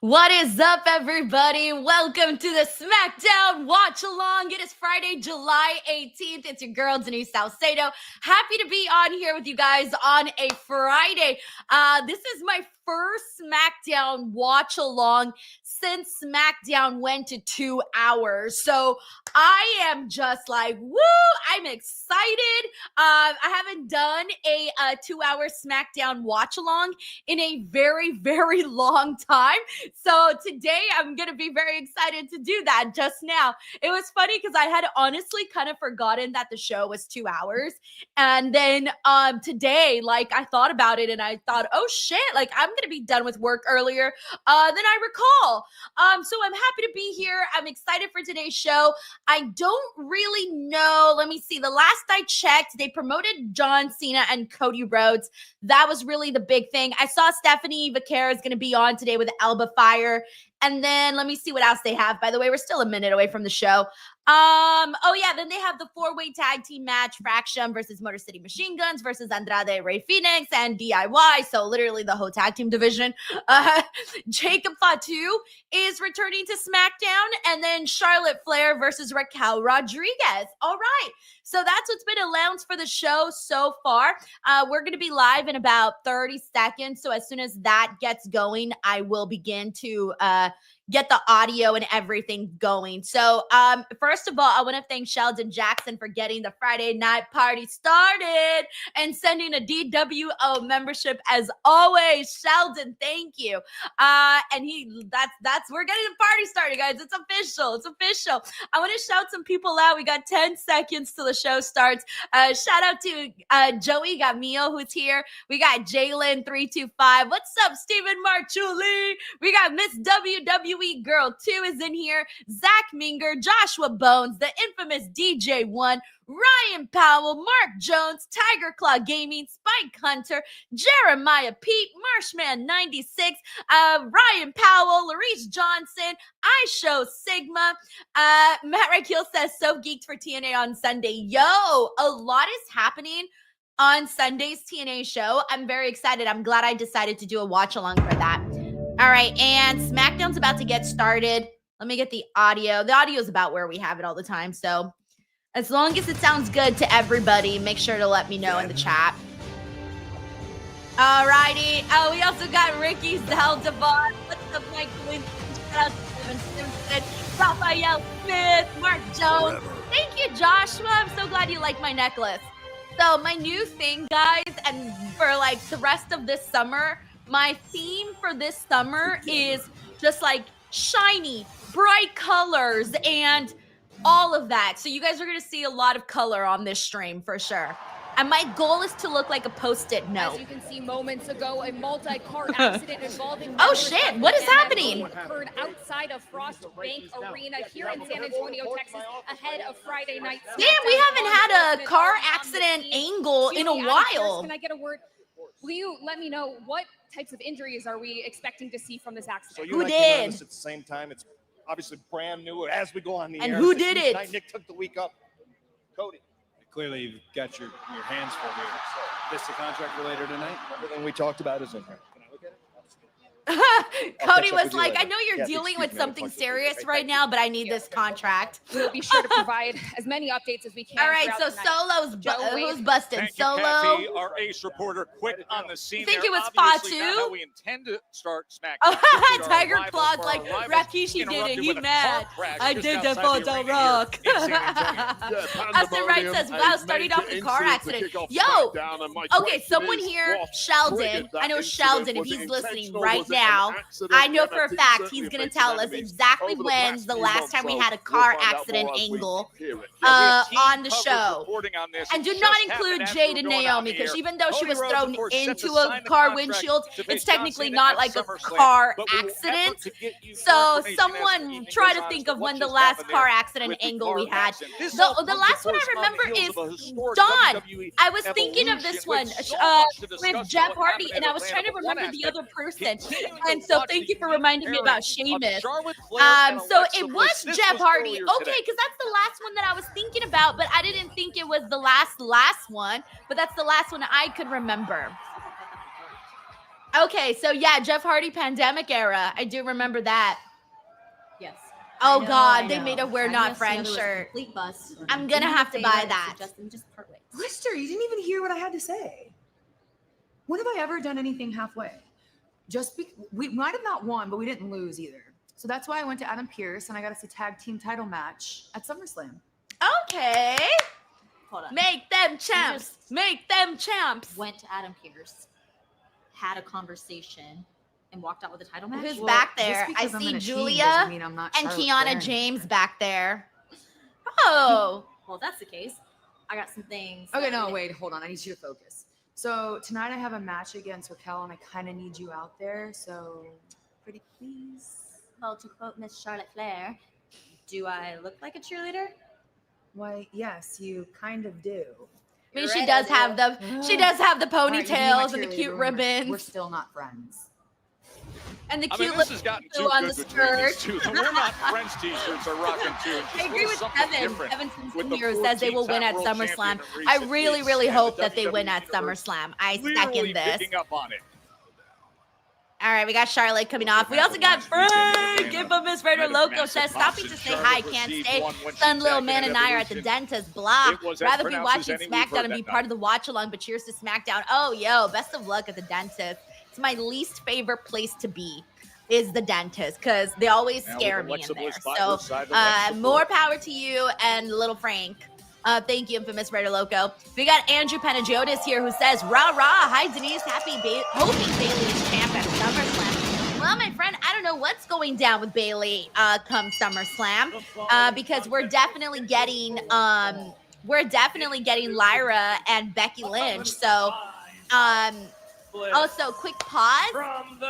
What is up, everybody? Welcome to the Smackdown Watch Along. It is Friday, July 18th. It's your girl, Denise Salcedo. Happy to be on here with you guys on a Friday. This is my first Smackdown Watch Along since Smackdown went to 2 hours. So I am just like, woo, I'm excited. I haven't done a 2-hour Smackdown Watch Along in a very, very long time. So today I'm going to be very excited to do that just now. It was funny because I had honestly kind of forgotten that the show was 2 hours. And then today, like I thought about it and I thought, oh shit, like I'm going to be done with work earlier than I recall. So I'm happy to be here. I'm excited for today's show. I don't really know. Let me see. The last I checked, they promoted John Cena and Cody Rhodes. That was really the big thing. I saw Stephanie Vaquera is going to be on today with Alba Fire. And then let me see what else they have. By the way, we're still a minute away from the show. Oh yeah, then they have the 4-way tag team match, Fraction versus Motor City Machine Guns versus Andrade, Ray Phoenix, and DIY. So literally the whole tag team division. Jacob Fatu is returning to SmackDown, and then Charlotte Flair versus Raquel Rodriguez. All right. So that's what's been announced for the show so far. We're going to be live in about 30 seconds. So as soon as that gets going, I will begin to get the audio and everything going. So first of all, I want to thank Sheldon Jackson for getting the Friday night party started and sending a DWO membership as always. Sheldon, thank you. And we're getting the party started, guys. It's official. It's official. I want to shout some people out. We got 10 seconds till the show starts. Shout out to Joey Gamillo, who's here. We got Jalen325. What's up, Stephen Marchuli? We got Miss WWE Girl 2 is in here. Zach Minger, Joshua Bones, the infamous DJ1, Ryan Powell, Mark Jones, Tiger Claw Gaming, Spike Hunter, Jeremiah Pete, Marshman 96, Ryan Powell, Larice Johnson, I Show Sigma. Matt Raquel says, so geeked for TNA on Sunday. Yo, a lot is happening on Sunday's TNA show. I'm very excited. I'm glad I decided to do a watch along for that. All right, and SmackDown's about to get started. Let me get the audio. The audio is about where we have it all the time. So as long as it sounds good to everybody, make sure to let me know in the chat. All righty. Oh, we also got Ricky Zaldavon. What's up, Mike Winston? Shout out to Kevin Simpson, Raphael Smith, Mark Jones. Thank you, Joshua. I'm so glad you like my necklace. So my new thing, guys, and for like the rest of this summer, my theme for this summer is just like shiny, bright colors and all of that. So you guys are going to see a lot of color on this stream for sure. And my goal is to look like a Post-it note. As you can see moments ago, a multi-car accident involving... Oh shit, what is happening? ...occurred outside of Frost Bank Arena here in San Antonio, Texas, ahead of Friday night. Damn, we haven't had a car accident angle in a while. Can I get a word? Will you let me know what types of injuries are we expecting to see from this accident? So you did? At the same time, it's obviously brand new as we go on the air. And who did it? Nick took the week up. Cody. Clearly, you've got your hands full here. So, this the contract related tonight? Everything we talked about is in here. Can I look at it? Cody was like, I know you're dealing with something serious right now, but I need this contract. We'll be sure to provide as many updates as we can. All right, so Solo's who's busted? Thank Solo. you, Kathy, our ace reporter, quick on the scene. You think there. it was Obviously Fatu? not how we intend to start SmackDown. Oh, Tiger Claw's like, Rakishi did it. He's mad. I did that for the Rock. Austin Wright says, wow, starting off the car accident. Yo, okay, someone here, Sheldon. I know Sheldon, if he's listening right now, I know for a fact he's going to tell us exactly when the last time we had a car accident angle on the show. And do not include Jade and Naomi, because even though she was thrown into a car windshield, it's technically not like a car accident. So someone try to think of when the last car accident angle we had. The last one I remember is Dawn. I was thinking of this one with Jeff Hardy, and I was trying to remember the other person. And so thank you for reminding me about Sheamus. So it was Jeff Hardy. Okay, because that's the last one that I was thinking about, but I didn't think it was the last one. But that's the last one I could remember. Okay, so yeah, Jeff Hardy pandemic era. I do remember that. Yes. Oh I know, God, I they know. made a We're I Not guess Friends the other was shirt. Complete bust. I'm gonna Do me a have to buy favor and that. suggest them just part ways. Lister, you didn't even hear what I had to say. When have I ever done anything halfway? We might have not won, but we didn't lose either. So that's why I went to Adam Pearce and I got us a tag team title match at SummerSlam. Okay. Hold on. Make them champs. just- Make them champs. Went to Adam Pearce, had a conversation, and walked out with a title match. Who's Well, back just there? I because I'm see in a team Julia doesn't mean I'm not and Charlotte Kiana Flair. James back there. Oh. Well, if that's the case, I got some things. Okay, that no, we- wait, hold on. I need you to focus. So tonight I have a match against Raquel and I kind of need you out there. So pretty please. Well, to quote Miss Charlotte Flair, do I look like a cheerleader? Why, yes, you kind of do. I mean, You're she right, does I have the All right, you can be my ponytails and the cheerleader, cute but we're ribbons still not friends. and the I cute mean, this little has gotten tattoo too on good the between these skirt. two. The We're Not Friends t-shirts are rocking too. Just I a agree little with something Evan. different Evan with the here says they will win at 14-time world SummerSlam. champion in I recent really, years, really and hope the that they win WWE at universe SummerSlam. I clearly second this. picking up on it. All right, we got Charlotte coming off. We also got Frank. Infamous Raider Loco says, stopping to say hi, can't stay. Son, little man, and I are at the dentist. Blah. It was as Rather be pronounced as watching any we've SmackDown heard and be that part of the watch along, but cheers to SmackDown. Oh, yo, best of luck at the dentist. It's my least favorite place to be. Is the dentist, because they always Now scare with me in Alexa there. Bliss by So her side, Alexa more Bliss. power to you and little Frank. Thank you, Infamous Raider Loco. We got Andrew Panagiotis here who says, rah rah, hi Denise, hoping Bailey's champ at SummerSlam. Well, my friend, I don't know what's going down with Bailey come SummerSlam because we're definitely getting Lyra and Becky Lynch. So also, quick pause.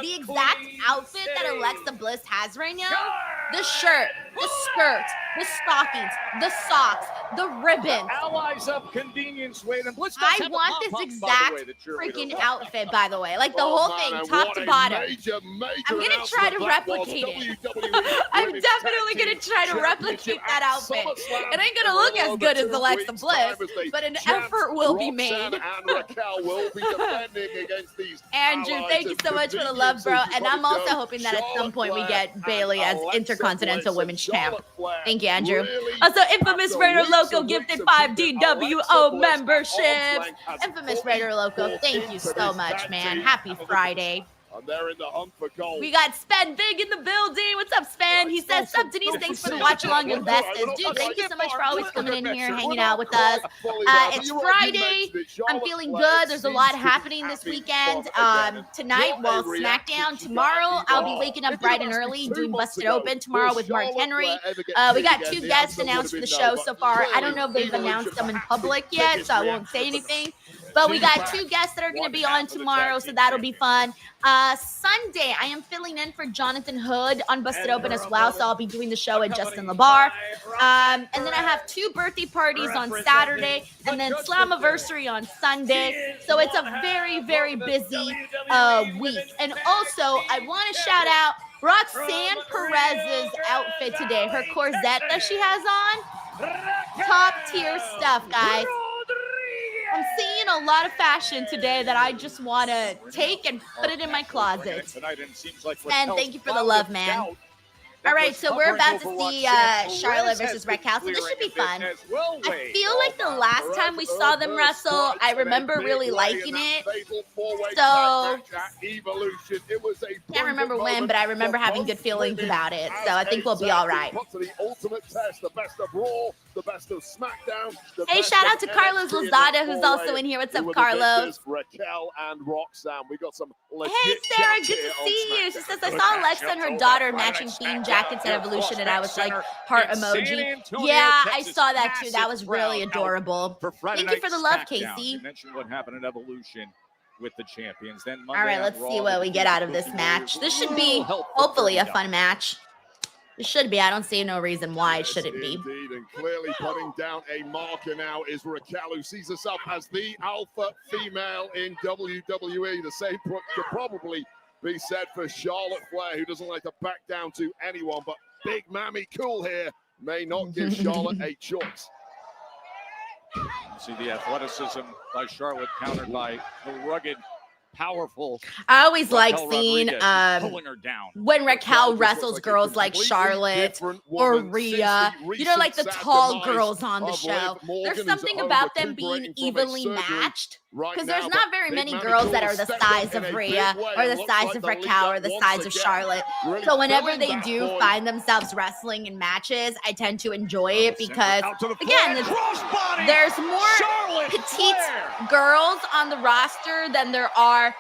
The exact outfit that Alexa Bliss has right now, the shirt, the skirt, the stockings, the socks, the ribbon. Allies of convenience waiting. I want this exact freaking outfit, by the way. Like the whole thing, top to bottom. I'm going to try to replicate it. I'm definitely going to try to replicate that outfit. It ain't going to look as good as Alexa Bliss, but an effort will be made. Andrew, thank you so much for the love, bro. And I'm also hoping that at some point we get Bailey as Intercontinental Women's Champ. Thank you, Andrew. Also, Infamous Raider Loco gifted 5 DWO memberships. Infamous Raider Loco, thank you so much, man. Happy Friday. And they're in the hunt for gold. We got Spen Big in the building. What's up, Spen? He says, "Sup, Denise? Thanks for the watch along your bestest, dude. Thank you so much for always coming in here, hanging out with us. It's Friday. I'm feeling good. There's a lot happening this weekend. Tonight, well, SmackDown. Tomorrow, I'll be waking up bright and early, doing Busted Open tomorrow with Mark Henry. We got 2 guests announced for the show so far. I don't know if they've announced them in public yet, so I won't say anything. But we got 2 guests that are going to be on tomorrow, so that'll be fun. Sunday, I am filling in for Jonathan Hood on Busted Open as well, so I'll be doing the show at Justin LaBar. And then I have 2 birthday parties on Saturday, and then Slammiversary on Sunday. So it's a very, very busy week. And also, I want to shout out Roxanne Perez's outfit today, her corset that she has on. Top tier stuff, guys. I'm seeing a lot of fashion today that I just want to take and put it in my closet. And thank you for the love, man. All right, so we're about to see Charlotte versus Raquel, so this should be fun. I feel like the last time we saw them wrestle, I remember really liking it. So, can't remember when, but I remember having good feelings about it. So I think we'll be all right. Hey, shout out to Carlos Lozada, who's also in here. What's up, Carlos? Raquel and Roxanne. We got some Hey, Sarah, good to see you. She says, I saw Alexa and her daughter matching theme jackets at Evolution, and I was like, heart emoji. Yeah, I saw that too. That was really adorable. Thank you for the love, Casey. You mentioned what happened at Evolution with the champions. Then all right, let's see what we get out of this match. This should be, hopefully, a fun match. It should be. I don't see no reason why it shouldn't be. Indeed, and clearly putting down a marker now is Raquel, who sees herself as the alpha female in WWE. The same could probably be said for Charlotte Flair, who doesn't like to back down to anyone, but Big Mammy Cool here may not give Charlotte a choice. See the athleticism by Charlotte countered by the rugged powerful. I always like Raquel seeing Rodriguez pulling her down. when Raquel just wrestles looks like a girls like completely Charlotte different or woman Rhea, since you know, like the recent sad tall demise girls on the of show. Liv Morgan, There's who's something at about home them being recuperating from a evenly surgery matched. right Because now, there's but not very Big many Manny girls that Cole are the stepped size up in of a Rhea big way or and the looks size like of the Raquel leader or the once size of again. Charlotte. Really So whenever filling they that do void. find themselves wrestling in matches, I tend to enjoy it because, Out to the again, floor, crossbody. there's more Charlotte petite Flair. girls on the roster than there are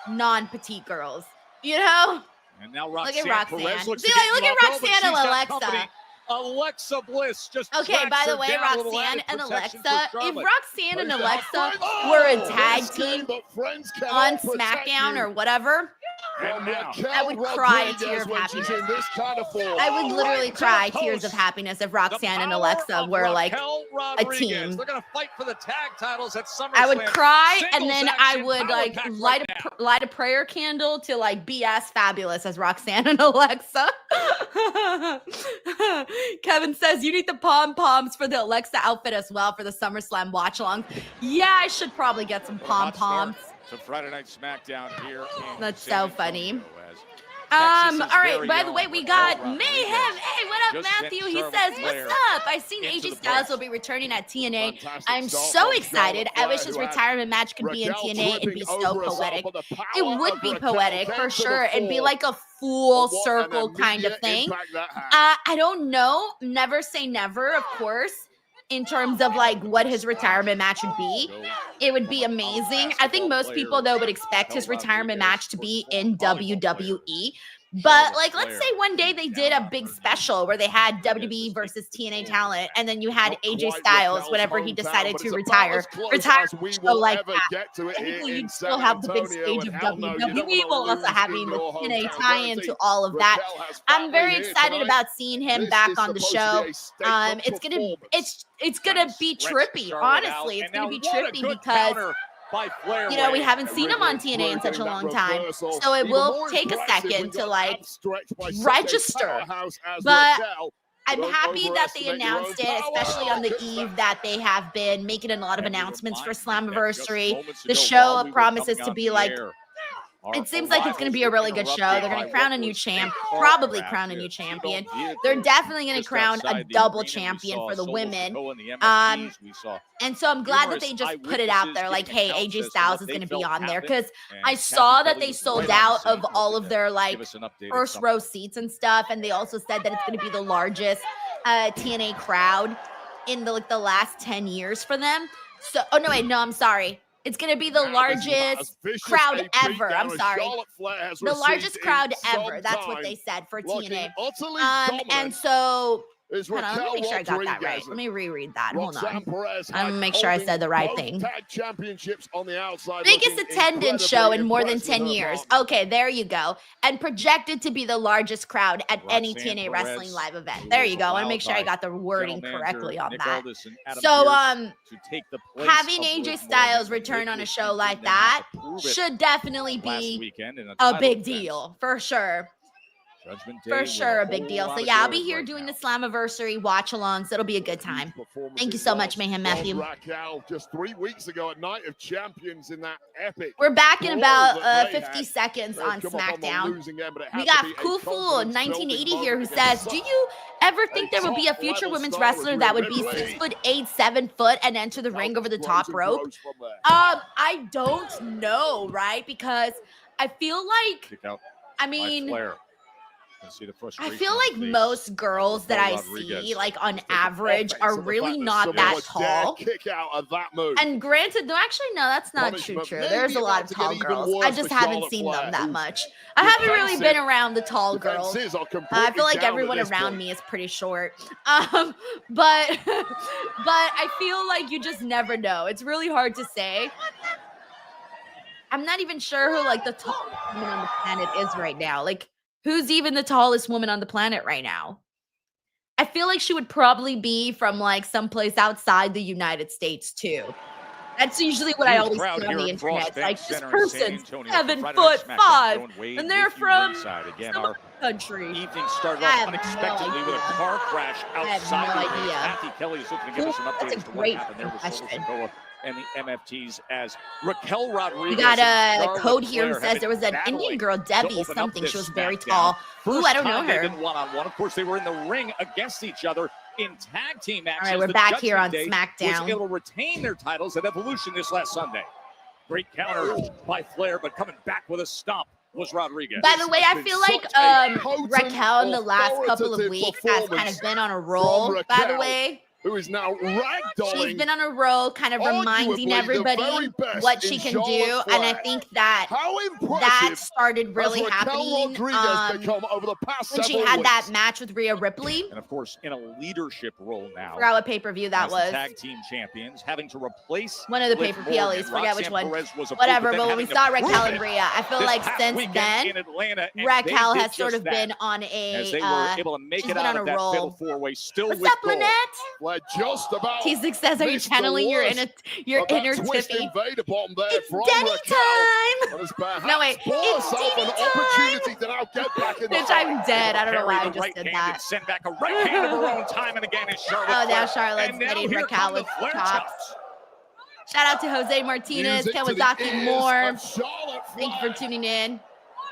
non-petite girls. You know? And now Look Roxanne, at Perez Roxanne. looks See, to like, get look at Loco, but Roxanne she's and got Alexa. company. Alexa Bliss just Okay, tracks by the her way, down, a little Roxanne added and protection for Alexa, if Charlotte. Roxanne and But Alexa friends- were a Oh, tag this team game, but friends on cannot protect SmackDown you or whatever, And now, I would cry a tear Rodriguez of when she's happiness. in this kind of form. I would literally right to cry the tears of post. happiness if the Roxanne and power Alexa of were like Raquel a Rodriguez. team. They're going to fight for the tag titles at SummerSlam. I would cry and Singles then I action, would power like pack light right a prayer candle to like be as fabulous as Roxanne and Alexa. Kevin says you need the pom-poms for the Alexa outfit as well for the SummerSlam watch along. Yeah, I should probably get some pom-poms. So Friday Night SmackDown here. In That's San so funny. Antonio as Texas' All right, very by the own way, we Raquel got Rodriguez Mayhem. Hey, what up, just sent Matthew? He Charlotte says, Flair what's up? I seen into AJ the Styles break. will be returning at TNA. Fantastic I'm start so from excited. Charlotte I wish Flair, his who had retirement match could be in Raquel TNA. It'd be tripping so over herself, poetic. but the It power would of be Raquel poetic came for to the sure. It'd be fore. like a full What an circle kind of immediate thing. impact that had. I don't know. Never say never, of course. In terms of like what his retirement match would be, it would be amazing. I think most people though would expect his retirement match to be in WWE. But like, let's say one day they did a big special where they had WWE versus TNA talent, and then you had Not AJ quite Styles Raquel's whenever he hometown, decided but to it's about retire. as close Retire as we show will like ever that. get to it here Technically, in you'd still San have the big Antonio, stage and of hell no, you don't WWE wanna while also lose having in the your TNA hometown. tie-in to Guaranteed all of that. Raquel has I'm family very here excited tonight. about seeing him This back is on the supposed to show. be a statement It's gonna performance. it's gonna be trippy. Honestly, it's gonna be trippy because you know, we haven't seen him on TNA in such a long time. So it will take a second to like register. But I'm happy that they announced it, especially on the eve that they have been making a lot of announcements for Slammiversary. The show promises to be like, it seems like it's going to be a really good show. They're going to crown a new champ, probably crown a new champion. They're definitely going to crown a double champion for the women. And so I'm glad that they just put it out there like, hey, AJ Styles is going to be on there, because I saw that they sold out of all of their like first row seats and stuff. And they also said that it's going to be the largest TNA crowd in the like the last 10 years for them. So, oh no, wait, no, I'm sorry. It's going to be the largest crowd ever. I'm sorry. The largest crowd ever. That's what they said for TNA. And so, hold on, let me make sure I got that right. Let me reread that. Hold on. I'm going to make sure I said the right thing. Biggest attendance show in more than 10 years. Okay, there you go. And projected to be the largest crowd at any TNA Wrestling Live event. There you go. I want to make sure I got the wording correctly on that. So, having AJ Styles return on a show like that should definitely be a big deal, for sure. For sure, a big deal. So yeah, I'll be here doing the Slammiversary watch-alongs. It'll be a good time. Thank you so much, Mayhem Matthew. Raquel just 3 weeks ago at Night of Champions in that epic. We're back in about 50 seconds on SmackDown. We got Kufu 1980 here who says, do you ever think there would be a future women's wrestler that would be 6'8", 7 foot and enter the ring over the top rope? I don't know, right? Because I feel like, I mean, I feel like most girls that I see, like on average, are really not that tall. Kick out of that move. And granted, no, actually, no, that's not true. There's a lot of tall girls. I just haven't seen them that much. I haven't really been around the tall girls. I feel like everyone around me is pretty short. But I feel like you just never know. It's really hard to say. I'm not even sure who like the tallest woman on the planet is right now. Like, who's even the tallest woman on the planet right now? I feel like she would probably be from like someplace outside the United States too. That's usually what I always see on the internet. Like, this person's 7'5", and they're from some country. Evening started off unexpectedly with a car crash outside. I have no idea. Kathy Kelly is looking to give us an update as to what happened there with Solo and the MFTs as Raquel Rodriguez. We got a and code Charlotte here who Flair says have there was been an Indian battling girl, to Debbie open up something. this She was very SmackDown. tall. Ooh, First I don't know time they've her. been one-on-one. Of course, they were in the ring against each other in tag team matches. All right, we're The back here on Judgment Day SmackDown. was able to retain their titles at Evolution this last Sunday. Great counter by Flair, but coming back with a stomp was Rodriguez. By the way, I feel like potent, Raquel in the last couple of authoritative weeks has kind of performance been on a roll. from By the Raquel, way, who is now ragdolling. she's been on a roll, kind of reminding arguably the everybody very best what in she can Charlotte do. And I Flair. think that How impressive that started really has Raquel happening Rodriguez become over the past when she several had that weeks? match with Rhea Ripley. And of course, in a leadership role now. Forgot what pay-per-view that as the was. tag team champions, having to replace One of the Liv pay-per-view, Morgan. forget which Roxanne one. Perez was approved, Whatever, then but when we having saw to Raquel prove and it Rhea, I feel this like past since weekend then, in Atlanta, and Raquel they has did sort just of that, been on as a, they were able to make she's it been out on of a that roll. fatal four-way still What's with up, gold. Lynette? We're just about T6 says, are you missed the channeling your worst your of that inner twist Tiffy? invader bomb there It's from Denny Raquel. time! That has perhaps No, wait, bought it's herself an Denny time! opportunity to now get back in the Bitch, fight. I'm dead. I don't know why I Parry the just right did hand that. and send back a right hand of her own time and again is Charlotte Oh, now Flair. Charlotte's And now getting here Raquel come the with Flair chops. Shout out to Jose Martinez, Music to the Kawasaki ears Moore. of Charlotte Thank you Flair. for tuning in.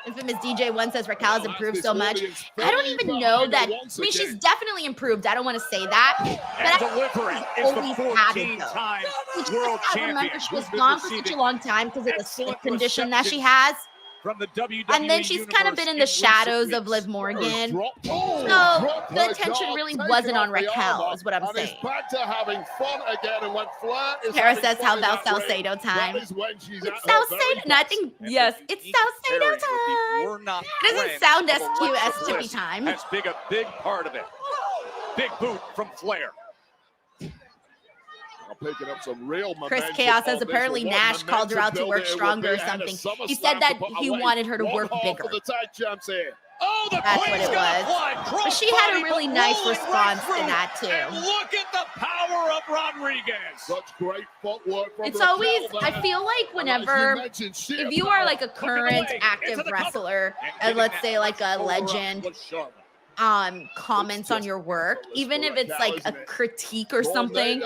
Infamous DJ1 says Raquel has Well, improved this so much. audience I don't even very know behind that. her once I mean, she's again. definitely improved. I don't want to say that. But And I delivering think is the always had it, 14-time Which world I champion. remember she was who's been gone for such a receiving long time because of the excellent skin condition that she reception has. from the WWE And then she's kind of been in the Universe shadows recent of Liv weeks. Morgan. So the attention really wasn't on Raquel, is what I'm saying. It's back to having fun again, and when Flair is Tara having says, fun how in about that ring, Salcedo time? That is when she's It's at her very Salcedo. No, I best. think, And yes, the it's unique Salcedo pairing with the time. We're Not It doesn't Friends sound of as Alexa cute as Bliss Tippy time. has big a big part of it. Big boot from Flair. Picking up some real Chris momentum Chaos on says this apparently one. Nash called her out to Momentum work building stronger or it would be ahead of something. He SummerSlam said that to put he away wanted her to one work half bigger. of the tag champs here. Oh, the That's what Queen's it gonna was. fly. But she had a Crossbody, really but nice rolling response right to through. that, too. And look at the power of Rodriguez. Such great footwork from It's Raquel always, there. I feel like And as you whenever, mentioned, sheer if you are power. like a current leg, active into the cover. wrestler, And and getting let's that say like a over legend, was Charlotte. comments on your work, even if it's like a critique or something,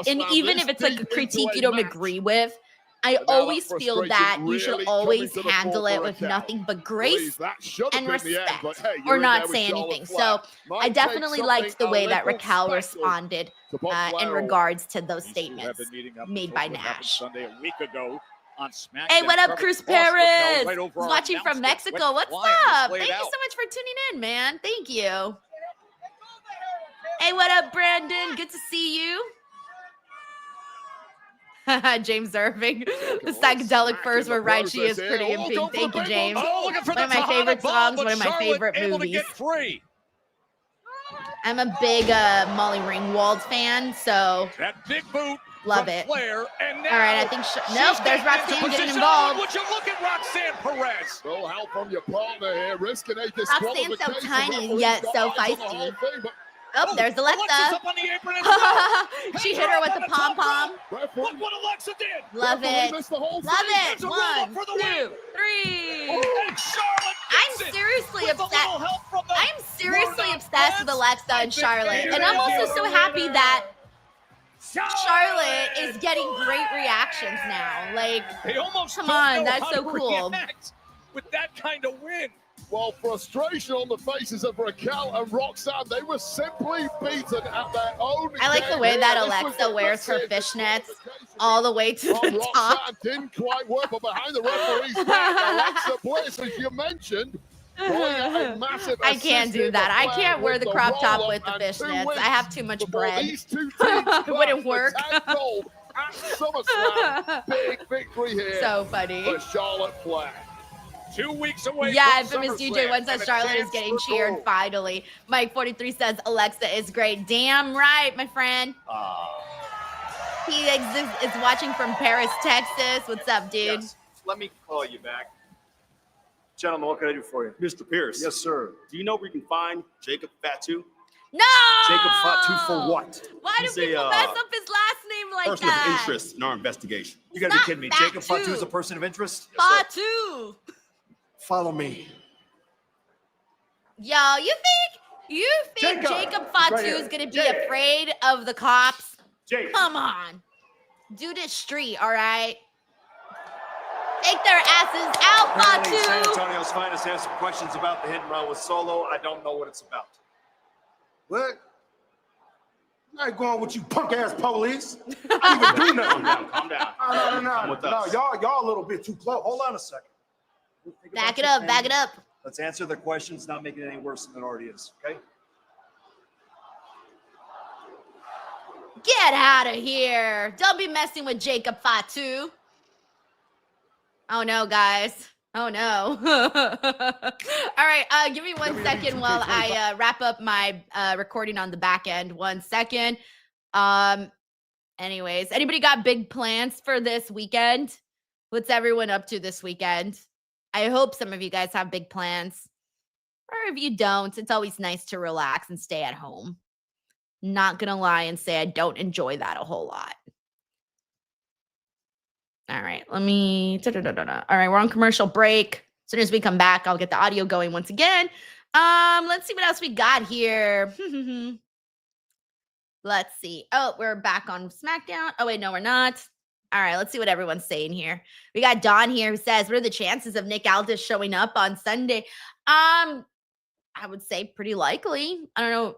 and even if it's like a critique you don't agree with, I But now always that feel frustration that you should really always coming to the handle fore it for with Raquel. nothing but grace That should have and been the end, respect, but hey, or you're in not there with say Charlotte anything. Flair. So Might I take definitely liked the something way a that little Raquel special responded to put in Flair regards to those These two have statements been meeting up made before by what happened Nash. Sunday a week ago on SmackDown. Hey, what up, Covered Cruz across Raquel Perez? right over Who's our watching from announcement. Mexico. Went What's flying, just up? laid Thank you out. so much for tuning in, man. Thank you. Hey, what up, Brandon? Good to see you. James Irving. The psychedelic furs were right. She is pretty in pink. Thank you, James. Oh, looking for One of the my favorite Tejana bomb, songs, but one of my Charlotte favorite able to movies. get free. I'm a big Molly Ringwald fan, so That big boot love from it. Flair, and now All right, I think she's nope. There's getting into Roxanne getting position. involved. Oh, would you look at Roxanne Perez? Full help from your partner here, risking a Roxanne's so disqualification. tiny, Referee's yet got so eyes on the feisty. whole thing, but Oh, there's Alexa's Alexa. up on the apron as well. She hit her with the pom pom. referee- Look what Alexa did. Love referee it. missed the whole Love thing. it. It's a roll-up 1, for the 2, win. 3. And Charlotte I'm gets it seriously with a upset. little help from the I'm seriously We're Not obsessed with Friends. Alexa I and think Charlotte. it And I'm also is so the happy winner. that Charlotte is getting great reactions now. Like, They almost Come don't on, know that's how so to cool. react with that kind of win. Well, frustration on the faces of Raquel and Roxanne. They were simply beaten at their own I like the game way here. that This was Alexa the wears her message. fishnets all the way to From the top. Roxanne didn't quite work, but behind the referee's back, Alexa Bliss, as you mentioned, pulling a massive I can't assist do here that. for I Flair can't wear with the crop top roll-up with the and 2 fishnets. wins I have too much before bread. These two teams It wouldn't clash for work. tag gold at SummerSlam. Big victory here So funny. for Charlotte Flair. 2 weeks away. Yeah, from infamous SummerSlam DJ once and says a Charlotte is chance getting for cheered gold. finally. Mike43 says Alexa is great. Damn right, my friend. He is watching from Paris, Texas. What's up, dude? Yes. Let me call you back. Gentlemen, what can I do for you? Mr. Pierce. Yes, sir. Do you know where we can find Jacob Fatu? No! Jacob Fatu for what? Why do He's a, people mess up his last name like Person that? of interest in our investigation. You gotta Not be kidding me. Fatu. Jacob Fatu is a person of interest? Fatu. Follow me. Yo, you think Jacob Fatu right here. is gonna be Jake. afraid of the cops? Jake. Come on. Do this street, all right? Take their asses out, Apparently, San Fatu. Antonio's finest has some questions about the hit and run with Solo. I don't know what it's about. What? I ain't going with you punk-ass police. I didn't even do nothing. Calm down. No, with us. y'all a little bit too close. Hold on a second. Back it up, back it up. Let's answer the questions, not make it any worse than it already is, okay? Get out of here. Don't be messing with Jacob Fatu. Oh, no, guys. Oh, no. All right. Give me 1 second while I wrap up my recording on the back end. 1 second. Anyways, anybody got big plans for this weekend? What's everyone up to this weekend? I hope some of you guys have big plans. Or if you don't, it's always nice to relax and stay at home. Not gonna lie and say I don't enjoy that a whole lot. All right, let me. All right, we're on commercial break. As soon as we come back, I'll get the audio going once again. Let's see what else we got here. Let's see. Oh, we're back on SmackDown. Oh wait, no, we're not. All right, let's see what everyone's saying here. We got Don here who says, "What are the chances of Nick Aldis showing up on Sunday?" I would say pretty likely. I don't know.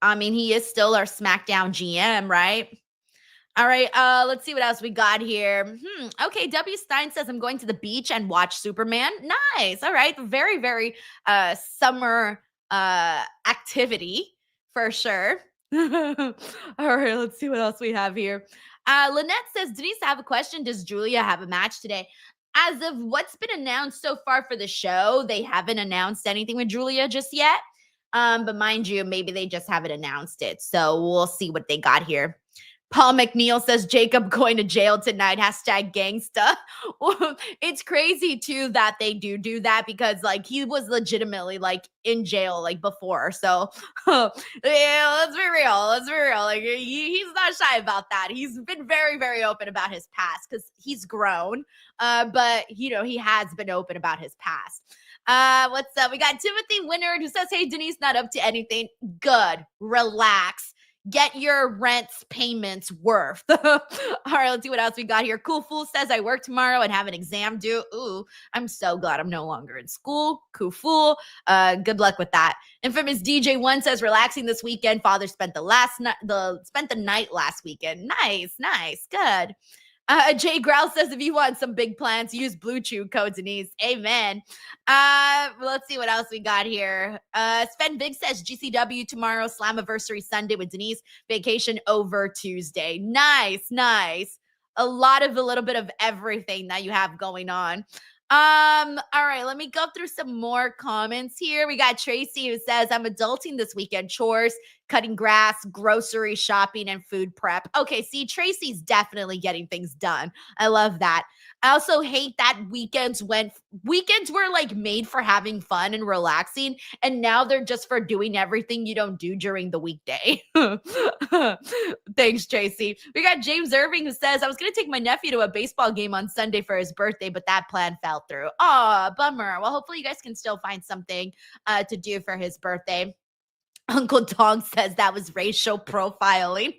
I mean, he is still our SmackDown GM, right? All right, let's see what else we got here. Okay, W. Stein says, I'm going to the beach and watch Superman. Nice. All right, very, very summer activity for sure. All right, let's see what else we have here. Lynette says, Denise, I have a question. Does Julia have a match today? As of what's been announced so far for the show, they haven't announced anything with Julia just yet. But mind you, maybe they just haven't announced it. So we'll see what they got here. Paul McNeil says, Jacob going to jail tonight, #gangsta. It's crazy, too, that they do that because, like, he was legitimately, like, in jail, like, before. So, yeah, let's be real. Let's be real. Like, he's not shy about that. He's been very, very open about his past because he's grown. But, you know, he has been open about his past. What's up? We got Timothy Winnard who says, hey, Denise, not up to anything. Good. Relax. Get your rent's payments worth. All right, let's see what else we got here. Cool Fool says, I work tomorrow and have an exam due. Ooh, I'm so glad I'm no longer in school. Cool Fool. Good luck with that. Infamous DJ1 says, relaxing this weekend. Father spent the night last weekend. Nice, good. Jay Growl says, if you want some big plans, use Blue Chew code Denise. Amen. Let's see what else we got here. Sven Big says, GCW tomorrow, Slammiversary Sunday with Denise, vacation over Tuesday. Nice. A little bit of everything that you have going on. All right, let me go through some more comments here. We got Tracy who says, I'm adulting this weekend, chores, cutting grass, grocery shopping, and food prep. Okay, see, Tracy's definitely getting things done. I love that. I also hate that weekends were like made for having fun and relaxing, and now they're just for doing everything you don't do during the weekday. Thanks, Tracy. We got James Irving who says, I was going to take my nephew to a baseball game on Sunday for his birthday, but that plan fell through. Oh, bummer. Well, hopefully you guys can still find something to do for his birthday. Uncle Dog says that was racial profiling.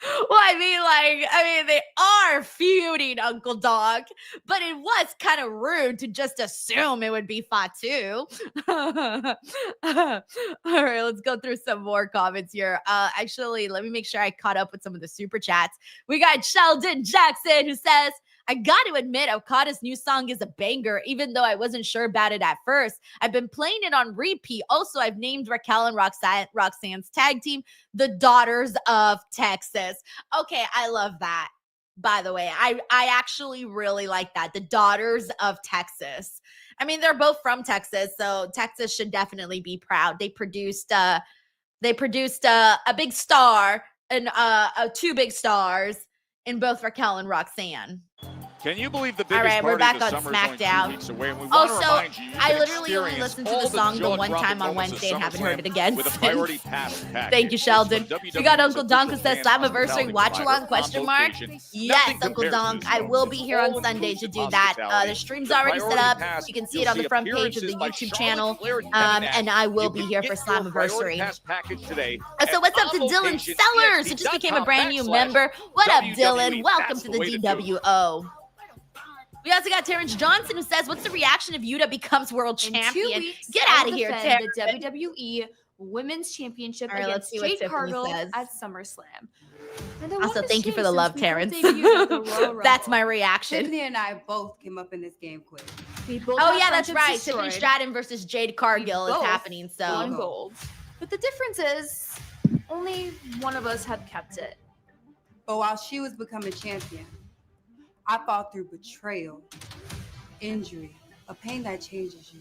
Well, I mean, they are feuding, Uncle Dog, but it was kind of rude to just assume it would be Fatu. All right, let's go through some more comments here. Actually, let me make sure I caught up with some of the super chats. We got Sheldon Jackson who says, I got to admit, Okada's new song is a banger, even though I wasn't sure about it at first. I've been playing it on repeat. Also, I've named Raquel and Roxanne's tag team the Daughters of Texas. Okay, I love that. By the way, I actually really like that. The Daughters of Texas. I mean, they're both from Texas, so Texas should definitely be proud. They produced a big star and two big stars in both Raquel and Roxanne. Can you believe the biggest All right, we're party back of the on summer is only 2 SmackDown. weeks away, and we want to Also, remind you, I can literally only experience listened to all the song the one jaw-dropping time on moments of Wednesday and haven't heard it SummerSlam again with a since. priority pass package. Thank you, Sheldon. It's We got WWE's Uncle Donk who official says fan Slammiversary hospitality watch along provider ? on location. Yes, Nothing Uncle compares to Donk. this I one. will be It's here on all Sunday to inclusive do that. hospitality. The stream's The already set priority up. pass, You can see you'll it on the front page of appearances the by YouTube Charlotte channel. Flair and Kevin Nash. And I will You be can here for get your priority Slammiversary. pass package today So at what's up to on Dylan location Sellers, who just became a brand new member? What up, Dylan? Welcome to the DWO. We also got Terrence Johnson who says, what's the reaction if Yuta becomes world In 2 champion? weeks, Get I out will of here, defend Terrence. the WWE Women's Championship All right, let's against see what Jade Tiffany Cargill says. at SummerSlam. And I Also, wanted to thank you say, for the since love, we both Terrence. debuted at the Royal That's my Rumble, reaction. Tiffany and I both came up in this game quick. we both Oh have yeah, that's friendships right. destroyed. Tiffany Stratton versus Jade Cargill is both happening. won So gold. But the difference is, only one of us have kept it. But while she was becoming champion, I fought through betrayal, injury, a pain that changes you.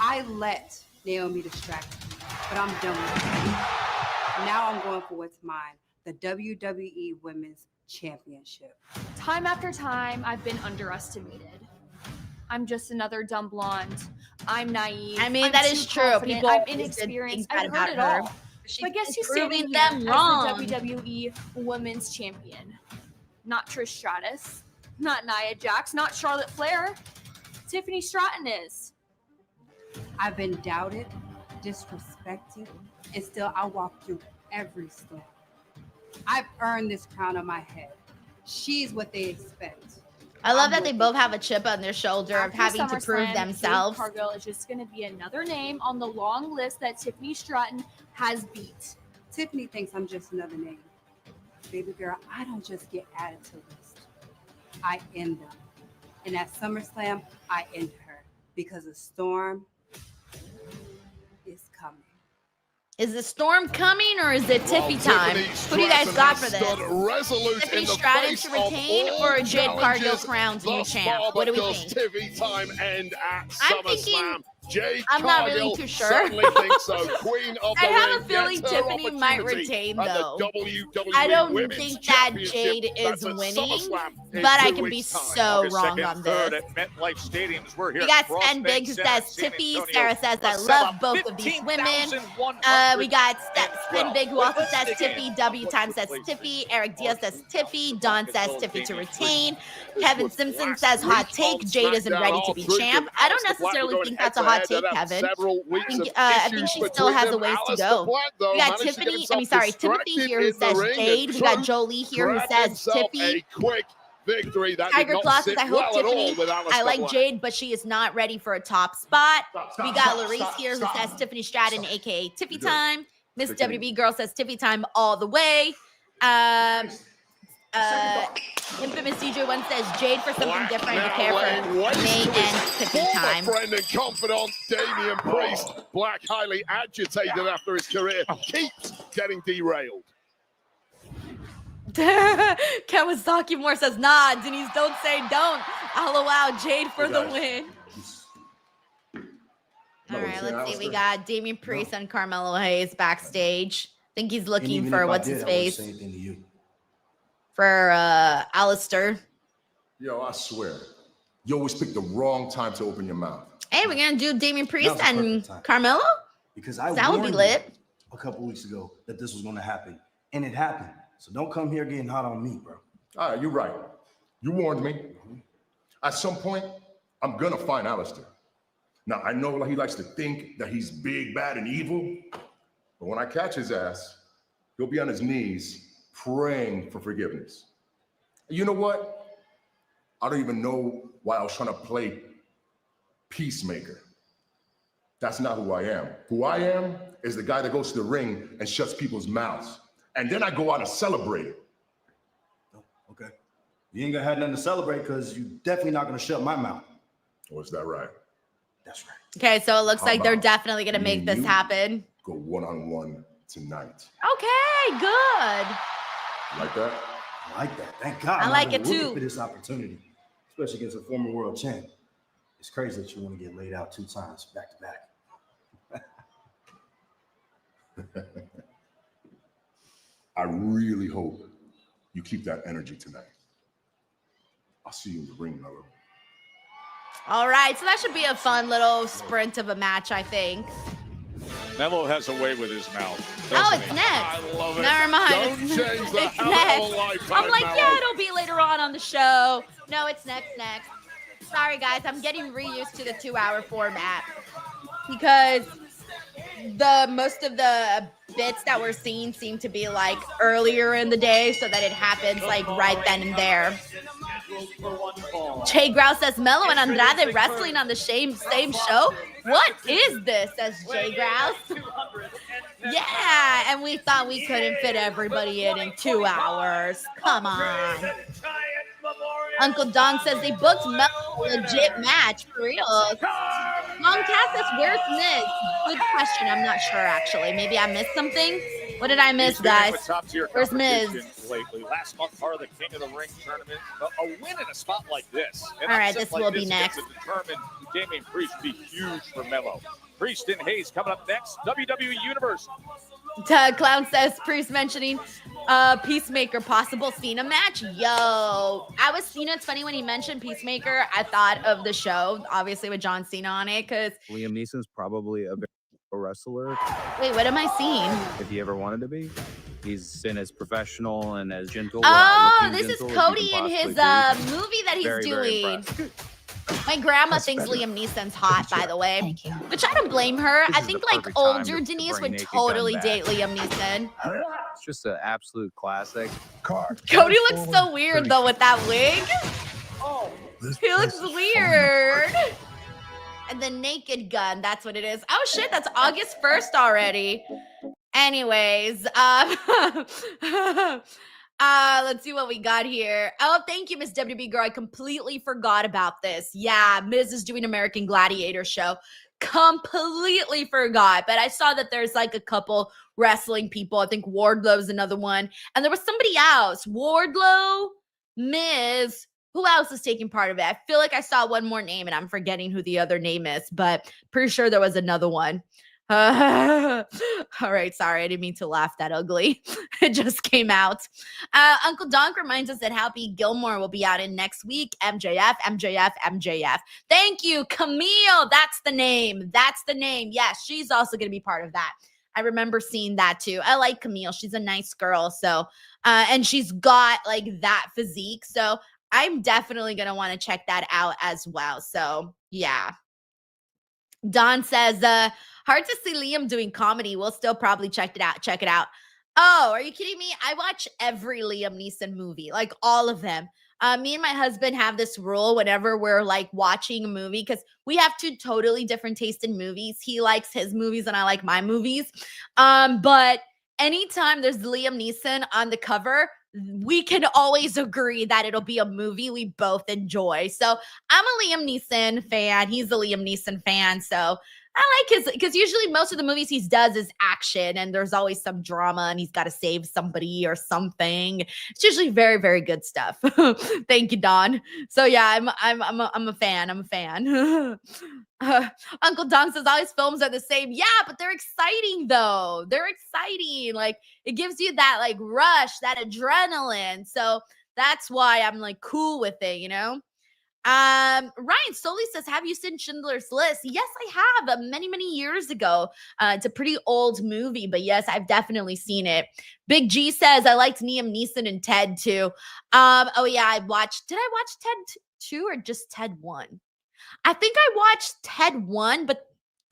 I let Naomi distract me, but I'm done with it. Now I'm going for what's mine, the WWE Women's Championship. Time after time, I've been underestimated. I'm just another dumb blonde. I'm naive. I mean, I'm that too is true. confident, People I'm always did inexperienced. think I've that heard it about her. all. She's I guess you proving standing them here wrong. as the WWE Women's Champion. Not Trish Stratus, not Nia Jax, not Charlotte Flair. Tiffany Stratton is. I've been doubted, disrespected, and still I walk through every storm. I've earned this crown on my head. She's what they expect. I love I'm that they what both have a chip on their shoulder of After having to prove SummerSlam, themselves. Jade Cargill is just going to be another name on the long list that Tiffany Stratton has beat. Tiffany thinks I'm just another name. Baby girl, I don't just get added to the list. I end them. And at SummerSlam, I end her because a storm is coming. Is the storm coming or is it Tiffy time? Who do you guys got for this? Tiffany Stratton to retain or Jade Cargill crowned new champ? What do we think? Tiffy time end at I'm SummerSlam. thinking- Jade I'm not really Cargill too sure. certainly thinks so. Queen of the I have a ring feeling gets her Tiffany might opportunity retain, at the though. WWE I don't Women's think that Championship. Jade is That's at winning, SummerSlam in but I 2 can be weeks' time. so August wrong 2nd, on 3rd this. at MetLife Stadium is we're here. We got at Sven Big who Prospect says Center, Tiffy. San Sarah Antonio. says I Let's love about both of these women. 15,112. We got Spin Big who also says Again, Tiffy. W Time says place Tiffy. is Eric Diaz says Tiffy. Don says Tiffy to retain. This Kevin was Simpson last says hot week take. on Jade isn't SmackDown. ready All to be three of champ. them. I don't Alistair Black necessarily going think that's a hot head-to-head take, after Kevin. several weeks of I think issues she still has a between them. ways to Alistair go. Black, though, We got managed to get Tiffany, himself Timothy here who distracted in the says ring, Jade. and We got Truth Jolie here who grabbed says himself Tiffy. a quick victory that Tiger did Claw not says, sit I hope well at all Tiffany. with Alistair I like Black. Jade, but she is not ready for a top spot. We got Larice here who says Tiffany Stratton, aka Tiffy Time. Miss WB Girl says Tiffy Time all the way. Infamous DJ1 says Jade for something Black different. now Prepare laying for waste May to and his Tiffy former Time. friend and confidant Damian Priest. Black highly agitated after his career keeps getting derailed. Kawasaki Moore says, nah, Denise, don't say don't. I'll allow Jade for the win. All right, let's see. We got Damian Priest and Carmelo Hayes backstage. I think he's looking for what's his face for Alistair. Yo, I swear, you always pick the wrong time to open your mouth. Hey, we're gonna do Damian Priest Now's the and perfect time. Carmelo. Because I That would be warned lit. you a couple weeks ago that this was going to happen, and it happened. So don't come here getting hot on me, bro. All right, you're right. You warned me. At some point, I'm gonna find Alistair. Now, I know he likes to think that he's big, bad, and evil, but when I catch his ass, he'll be on his knees praying for forgiveness. You know what? I don't even know why I was trying to play peacemaker. That's not who I am. Who I am is the guy that goes to the ring and shuts people's mouths. And then I go out and celebrate it. Oh, okay. You ain't gonna have nothing to celebrate because you definitely not gonna shut my mouth. Oh, is that right? That's right. Okay, so it looks How like they're about definitely gonna me make and this you happen. Go one-on-one tonight. Okay, good. Like that? I like that. Thank God. I I've like been it looking too. for this opportunity, especially against a former world champ. It's crazy that you want to get laid out 2 times back to back. I really hope you keep that energy tonight. I'll see you in the ring, Melo. All right, so that should be a fun little sprint of a match, I think. Melo has a way with his mouth. Oh, doesn't it's he? next. I love it. Never mind. Don't It's, change the it's hell next. of a lifetime, I'm like, Melo. yeah, it'll be later on the show. No, it's next. Sorry, guys. I'm getting reused to the 2-hour format because most of the bits that we're seeing seem to be like earlier in the day so that it happens like right then and there. Jay Grouse says Melo and Andrade wrestling on the same show. What is this? Says Jay Grouse. Yeah, and we thought we couldn't fit everybody in 2 hours. Come on. Uncle Don says they booked Melo a legit match for real. Long Cass says, where's Miz? Good question. I'm not sure actually. Maybe I missed something. What did I miss, guys? Where's Miz? Lately. Last month, part of the King of the Ring tournament. A win in a spot like this. All right, this will be next. To determine Damian Priest would be huge for Melo. Priest and Hayes coming up next. WWE Universe. Clown says Priest mentioning Peacemaker possible Cena match. Yo, it's funny when he mentioned Peacemaker, I thought of the show, obviously with John Cena on it, because Liam Neeson's probably a wrestler. Wait, what am I seeing? If he ever wanted to be. He's in as professional and as gentle. Oh, this is Cody in his movie that he's doing. My grandma thinks Liam Neeson's hot, by the way. Thank you. Which I don't blame her. I think like older Denise would totally date Liam Neeson. It's just an absolute classic. Cody looks so weird though with that wig. He looks weird. And the Naked Gun, that's what it is. Oh shit, that's August 1st already. Anyways, let's see what we got here. Oh, thank you, Miss WB Girl. I completely forgot about this. Yeah, Miz is doing American Gladiator show. Completely forgot. But I saw that there's like a couple wrestling people. I think Wardlow's another one. And there was somebody else. Wardlow, Miz. Who else is taking part of it? I feel like I saw one more name and I'm forgetting who the other name is, but pretty sure there was another one. All right, sorry, I didn't mean to laugh that ugly. It just came out. Uncle Donk reminds us that Happy Gilmore will be out in next week. MJF. Thank you, Camille. That's the name. Yeah, she's also going to be part of that. I remember seeing that too. I like Camille. She's a nice girl. So, and she's got like that physique. So I'm definitely going to want to check that out as well. So yeah. Don says, hard to see Liam doing comedy. We'll still probably check it out. Oh, are you kidding me? I watch every Liam Neeson movie, like all of them. Me and my husband have this rule whenever we're like watching a movie, because we have two totally different tastes in movies. He likes his movies and I like my movies. But anytime there's Liam Neeson on the cover, we can always agree that it'll be a movie we both enjoy. So I'm a Liam Neeson fan. He's a Liam Neeson fan. So I like his, because usually most of the movies he does is action and there's always some drama and he's got to save somebody or something. It's usually very, very good stuff. Thank you, Don. So yeah, I'm a fan. Uncle Don says all his films are the same. Yeah, but they're exciting though. They're exciting. Like it gives you that like rush, that adrenaline. So that's why I'm like cool with it, you know? Ryan Soley says, have you seen Schindler's List? Yes, I have. Many years ago. It's a pretty old movie, but yes, I've definitely seen it. Big G says, I liked Liam Neeson and Ted too. Oh yeah, did I watch Ted 2 or just Ted 1? I think I watched Ted 1, but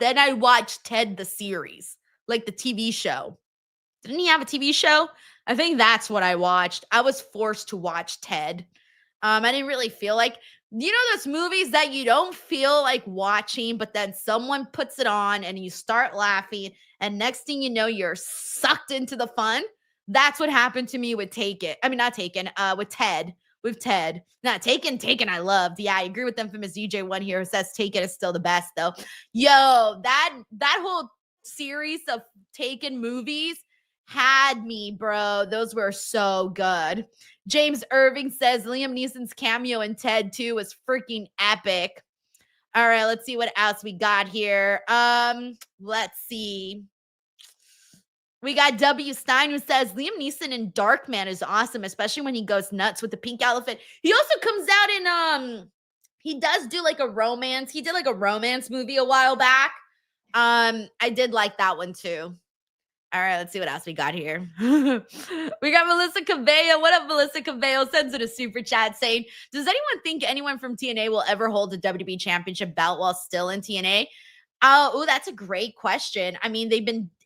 then I watched Ted the series, like the TV show. Didn't he have a TV show? I think that's what I watched. I was forced to watch Ted. I didn't really feel like, you know, those movies that you don't feel like watching, but then someone puts it on and you start laughing and next thing you know, you're sucked into the fun. That's what happened to me with with Ted. With Ted. Not Taken I loved. Yeah, I agree with Infamous DJ1 here who says Taken is still the best though. Yo, that whole series of Taken movies had me, bro. Those were so good. James Irving says Liam Neeson's cameo in Ted 2 was freaking epic. All right, let's see what else we got here. Let's see. We got W. Stein who says Liam Neeson in Darkman is awesome, especially when he goes nuts with the pink elephant. He also comes out in he does do like a romance. He did like a romance movie a while back. I did like that one too. All right, let's see what else we got here. We got Melissa Cabello. What up, Melissa Cabello? Sends in a super chat saying, does anyone think anyone from TNA will ever hold a WWE Championship belt while still in TNA? Oh, that's a great question. I mean,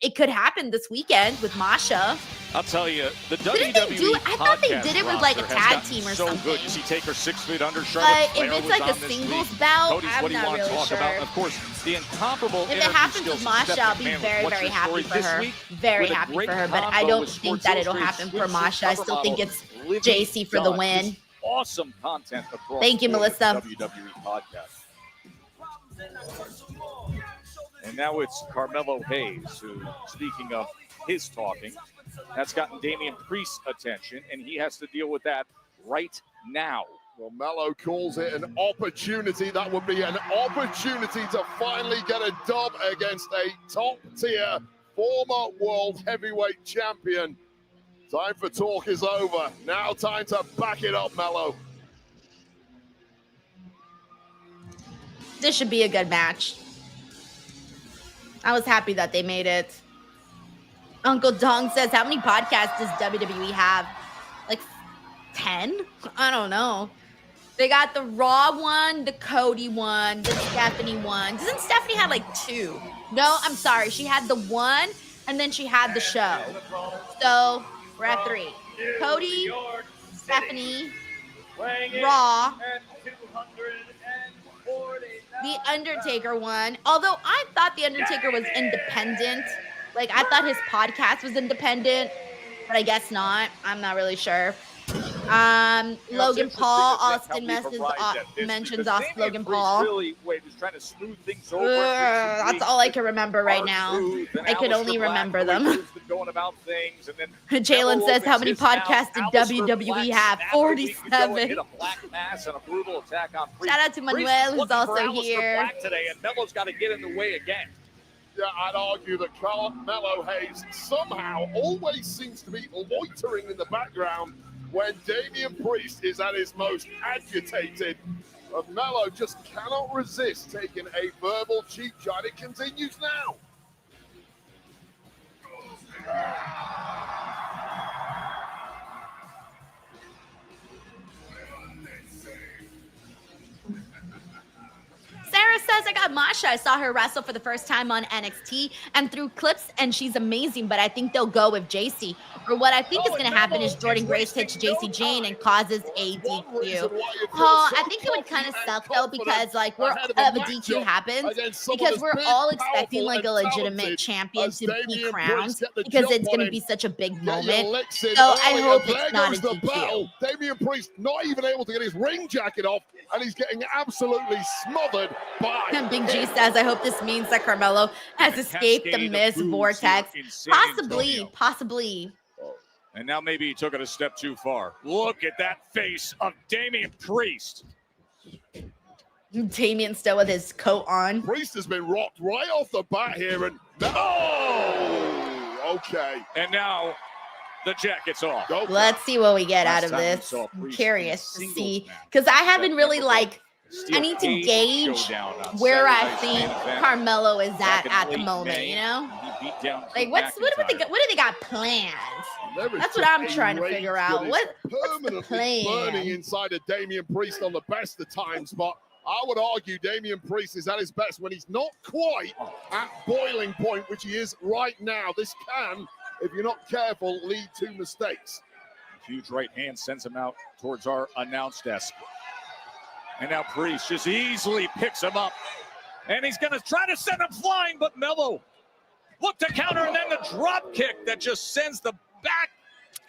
it could happen this weekend with Masha. I'll tell you, the Didn't WWE they do it? I thought they did it with like a tag team or something. So good. You see Taker 6 feet under. But if it's like a singles bout, Cody's I'm what not really talk sure. About. And of course, the incomparable. If it happens with Masha, I'll be very, very happy for her. Very happy for her. But I don't think that it'll happen for Masha. I still think it's JC for the win. Awesome content across. Thank you, Melissa. WWE podcast. And now it's Carmelo Hayes, who, speaking of his talking, that's gotten Damian Priest's attention, and he has to deal with that right now. Well, Mello calls it an opportunity. That would be an opportunity to finally get a dub against a top-tier former world heavyweight champion. Time for talk is over. Now time to back it up, Mello. This should be a good match. I was happy that they made it. Uncle Dong says, how many podcasts does WWE have? Like 10? I don't know. They got the Raw one, the Cody one, the Stephanie one. Doesn't Stephanie have like 2? No, I'm sorry. She had the one, and then she had the show. So we're at 3. Cody, Stephanie, Raw, the Undertaker one. Although I thought the Undertaker was independent. Like, I thought his podcast was independent, but I guess not. I'm not really sure. Logan Paul, Austin mentions Logan Paul. Really, just trying to smooth things over. That's all I can remember right now. I can only remember them. Jalen says, how many podcasts did WWE have? 47. Shout out to Manuel, who's also here. Today, and Melo's got to get in the way again. Yeah, I'd argue that Carmelo Hayes somehow always seems to be loitering in the background when Damian Priest is at his most agitated. Mello just cannot resist taking a verbal cheap shot. It continues now. Sarah says, I got Masha. I saw her wrestle for the first time on NXT and through clips, and she's amazing, but I think they'll go with JC. Or what I think is going to happen is Jordan Grace hits JC Jane and causes a DQ. I think it would kind of suck, though, because, like, a DQ happens because we're all expecting, like, a legitimate champion to be crowned because it's going to be such a big moment. So I hope it's not a DQ. Damian Priest not even able to get his ring jacket off, and he's getting absolutely smothered by Big G says, I hope this means that Carmelo has escaped the Miz vortex. Possibly. And now maybe he took it a step too far. Look at that face of Damian Priest. Damian still with his coat on. Priest has been rocked right off the bat here, and okay. And now the jacket's off. Let's see what we get out of this. I'm curious to see, because I haven't really I need to gauge where I think Carmelo is at the moment, you know? Like, what do they got planned? That's what I'm trying to figure out. What's the plan? Burning inside of Damian Priest on the best of times, but I would argue Damian Priest is at his best when he's not quite at boiling point, which he is right now. This can, if you're not careful, lead to mistakes. Huge right hand sends him out towards our announce desk. And now Priest just easily picks him up. And he's going to try to send him flying, but Mello looked to counter, and then the drop kick that just sends the back.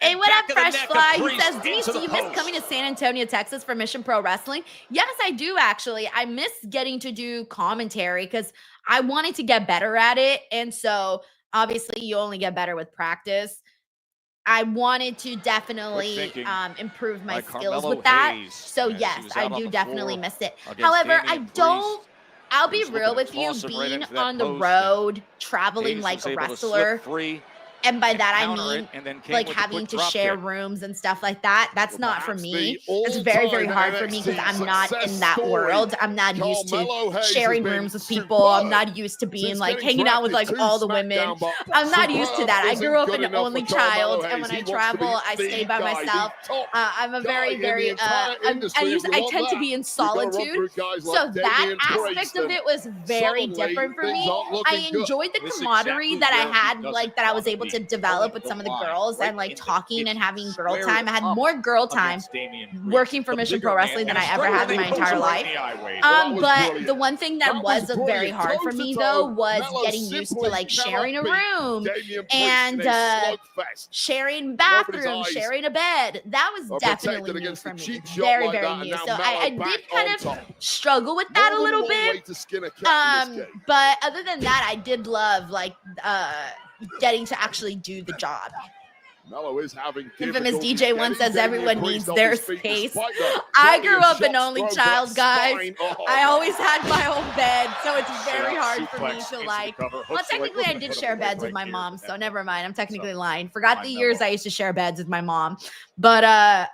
Hey, what up, Fresh Fly? He says, Denise, do you miss coming to San Antonio, Texas for Mission Pro Wrestling? Yes, I do, actually. I miss getting to do commentary because I wanted to get better at it. And so, obviously, you only get better with practice. I wanted to definitely improve my skills with that. So, yes, I do definitely miss it. However, I'll be real with you, being on the road, traveling like a wrestler, And by that I counter mean it, and then came like with a having quick to drop share kick. rooms and stuff like that. That's not for Perhaps me. the It's very, very all-time hard for me because NXT I'm not success in that story. world. I'm not used Carmelo to Hayes sharing has been rooms with people. I'm superb not used to being since like getting hanging out with like drafted to all the women. SmackDown, but I'm not used to superb that. I isn't grew up good an enough only for Carmelo child, and when Hayes. I He wants to travel, be I stay the by guy, the myself. top I'm a very, guy in very the entire industry. If you I want tend to that, be in you've gotta run solitude. through guys So like that Damian aspect Priest, of and it was very suddenly different for things me. aren't looking I good. enjoyed the This is camaraderie exactly that I where he had, doesn't like that I was wanna able to be. develop Towing with the some of the line girls right and like into the talking and kitchen, having girl square time. I it had up more girl time against Damian Priest. working for The Mission bigger Pro man, Wrestling than and I ever straight had in my away goes entire right life. in the eye wave. That was But brilliant. the one thing that was very brilliant. hard for me Toe-to-toe, though was Melo getting used to simply like cannot sharing a beat room Damian Priest and in a slugfest. sharing Nobody's bathrooms, eyes sharing a bed. That was are definitely protected new against for the me. cheap shot Very, like very that, and new. now So I Melo did back kind on of top. struggle with that More a than little one way bit. to skin a cat in this game. But other than that, I did love like getting to actually do the job. Melo is having Infamous difficulty DJ once getting says everyone Damian needs Priest off their his feet space. despite the I plenty grew of up an shots only thrown to child, that guys. spine. Oh, I always had my own bed, so it's Sit very up, hard for me suplex to into like. the cover, Well, hooks the leg, technically, I we're did gonna share put a leg beds with right my here mom, in so that never mind. I'm technically So, lying. Forgot my the years Melo. I used to share beds with my mom. But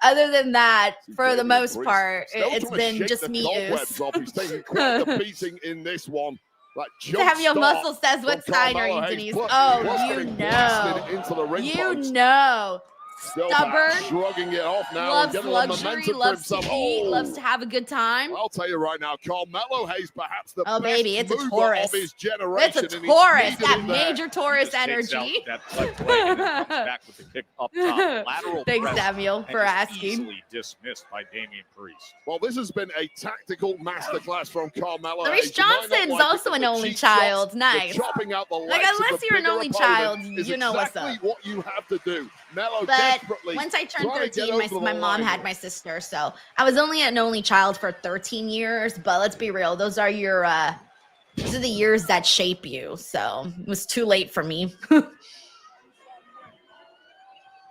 other than that, for the Damian most Priest part, still it's trying to been shake just the me. cobwebs off. He's taking quite the beating in this one. Like To have your muscle says, what sign are you, Denise? Oh, you know. Into the ring You post. know. Still Stubborn. shrugging it off now. Loves and getting a little luxury, momentum for loves to himself. eat, Oh. loves to have a good time. I'll tell you right now, Carmelo Hayes, perhaps the Oh, best baby, it's a mover Taurus. of his generation. It's a and he's Taurus, needed that him there. major Taurus Just takes out energy. that left leg and then comes back with the kick up top. Lateral Thanks, press, Samuel, and for just asking. Easily dismissed by Damian Priest. Well, this has been a tactical masterclass from Carmelo Maurice Hayes. You might not Johnson's like it, also but an the only cheap child. shots, the Nice. chopping out the Like, legs of unless the you're an bigger only opponent child, is you know what's exactly up. what you have to do. Melo But desperately once I turned trying to get 13, over the my mom line. had my sister. So I was only an only child for 13 years. But let's be real. Those are the years that shape you. So it was too late for me.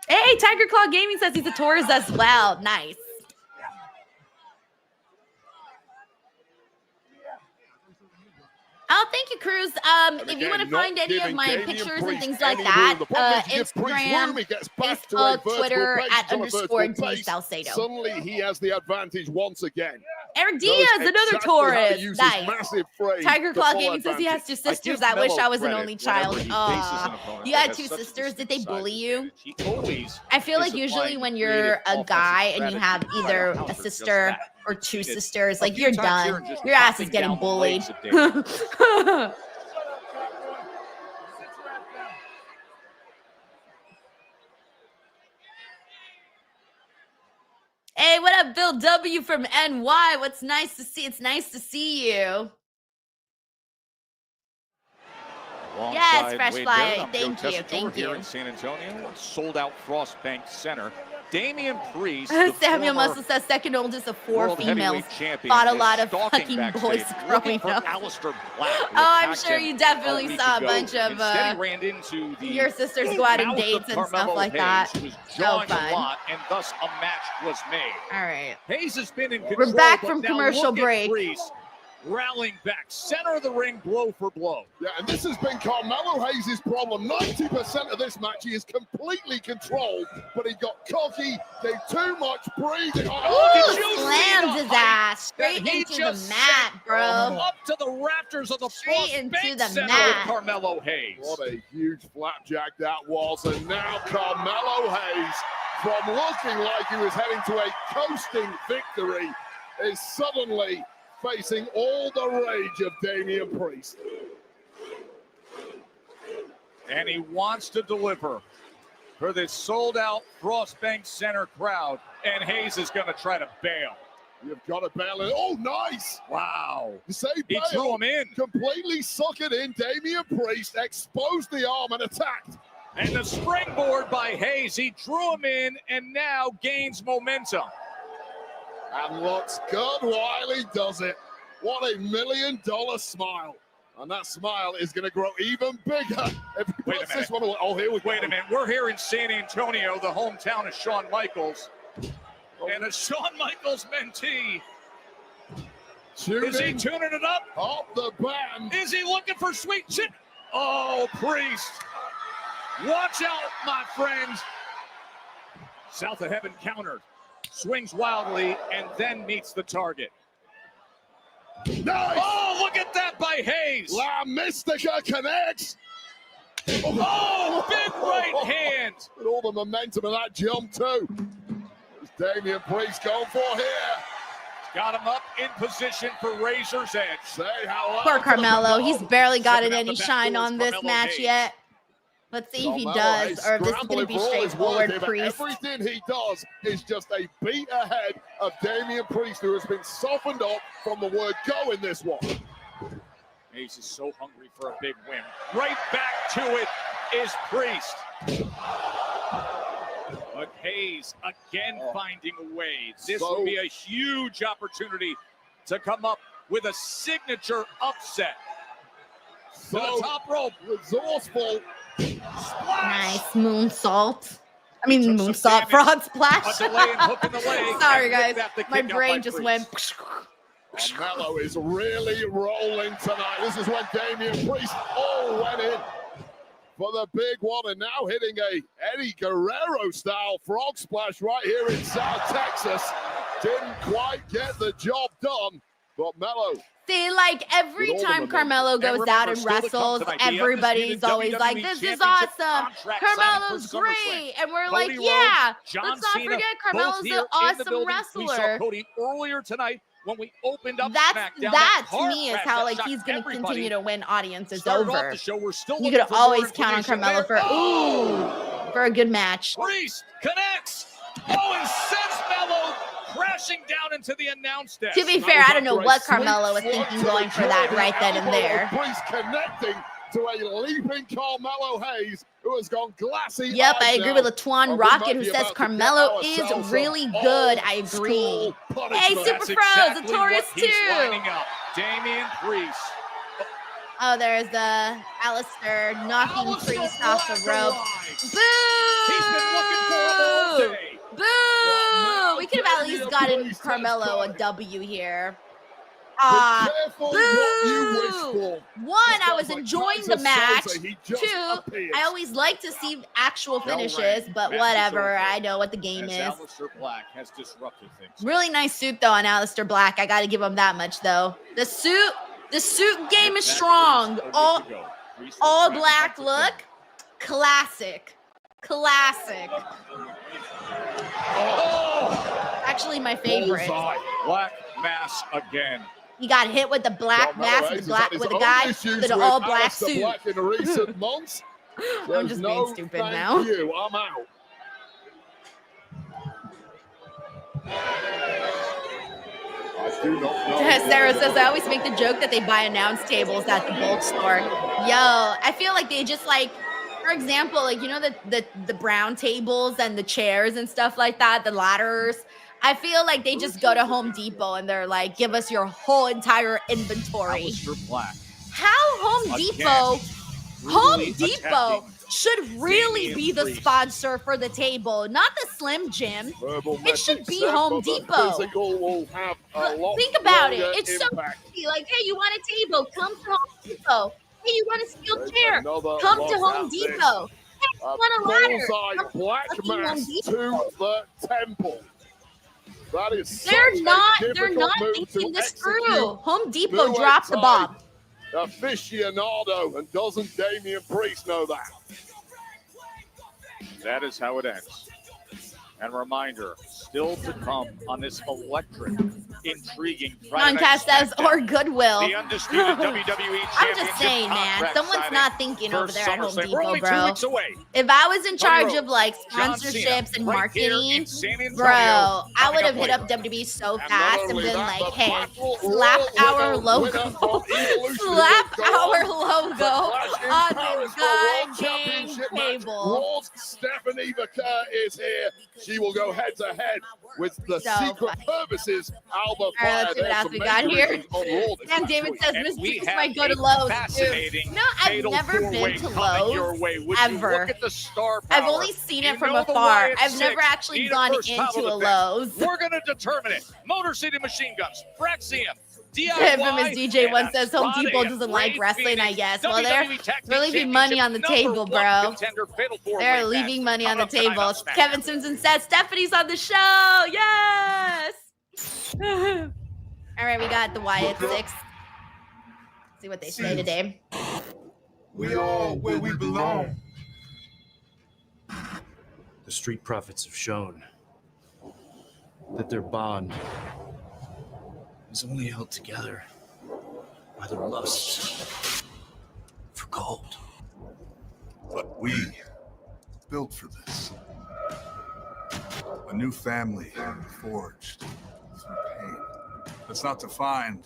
Hey, Tiger Claw Gaming says he's a Taurus as well. Nice. Oh, thank you, Cruz. If you want to find any of my pictures and things like that, Instagram, Facebook, Twitter, @_D Salcedo. Suddenly he has the advantage once again. Eric Diaz, Knows another exactly how to Taurus. use his Nice. massive frame Tiger to Claw full Gaming says he has advantage. two sisters. give I wish Melo I was an credit only whenever child. he faces an Aw. opponent You that had has two such a sisters. Did distinct they side bully to you? him. He always I feel is like usually applying when creative you're a offensive guy and you have strategy to try to either a counter just sister that. or two It's sisters, a like few you're times here done. and just Your ass is chopping getting down the bullied. legs of Damian. Hey, what up, Bill W from NY? What's nice to see? It's nice to see you. Yes, Fresh Wade Fly. Barrett, I'm Thank Joe you. Tessitore Thank here you. in San Antonio, sold out Frost Bank Center. Damian Priest, Samuel former Muscle says second oldest of 4 World females. Heavyweight Champion, Fought a is lot of stalking fucking backstage, boys looking growing for up. Alistair Black, who Oh, I'm attacked sure him you definitely week saw a ago. bunch of Instead, he ran into the your sisters go out on mouth dates of and stuff Carmelo like Hayes, that. who was Oh, jawing a fun. lot, and thus a match was made. All right. Hayes has been in control. We're back but from now commercial look at break. Priest rallying back, center of the ring, blow for blow. Yeah, and this has been Carmelo Hayes' problem. 90% of this match he is completely controlled, but he got cocky, gave too much breathing. Oh, did you Slammed see his the height ass straight that he into the just mat, sent bro. up to the rafters of the Straight Frost into Bank the Center mat. with Carmelo Hayes. What a huge flapjack that was. And now Carmelo Hayes, from looking like he was heading to a coasting victory, is suddenly facing all the rage of Damian Priest. And he wants to deliver for this sold-out Frost Bank Center crowd. And Hayes is going to try to bail. You've got to bail it. Oh, nice. Wow. You say He bail. threw him in. Completely suckered in. Damian Priest exposed the arm and attacked. And the springboard by Hayes. He drew him in and now gains momentum. And looks good while he does it. What a $1 million smile. And that smile is going to grow even bigger if he Wait a puts minute. this one away. Oh, here we go. Wait a minute. We're here in San Antonio, the hometown of Shawn Michaels. And a Shawn Michaels mentee. Is he tuning it up? Off the band. Is he looking for sweet chin? Oh, Priest. Watch out, my friends. South of Heaven countered. Swings wildly and then meets the target. Nice. Oh, look at that by Hayes. La Mystica connects. Oh, big right hand. With all the momentum of that jump too. What's Damian Priest going for here? Got him up in position for Razor's Edge. Say hello. Poor Carmelo. He's barely gotten Stepping out any the back shine doors, on this Carmelo match Hayes. yet. Let's see if he does, or if this is going to be straightforward Priest. Everything he does is just a beat ahead of Damian Priest, who has been softened up from the word go in this one. Hayes is so hungry for a big win. Right back to it is Priest. But Hayes again finding a way. This will be a huge opportunity to come up with a signature upset. To the top rope. Resourceful. Nice moonsault. I mean, Took some moonsault, damage. frog A splash. delay and hook in the leg. Sorry, And guys. with that, the My kick out brain by just Priest. went. Carmelo is really rolling tonight. This is when Damian Priest went in for the big one, and now hitting a Eddie Guerrero style frog splash right here in South Texas. Didn't quite get the job done, but Melo. See, like every With all the time momentum. Carmelo goes remember, out and still to come wresles, tonight, the everybody's undisputed always like, WWE this is Championship awesome. contract Carmelo's signing for great. And we're Cody like, Rhodes, yeah. John Let's not Cena, forget both Carmelo's here an in the awesome building. We saw wrestler. Cody earlier tonight when we opened up That SmackDown. to me is car how crash like that he's shocked going to everybody. continue to win audiences Started off over. the show, we're still You looking could for more always count on information Carmelo there. for a good match. Priest connects. Oh, and sends Melo crashing down into the announce desk. To be fair, I don't know what Carmelo was thinking going for that right then and there. Priest connecting to a leaping Carmelo Hayes, who has gone glassy. Yep, I eyed agree now. with Latuan And we Rocket, might who be says about to get Carmelo is ourselves really some good. I old agree. school Hey, punishment. Super That's Pro, exactly Notorious what he's too. lining up. Damian Priest. Oh, there's Alistair knocking Priest off the rope. Boo! He's been looking for him all day. Boo! We could have at least gotten Carmelo a W here. Be careful what you wish for. One, I was enjoying the match. Two, appears. I always like to see actual finishes, but whatever. I know what the game As is. Alistair Black has disrupted things. Really nice suit though on Alistair Black. I got to give him that much though. The suit game is strong. All black look, classic. Actually, my favorite. Black mass again. He got hit with the black mask with the guy with an all black suit. Black in recent months. I'm just being stupid now. You, I'm out. I do not know. Sarah says, I always make the joke that they buy announce tables at the bulk store. Yo, I feel like they just like, for example, like, you know, the brown tables and the chairs and stuff like that, the ladders. I feel like they just go to Home Depot and they're like, give us your whole entire inventory. Alistair Black. How Home Depot should really be the sponsor for the table, not the Slim Jim. It should be Home Depot. Think about it. It's so easy. Like, hey, you want a table? Come to Home Depot. Hey, you want a steel chair? Come to Home Depot. Hey, you want a ladder? Black mass to the temple. That is They're not move thinking to this execute. through. Home Depot dropped the bomb. Aficionado, and doesn't Damian Priest know that? That is how it ends. And reminder, still to come on this electric, intriguing Friday night Comcast says, SmackDown. or Goodwill. The undisputed WWE Championship I'm just saying, man. contract Someone's signing not thinking for over there at Home SummerSlam. We're Depot, only 2 bro. weeks away. If I was in charge Cody of like Rhodes, John sponsorships Cena, and right here in marketing, San Antonio, bro, I coming would have hit later. up WWE so And fast not and only been that, like, the hey, Black slap Royal our winner logo, from Evolution slap will go our on logo to on Paris the for World goddamn Championship match. table. Raw's Stephanie McCurr is here. She will go head to head with the So Secret Services Alba All right, let's see what else we got here. And David says, And Miss we Juice have might go to a Lowe's. fascinating No, I've fatal never four-way been to coming your Lowe's, way. Would you ever. look at the star I've power? only seen You it from know the afar. Wyatt I've never Sicks actually need gone first title into a defense. Lowe's. We're going to determine it. Motor City Machine Guns, Braxium, DIY. DJ once and says Home Andrade Depot and doesn't like Rey wrestling, I Fénix, guess. Well, they're WWE Tag Team really leaving money on the Championship table, #1 bro. contender, Fatal 4-Way They're match leaving money on coming the up tonight table. on SmackDown. Kevin Simpson says Stephanie's on the show. Yes. All right, we got the Wyatt Sicks. See what they say today. We all where we belong. The Street Profits have shown that their bond is only held together by their lust for gold. But we built for this. A new family forged through pain. That's not defined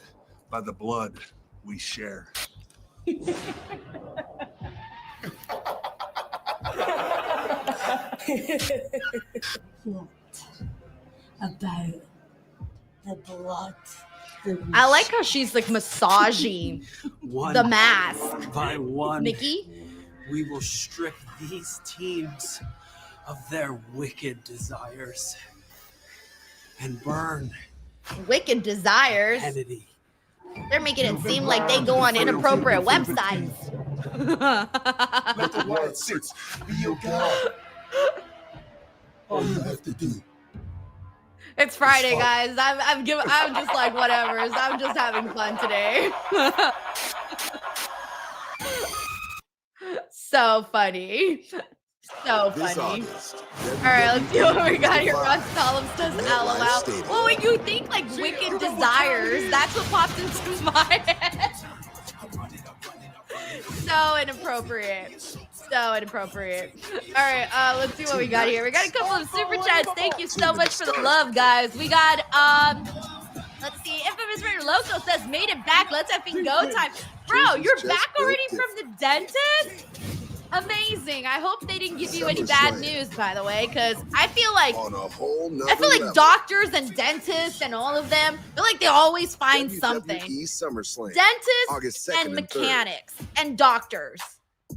by the blood we share. What about the blood? I like how she's like massaging the mask. By one, Nikki? we will strip these teams of their wicked desires and burn Wicked desires. Kennedy. They're making it seem like they go on inappropriate websites. Let the Wyatt Sicks be your guide. All you have to do. It's Friday, guys. I'm just like whatever. I'm just having fun today. So funny. So funny. All right, let's see what we got here. Ron Stallums does LOL. Well, when you think like wicked desires, that's what popped into my head. So inappropriate. So inappropriate. All right, let's see what we got here. We got a couple of super chats. Thank you so much for the love, guys. We got let's see. Infamous Raider Loco says, made it back. Let's effing go time. Bro, you're back already from the dentist? Amazing. I hope they didn't give you any bad news, by the way, because I feel like doctors and dentists and all of them, I feel like they always find something. Dentists and mechanics and doctors.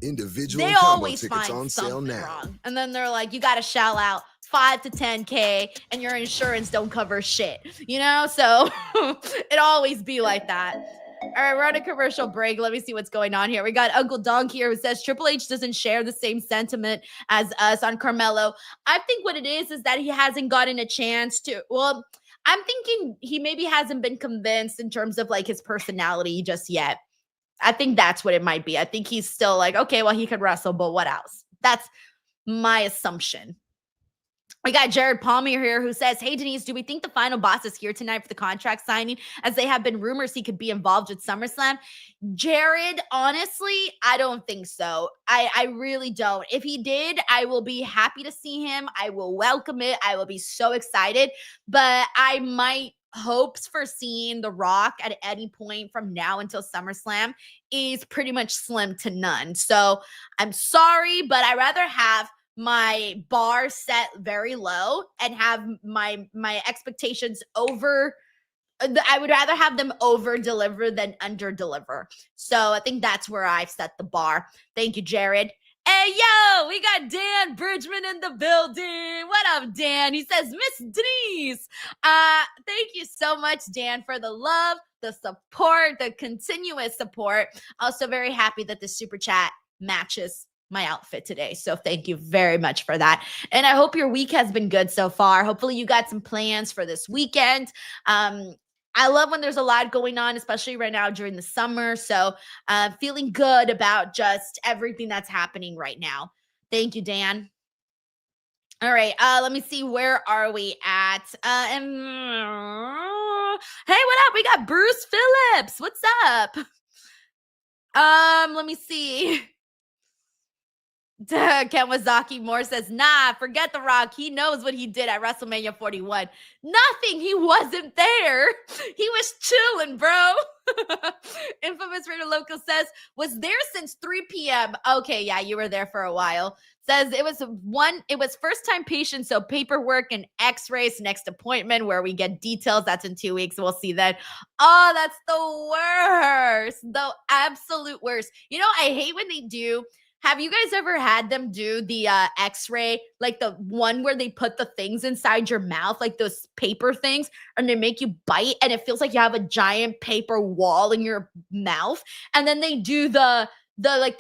They always find something wrong. And then they're like, you got to shell out 5 to 10K and your insurance don't cover shit, you know? So it always be like that. All right, we're on a commercial break. Let me see what's going on here. We got Uncle Donk here who says Triple H doesn't share the same sentiment as us on Carmelo. I think what it is that he hasn't gotten a chance to, well, I'm thinking he maybe hasn't been convinced in terms of like his personality just yet. I think that's what it might be. I think he's still like, okay, well, he could wrestle, but what else? That's my assumption. We got Jared Palmer here who says, hey, Denise, do we think the final boss is here tonight for the contract signing, as they have been rumors he could be involved with SummerSlam? Jared, honestly, I don't think so. I really don't. If he did, I will be happy to see him. I will welcome it. I will be so excited. But I might hopes for seeing The Rock at any point from now until SummerSlam is pretty much slim to none. So I'm sorry, but I'd rather have my bar set very low and have my expectations over. I would rather have them over deliver than under deliver. So I think that's where I've set the bar. Thank you, Jared. Hey, yo, we got Dan Bridgman in the building. What up, Dan? He says, Miss Denise. Thank you so much, Dan, for the love, the support, the continuous support. Also very happy that the super chat matches my outfit today. So thank you very much for that. And I hope your week has been good so far. Hopefully you got some plans for this weekend. I love when there's a lot going on, especially right now during the summer. So feeling good about just everything that's happening right now. Thank you, Dan. All right, let me see. Where are we at? Hey, what up? We got Bruce Phillips. What's up? Let me see. Ken Wazaki Moore says, nah, forget The Rock. He knows what he did at WrestleMania 41. Nothing. He wasn't there. He was chilling, bro. Infamous Raider Local says, was there since 3 p.m. Okay, yeah, you were there for a while. Says it was first time patient, so paperwork and x-rays next appointment where we get details. That's in 2 weeks. We'll see that. Oh, that's the worst. The absolute worst. You know, I hate when they do Have you guys ever had them do the x-ray, like the one where they put the things inside your mouth, like those paper things, and they make you bite and it feels like you have a giant paper wall in your mouth, and then they do the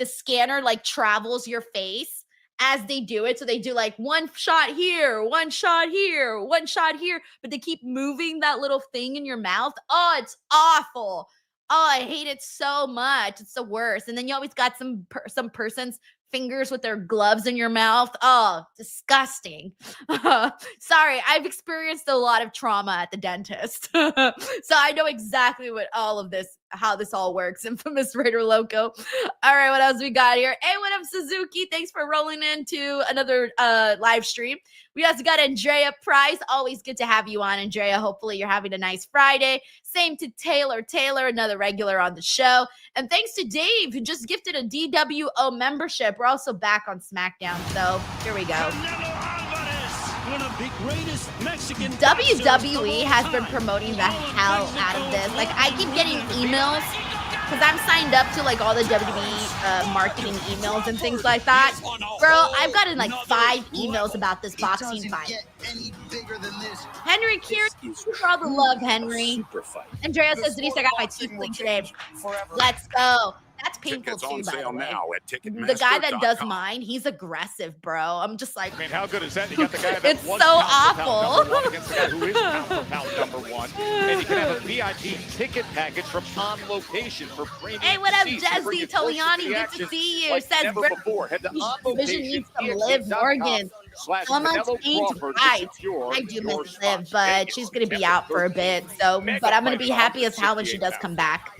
scanner like travels your face as they do it. So they do like one shot here, one shot here, one shot here, but they keep moving that little thing in your mouth. Oh, it's awful. Oh, I hate it so much. It's the worst. And then you always got some person's fingers with their gloves in your mouth. Oh, disgusting. Sorry, I've experienced a lot of trauma at the dentist. So I know exactly what all of this, how this all works. Infamous Raider Loco. All right, what else we got here? Hey, what up, Suzuki? Thanks for rolling into another live stream. We also got Andrea Price. Always good to have you on, Andrea. Hopefully you're having a nice Friday. Same to Taylor, another regular on the show. And thanks to Dave, who just gifted a DWO membership. We're also back on SmackDown, so here we go. WWE has been promoting the hell out of this. Like, I keep getting emails because I'm signed up to like all the WWE marketing emails and things like that. Girl, I've gotten like 5 emails about this boxing fight. Henry Kieran, for all the love, Henry. Andrea says, Denise, I got my tooth cleaned today. Let's go. That's painful too, by the way. The guy that does mine, he's aggressive, bro. I'm just like, I mean, how good is that? You got the guy that it's so awful. Against the guy who is pound for pound #1. And you can have a VIP ticket package from On Location for premium. Hey, what up, seats. Jesse Toliani? Good to see you. Like Says never before. Head to On Division needs some Liv Morgan. Almost ain't right. I do miss Liv, but she's gonna be out for a bit. So, but I'm gonna be happy as hell when she does come back.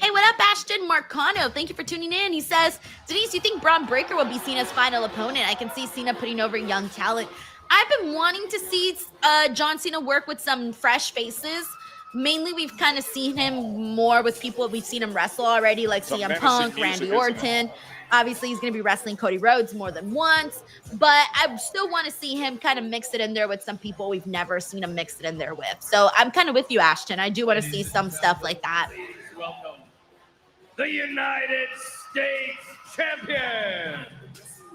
Hey, what up, Ashton Marcano? Thank you for tuning in. He says, Denise, you think Braun Breaker will be Cena's final opponent? I can see Cena putting over young talent. I've been wanting to see John Cena work with some fresh faces. Mainly, we've kind of seen him more with people we've seen him wrestle already, like CM Punk, Randy Orton. Obviously, he's going to be wrestling Cody Rhodes more than once. But I still want to see him kind of mix it in there with some people we've never seen him mix it in there with. So I'm kind of with you, Ashton. I do want to see some stuff like that. Welcome, the United States Champion,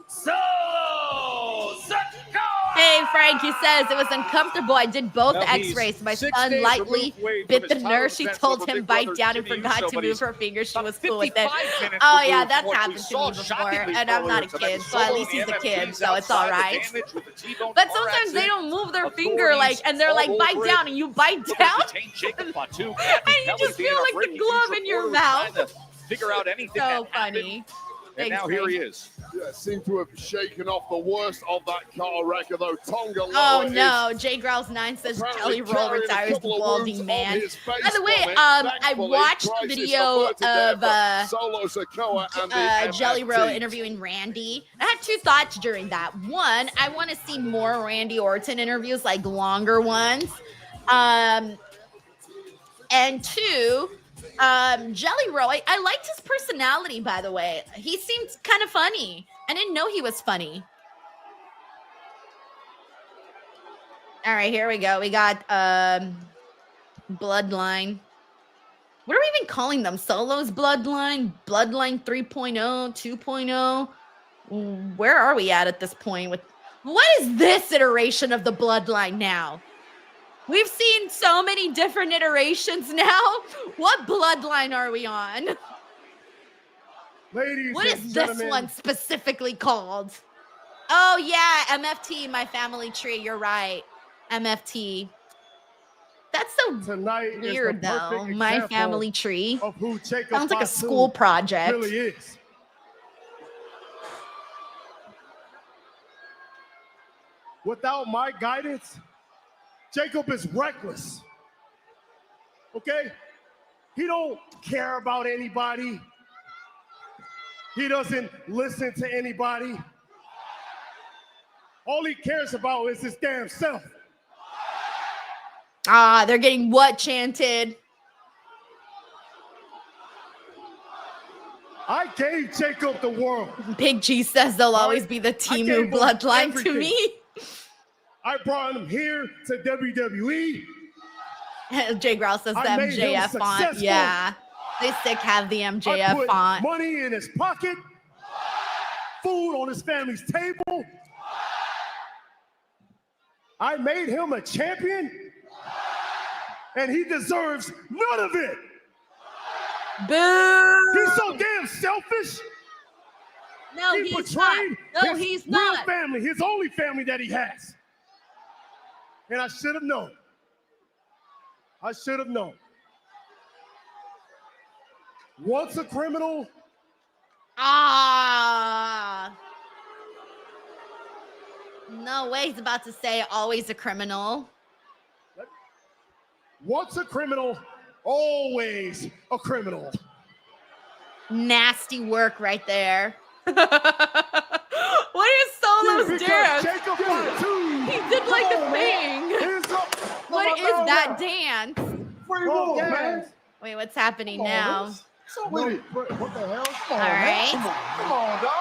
Solo Sikoa! Hey, Frank, he says, it was uncomfortable. I did both x-rays. My son lightly bit the nurse. She told him bite down and forgot to move her finger. She was cool with it. Oh, yeah, that's happened to me before. And I'm not a kid, so at least he's a kid, so it's all right. But sometimes they don't move their finger, like, and they're like, bite down, and you bite down, and you just feel like the glove in your mouth. Figure out anything. So funny. And now here he is. Yeah, seemed to have shaken off the worst of that car wrecker, though. Tonga Oh, no. J Growls 9 says Jelly Roll retires the balding man. By the way, I watched the video of Solo Sikoa and Jelly Roll interviewing Randy. I had 2 thoughts during that. One, I want to see more Randy Orton interviews, like longer ones. And 2, Jelly Roll, I liked his personality, by the way. He seemed kind of funny. I didn't know he was funny. All right, here we go. We got Bloodline. What are we even calling them? Solo's Bloodline? Bloodline 3.0, 2.0? Where are we at this point? What is this iteration of the Bloodline now? We've seen so many different iterations now. What bloodline are we on? Ladies what is this one specifically called? Oh, yeah, MFT, my family tree. You're right. MFT. That's so weird, though. My family tree. Of who Jacob sounds like a Fatu school project. Really is. Without my guidance, Jacob is reckless. Okay? He don't care about anybody. He doesn't listen to anybody. All he cares about is his damn self. Ah, they're getting what chanted? I gave Jacob the world. Big G says they'll always be the Timu bloodline to me. I brought him here to WWE. J Growl says the MJF font. Yeah. They sick have the I MJF put font. money in his pocket, food on his family's table. I made him a champion, and he deserves none of it. Boo! He's so damn selfish. No, He he's not. betrayed No, his he's real not. family, his only family that he has. And I should have known. I should have known. Once a criminal, Ah. No way he's about to say always a criminal. once a criminal, always a criminal. Nasty work right there. What is Solo's dance? Jacob Fatu. He did like a thing. What is that dance? Oh, man. Wait, what's happening Come on, now? What the hell? Come on, All man. right. Come on, dog.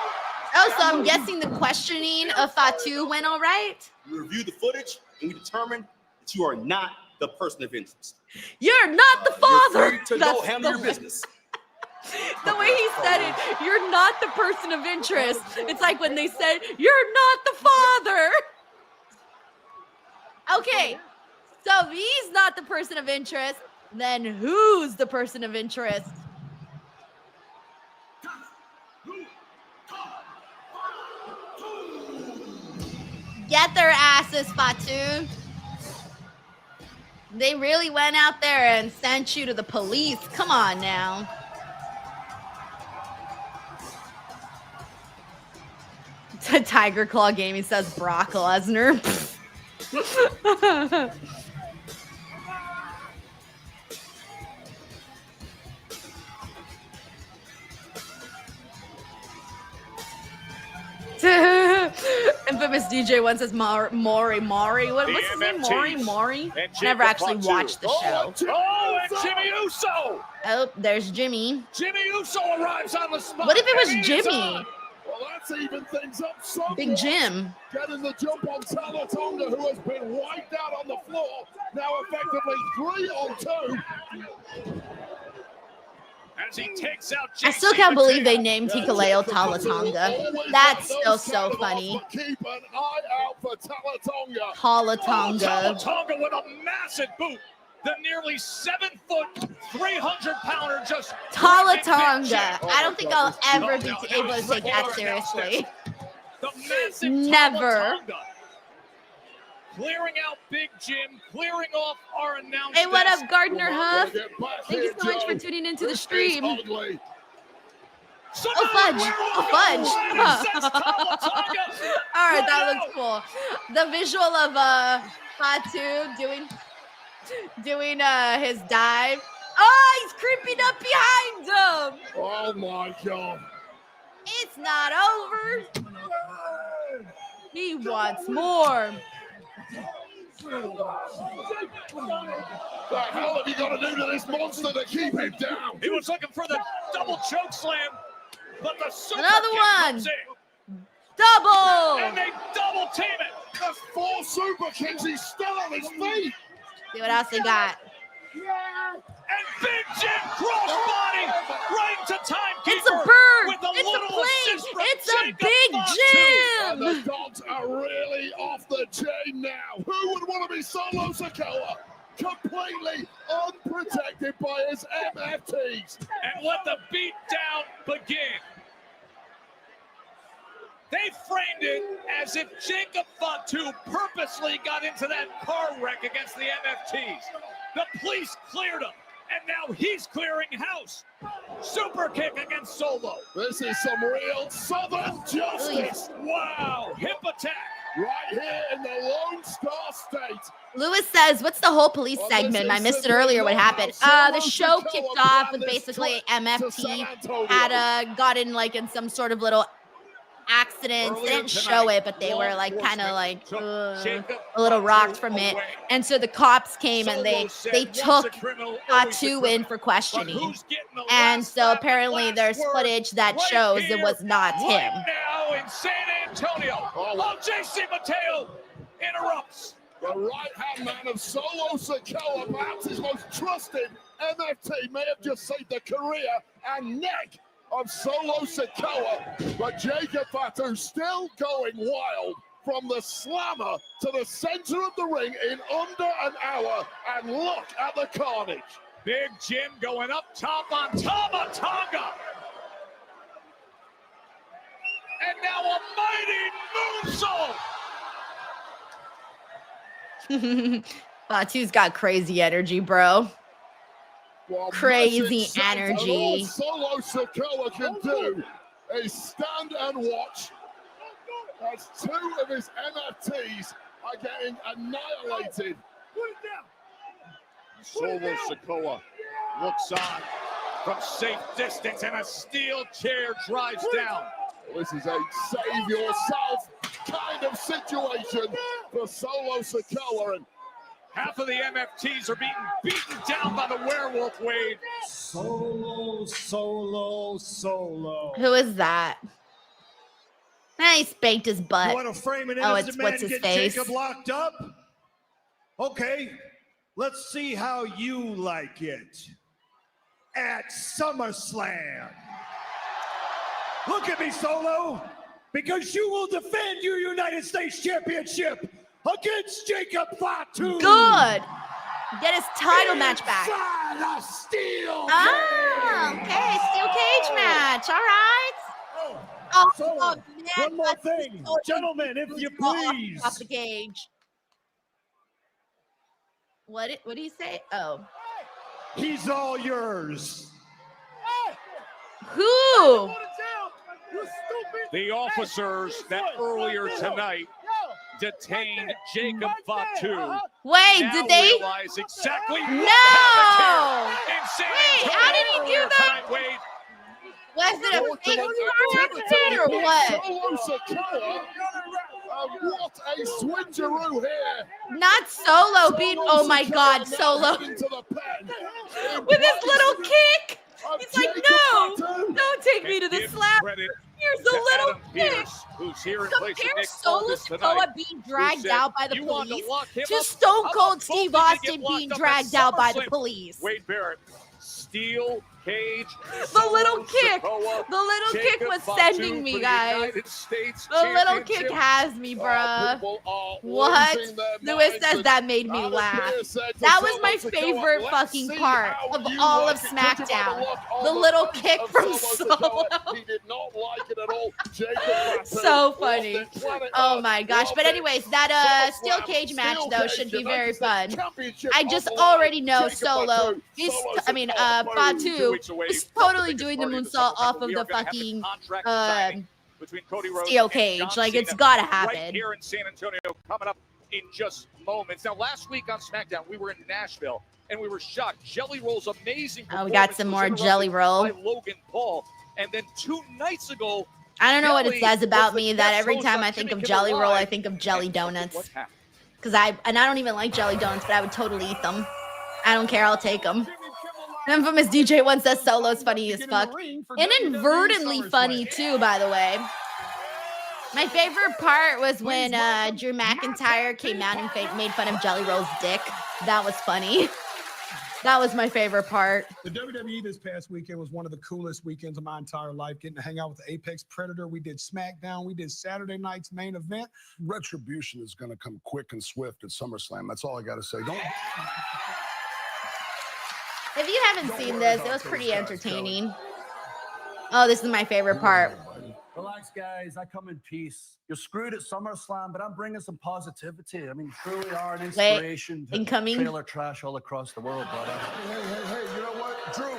Oh, so I'm guessing the questioning of Fatu went all right? We reviewed the footage and we determined that you are not the person of interest. You're not the father. You're free to That's go handle the your business. The way he said it, you're not the person of interest. It's like when they said, you're not the father. Okay, so if he's not the person of interest, then who's the person of interest? Get their asses, Fatu. They really went out there and sent you to the police. Come on now. Tiger Claw Gaming says Brock Lesnar. Infamous DJ one says Maury. What's his name? Maury? I never actually watched the show. Oh, and Jimmy Uso. Oh, there's Jimmy. Jimmy Uso arrives on the spot. What if it was and he is Jimmy? on. Well, that's even things up somewhat. Big Jim. Getting the jump on Talatonga, who has been wiped out on the floor. Now effectively 3-on-2. As he takes out I still can't believe they named Hikuleo Talatonga. That's still so funny. Keep an eye out for Talatonga. Talatonga. Talatonga with a massive boot. The nearly 7-foot, 300-pounder just Talatonga. I don't think I'll ever be able to take that seriously. The massive Never. Talatonga. Clearing out Big Jim, clearing off our announcement. Hey, what up, Gardner Huff? Thank you so much for tuning into the stream. Oh, fudge. Oh, fudge. All right, that looks cool. The visual of Fatu doing his dive. Oh, he's creeping up behind him. Oh, my God. It's not over. He wants more. The hell have you got to do to this monster to keep him down? He was looking for the double choke slam, but the super Another kick one. comes in. Double. And they double team it. That's 4 super kicks. He's still on his feet. See what else they got. And Big Jim crossbody right to timekeeper. It's a bird. With a It's a little plane. assist from It's a Jacob big Fatu. And the Jim. dogs are really off the chain now. Who would want to be Solo Sikoa? Completely unprotected by his MFTs. And let the beat down begin. They framed it as if Jacob Fatu purposely got into that car wreck against the MFTs. The police cleared him, and now he's clearing house. Super kick against Solo. This is some real Southern justice. Wow, hip attack. Right here in the Lone Star State. Lewis says, what's the whole police segment? I missed it earlier. What happened? The show kicked off with basically MFT had gotten like in some sort of little accidents. They didn't show it, but they were like kind of like a little rocked from it. And so the cops came and they took Fatu in for questioning. And so apparently there's footage that shows it was not him. Now in San Antonio, JC Mateo interrupts. The right-hand man of Solo Sikoa, perhaps his most trusted MFT may have just saved the career and neck of Solo Sikoa, but Jacob Fatu still going wild from the slammer to the center of the ring in under an hour, and look at the carnage. Big Jim going up top on Tama Tonga. And now a mighty moonsault. Fatu's got crazy energy, bro. Well, crazy energy. All Solo Sikoa can do is stand and watch as two of his MFTs are getting annihilated. Solo Sikoa looks on from safe distance, and a steel chair drives down. This is a save yourself kind of situation for Solo Sikoa, and half of the MFTs are being beaten down by the werewolf Wade. Solo. Who is that? He spanked his butt. You want to frame an Oh, innocent it's man what's and his get face? Jacob locked up? Okay, let's see how you like it at SummerSlam. Look at me, Solo, because you will defend your United States Championship against Jacob Fatu. Good. Get his title match back. Inside a steel Okay, steel cage match. All right. Solo, man, one more that's thing, so gentlemen, if you please. Off the cage. What do you say? Oh. He's all yours. Who? The officers that earlier tonight detained Jacob Fatu. Wait, now did they? realize exactly what No! happened here in San Wait, Antonio how did he do earlier that? tonight, Wade. Was it a fake accident or what? Solo Sikoa, what a switcheroo here. Not Solo being, oh my God, Solo. With his little kick. He's like, no, don't take me to the slap. Here's a little kick. Who's here in place of Compare Nick Solo Aldis Sikoa tonight, being who dragged said, out by the "You want to police lock him to up? Stone How about Cold both Steve of you get Austin locked being up at dragged out by the SummerSlam?" police. Wade Barrett, steel cage. The little kick. Sikoa, The little kick Jacob was Fatu sending me, for the guys. United States The little kick Championship. has me, bruh. What? losing their Lewis minds, says and that made me Adam laugh. Pearce said to That was Solo my Sikoa, favorite "Let's fucking see part how of you all like of it." Put him on SmackDown. look on The little face kick of from Solo Solo. Sikoa. He did not like it at all. Jacob Fatu So lost funny. it. Planet Oh Earth my gosh. lost But it. anyways, that steel SummerSlam, cage match steel though cage, should be United very States fun. Championship I on just the line. already know Jacob Solo. Fatu, He's Solo Fatu Two weeks away is from the totally biggest doing the party of the moonsault summer. off of We the are gonna have fucking contract signing between Cody Rhodes steel and cage. John Like, it's Cena gotta right happen. here in San Antonio, coming up in just moments. Now, last week on SmackDown, we were in Nashville, and we were shocked. Jelly Roll's amazing Oh, we got some more Jelly Roll. by Logan Paul. And then 2 nights ago, I don't know what it Jelly says about was the me that guest every host time on I think Jimmy of Kimmel Jelly Roll, I Live. think of jelly And donuts. what happened? I don't even like jelly donuts, but I would totally eat them. I don't care. I'll take them. Infamous DJ once says Solo's funny as fuck. Inadvertently funny too, by the way. My favorite part was when Drew McIntyre came out and made fun of Jelly Roll's dick. That was funny. That was my favorite part. The WWE this past weekend was one of the coolest weekends of my entire life, getting to hang out with the Apex Predator. We did SmackDown. We did Saturday night's main event. Retribution is going to come quick and swift at SummerSlam. That's all I got to say. Don't. If you haven't seen this, it was pretty entertaining. Oh, this is my favorite part. Relax, guys. I come in peace. You're screwed at SummerSlam, but I'm bringing some positivity. I mean, you truly are an inspiration to incoming. trailer trash all across the world, brother. Hey, you know what? Drew.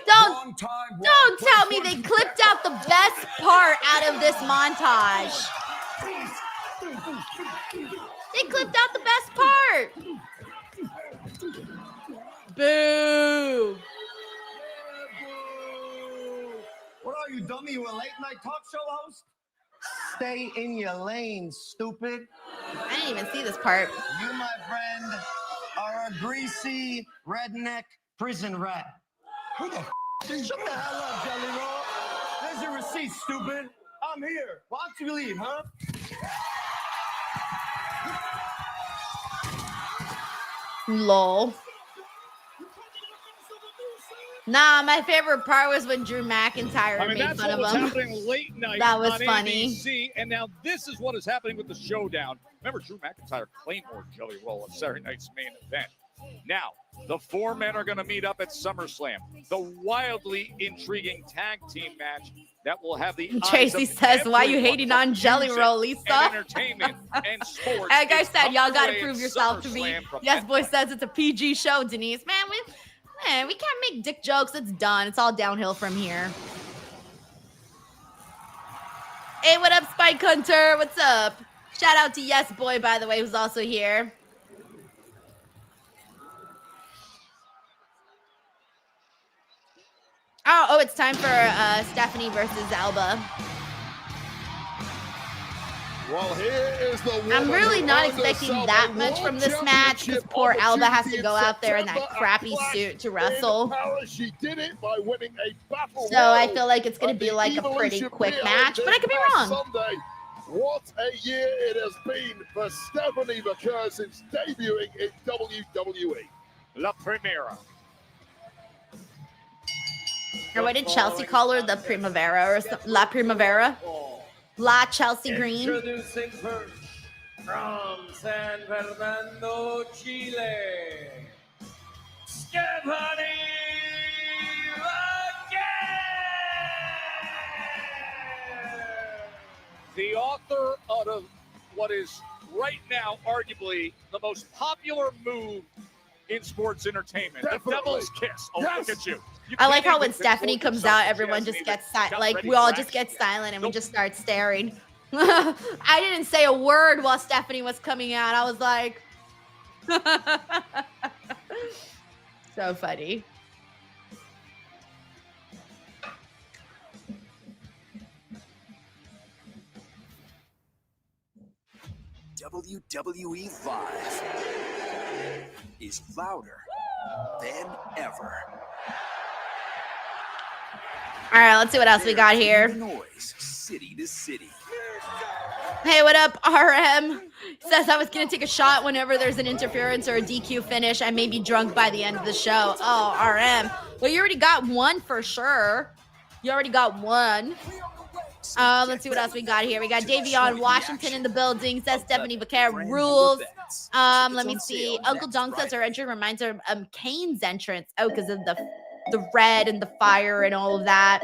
Don't tell me they clipped out the best part out of this montage. They clipped out the best part. Boo. What are you, dummy? You a late-night talk show host? Stay in your lane, stupid. I didn't even see this part. You, my friend, are a greasy, redneck prison rat. Who the Shut the hell up, Jelly Roll. There's your receipt, stupid. I'm here. Why don't you leave, huh? Lol. Nah, my favorite part was when Drew McIntyre I mean, made that's fun what was of him. happening late night That was on funny. ABC, and now this is what is happening with the showdown. Remember, Drew McIntyre Claymore Jelly Roll at Saturday night's main event. Now, the 4 men are going to meet up at SummerSlam. The wildly intriguing tag team match that will have the Tracy says, why you hating on Jelly Roll, Lisa? And entertainment and sports. Like I is said, y'all got to underway prove at yourself to me. SummerSlam from Yes, boy says it's a PG show, Denise. Man, we can't make dick jokes. It's done. It's all downhill from here. Hey, what up, Spike Hunter? What's up? Shout out to Yes Boy, by the way, who's also here. Oh, it's time for Stephanie versus Alba. Well, here is the woman I'm really who not earned expecting herself that a much from world this match because championship poor Alba has to opportunity go out there in that September crappy at suit to Clash wrestle. in Paris. She did it by winning a battle So I royal feel like it's going at to be the like a pretty Evolution quick PL match, but I could be this past wrong. Sunday. What a year it has been for Stephanie McCurr since debuting in WWE. La Primera. Or what did Chelsea call her? The Primavera or La Primavera? La Chelsea Green. Introducing first from San Fernando, Chile, Stephanie The author of what is right now arguably the most popular move in sports entertainment, Definitely. the Devil's Kiss. Oh, Yes. look at you. You I like can't how when even Stephanie control comes yourself. out, She everyone hasn't just even gets silent. got Like ready we all for just action get silent and we Nope. just start staring. I didn't say a word while Stephanie was coming out. I was like, so funny. WWE Live is louder than ever. All right, let's see what else we got here. Noise, city to city. Hey, what up, RM? Says I was going to take a shot whenever there's an interference or a DQ finish. I may be drunk by the end of the show. Oh, RM. Well, you already got one for sure. You already got one. Let's see what else we got here. We got Davion Washington in the building. Says Stephanie McCurr rules. Let me see. Uncle Dunk says her entry reminds her of Kane's entrance. Oh, because of the red and the fire and all of that.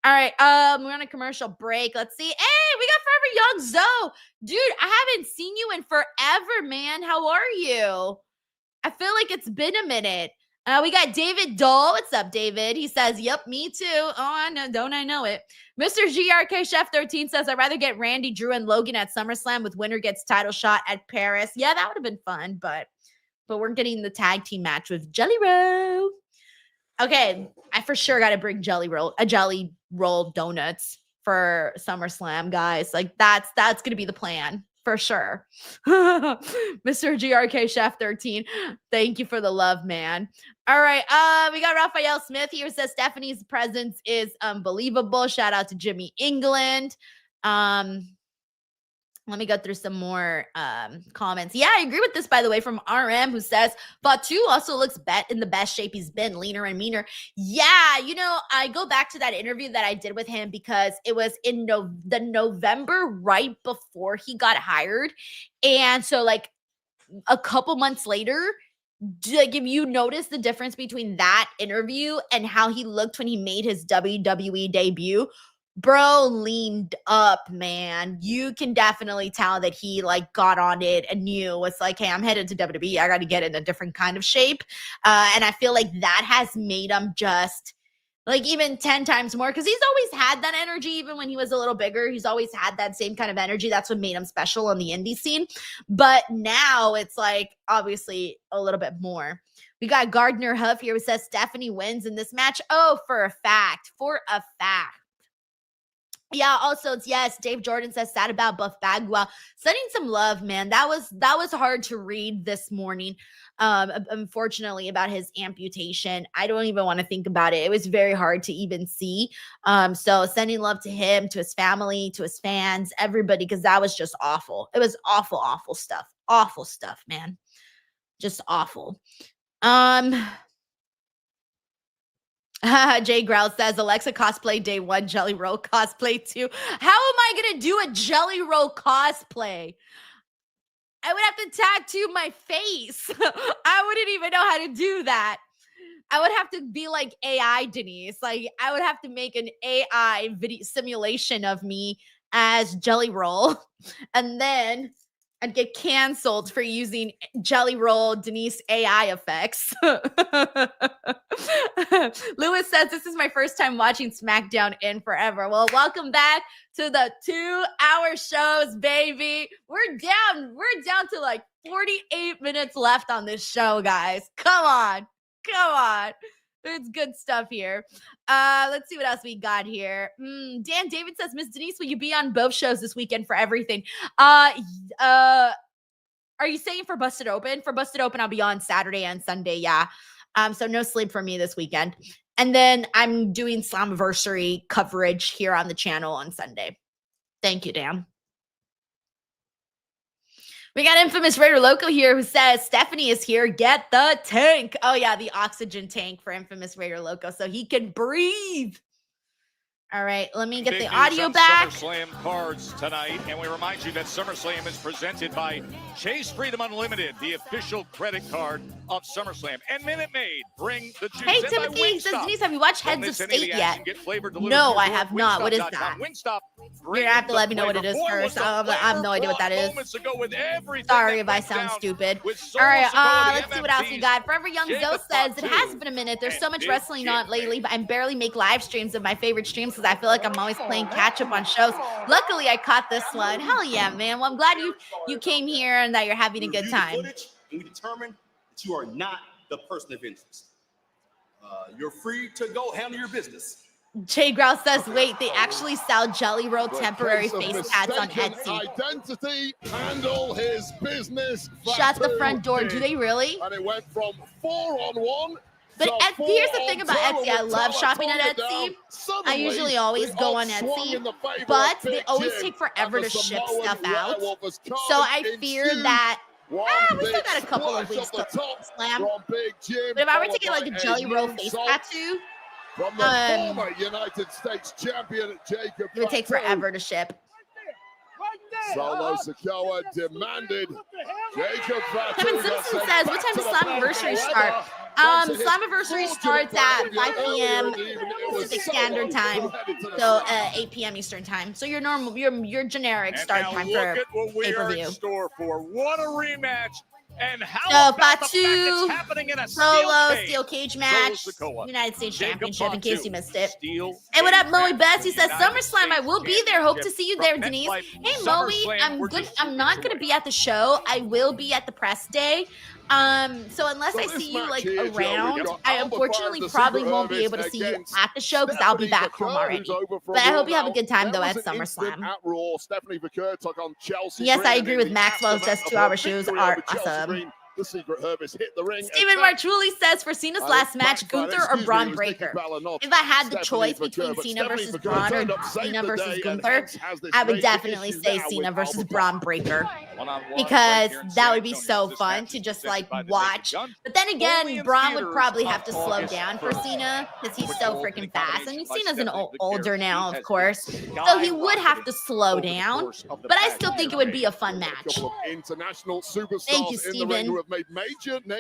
All right, we're on a commercial break. Let's see. Hey, we got Forever Young Zoe. Dude, I haven't seen you in forever, man. How are you? I feel like it's been a minute. We got David Dole. What's up, David? He says, yep, me too. Oh, I know. Don't I know it? Mr. GRK Chef 13 says, I'd rather get Randy, Drew, and Logan at SummerSlam with winner gets title shot at Paris. Yeah, that would have been fun, but we're getting the tag team match with Jelly Roll. Okay, I for sure got to bring Jelly Roll donuts for SummerSlam, guys. Like that's going to be the plan for sure. Mr. GRK Chef 13, thank you for the love, man. All right, we got Raphael Smith here. Says Stephanie's presence is unbelievable. Shout out to Jimmy England. Let me go through some more comments. Yeah, I agree with this, by the way, from RM, who says Fatu also looks in the best shape he's been, leaner and meaner. Yeah, you know, I go back to that interview that I did with him because it was in the November right before he got hired. And so like a couple months later, like if you notice the difference between that interview and how he looked when he made his WWE debut, bro leaned up, man. You can definitely tell that he like got on it and knew it's like, hey, I'm headed to WWE. I got to get in a different kind of shape. And I feel like that has made him just like even 10 times more because he's always had that energy. Even when he was a little bigger, he's always had that same kind of energy. That's what made him special on the indie scene. But now it's like obviously a little bit more. We got Gardner Huff here who says Stephanie wins in this match. Oh, for a fact. Yeah, also, it's yes, Dave Jordan says sad about Buff Bagwell. Sending some love, man. That was hard to read this morning, unfortunately, about his amputation. I don't even want to think about it. It was very hard to even see. So sending love to him, to his family, to his fans, everybody, because that was just awful. It was awful, awful stuff. Awful stuff, man. Just awful. Jay Growl says Alexa cosplay day 1, Jelly Roll cosplay 2. How am I going to do a Jelly Roll cosplay? I would have to tattoo my face. I wouldn't even know how to do that. I would have to be like AI Denise. Like I would have to make an AI video simulation of me as Jelly Roll. And then I'd get canceled for using Jelly Roll Denise AI effects. Lewis says, this is my first time watching SmackDown in forever. Well, welcome back to the 2-hour shows, baby. We're down to like 48 minutes left on this show, guys. Come on. It's good stuff here. Let's see what else we got here. Dan David says, Miss Denise, will you be on both shows this weekend for everything? Are you saying for Busted Open? For Busted Open, I'll be on Saturday and Sunday, yeah. So no sleep for me this weekend. And then I'm doing Slammiversary coverage here on the channel on Sunday. Thank you, Dan. We got Infamous Raider Loco here who says, Stephanie is here. Get the tank. Oh, yeah, the oxygen tank for Infamous Raider Loco so he can breathe. All right, let me get Big the news audio on back. SummerSlam cards tonight, and we remind you that SummerSlam is presented by Chase Freedom Unlimited, the official credit card of SummerSlam. And Minute Maid, bring the juice. Hey, And by Timothy says, Wingstop. Denise, have you watched Don't Heads of miss any State the yet? action. Get flavor delivered No, to I your have door. not. What is Wingstop.com. that? Wingstop. You're going to have to let me know what it is first. I'm no idea what that is. Sorry if I sound stupid. All right, let's see what else we got. Forever Young Zoe says, it has been a minute. There's so much wrestling on lately, but I barely make live streams of my favorite streams because I feel like I'm always playing catch up on shows. Luckily, I caught this one. Hell yeah, man. Well, I'm glad you came here and that you're having a good time. And we determined that you are not the person of interest. You're free to go handle your business. Jay Growl says, wait, they actually sell Jelly Roll temporary face tats on Etsy. Identity, handle his business. Shut the front door. Do they really? And it went from 4-on-1. But here's the thing about Etsy. I love shopping at Etsy. I usually always go on Etsy, but they always take forever to ship stuff out. So I fear that we still got a couple of weeks to slam. But if I were to get like a Jelly Roll face tattoo, from the former United States champion Jacob it would take forever to ship. Solo Sikoa demanded Jacob Fatu. Kevin Simpson says, what time does Slammiversary start? Slammiversary starts at 5 p.m. Pacific Standard Time, so 8 p.m. Eastern Time. So your normal, your generic start time for pay-per-view. What a rematch. And how about the fact it's happening in a steel cage match, United States Championship, in case you missed it. Hey, what up, Moe Best? He says, SummerSlam, I will be there. Hope to see you there, Denise. Hey, Moe, I'm not going to be at the show. I will be at the press day. So unless I see you like around, I unfortunately probably won't be able to see you at the show because I'll be back home already. But I hope you have a good time though at SummerSlam. Yes, I agree with Maxwell. Says 2-hour shows are awesome. The secret herbalist hit the ring. Steven Marchulli says, for Cena's last match, Gunther or Braun Breaker? If I had the choice between Cena versus Braun or Cena versus Gunther, I would definitely say Cena versus Braun Breaker. Because that would be so fun to just like watch. But then again, Braun would probably have to slow down for Cena because he's so freaking fast. I mean, Cena's older now, of course. So he would have to slow down. But I still think it would be a fun match. Thank you, Steven.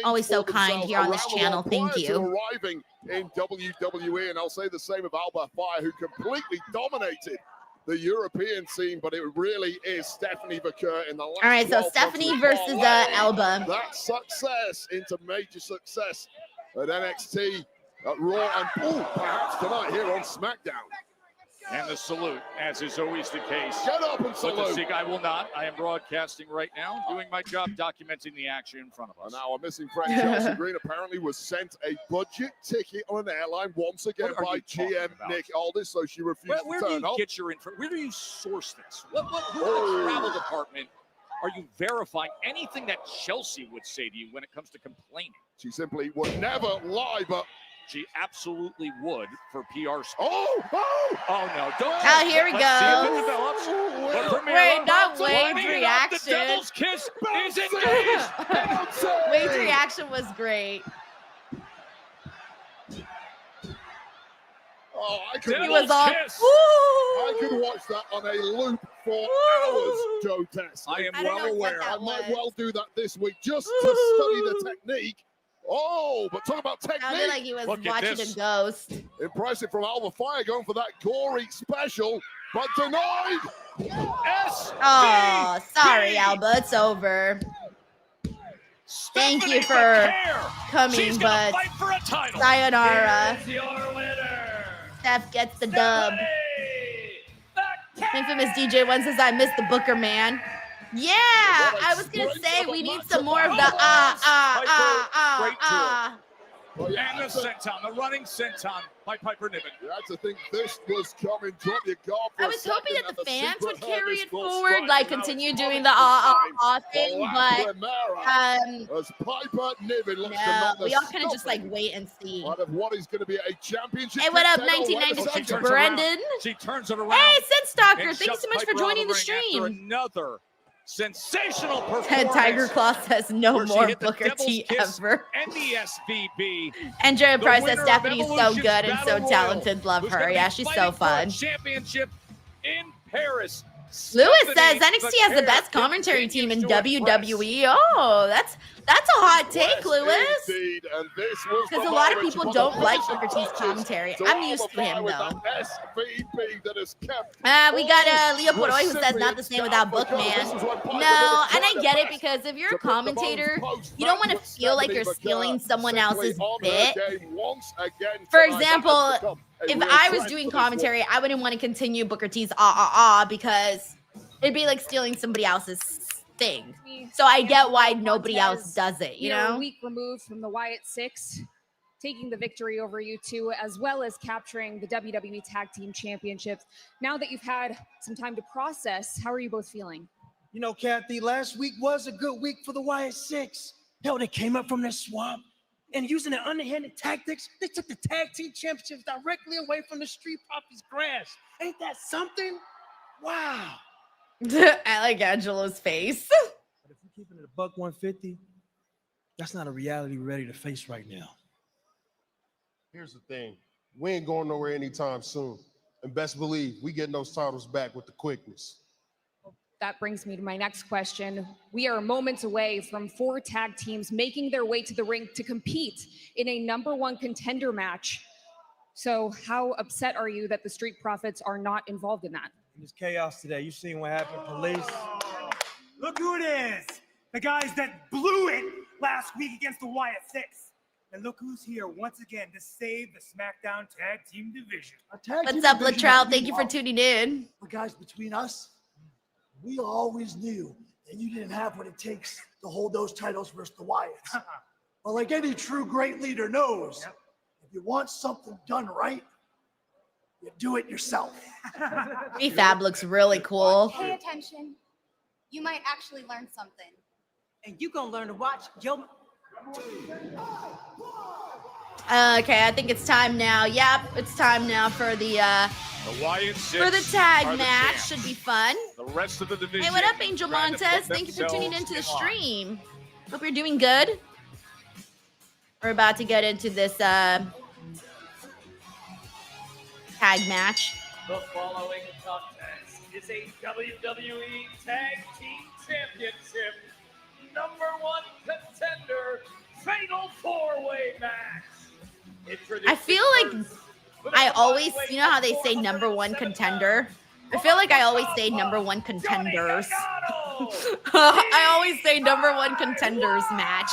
Always so kind here on this channel. Thank you. Arriving in WWE, and I'll say the same of Alba Fire, who completely dominated the European scene, but it really is Stephanie Vaquer in the last. All right, so Stephanie versus Alba. That success into major success at NXT, at Raw, and perhaps tonight here on SmackDown. And the salute, as is always the case. Get up and salute. But the Sig, I will not. I am broadcasting right now, doing my job, documenting the action in front of us. And now our missing friend Chelsea Green apparently was sent a budget ticket on an airline once again by GM Nick Aldis, so she refused to turn up. Where do you get your info? Where do you source this? Who in the travel department are you verifying anything that Chelsea would say to you when it comes to complaining? She simply would never lie, but she absolutely would for PR. Oh no! Don't. Oh, here we go. Wait, not Wade's reaction. The devil's kiss is engaged. Wade's reaction was great. Oh, I could He watch was all, this. woo! I could watch that on a loop for hours, Joe Test. I am I don't well know what aware. that I might was. well do that this week just to study the technique. Oh, but talk about Sounded technique. like he was Look at watching this. a ghost. Impressive from Alba Fire going for that gory special, but denied. Oh, sorry, Alba. It's over. Thank you for coming, but sayonara. Steph gets the dub. Infamous DJ One says, I missed the Booker, man. Yeah, I was going to say we need some more of the And the senton, the running senton by Piper Niven. That's the thing. This was coming. Drop your guard for I a was hoping second, that the and fans would secret carry head it is full forward, strike. like Now continue it's doing coming the time thing, for but Primera, as Piper Niven looks to no, knock the we all kind of just like stuffing wait and see. out of what is going to be a championship. Hey, what up, contender. 1996 turns Brendan? around. She turns it around. Hey, Sid Stalker, and thank you shoves so much for Piper out of joining the ring after stream. another sensational performance. And Tiger Claw says no where she more hit the Booker Devil's T Kiss ever. And the SVB. And Jared The Price says winner of Stephanie's so Evolution's good and so Battle Royal, talented. Love who's her. gonna Yeah, be she's fighting so for a fun. championship in Paris. Lewis Stephanie says NXT has the best Becerra commentary team in continues to WWE. Oh, that's a hot take, Lewis. Indeed, and this was Because a the lot of match people with don't the like finishing Booker T's touches commentary. to I'm used to Alba him with though. that SVP that has kept We got Leo Poroy who says not the same without Bookman. No, and I get it because if you're a commentator, you don't want to feel like you're stealing someone else's bit. For example, if I was doing commentary, I wouldn't want to continue Booker T's because it'd be like stealing somebody else's thing. So I get why nobody else does it, you You're know? a week removed from the Wyatt Sicks taking the victory over you two, as well as capturing the WWE Tag Team Championships. Now that you've had some time to process, how are you both feeling? You know, Kathy, last week was a good week for the Wyatt Sicks. Hell, they came up from their swamp and using their underhanded tactics, they took the tag team championships directly away from the Street Profits' grasp. Ain't that something? Wow. I like Angelo's face. But if we're keeping it a buck 150, that's not a reality we're ready to face right now. Here's the thing. We ain't going nowhere anytime soon. And best believe we getting those titles back with the quickness. That brings me to my next question. We are moments away from 4 tag teams making their way to the ring to compete in a #1 contender match. So how upset are you that the Street Profits are not involved in that? There's chaos today. You seen what happened, police? Look who it is. The guys that blew it last week against the Wyatt Sicks. And look who's here once again to save the SmackDown Tag Team Division. What's up, Latrell? Thank you for tuning in. But guys, between us, we always knew that you didn't have what it takes to hold those titles versus the Wyatts. But like any true great leader knows, if you want something done right, you do it yourself. Prefab looks really cool. Pay attention. You might actually learn something. And you gonna learn to watch your... Okay, I think it's time now. Yep, it's time now for the Wyatt Sicks for the tag are the match. champs. Should be fun. The rest of the division. Hey, what up, Angel trying to put Montes? Thank you for tuning themselves into the in line. stream. Hope you're doing good. We're about to get into this tag match. The following contest is a WWE Tag Team Championship #1 contender Fatal 4-Way match. I feel like I always, you know how they say #1 contender? I feel like I always say #1 contenders. I always say #1 contenders match.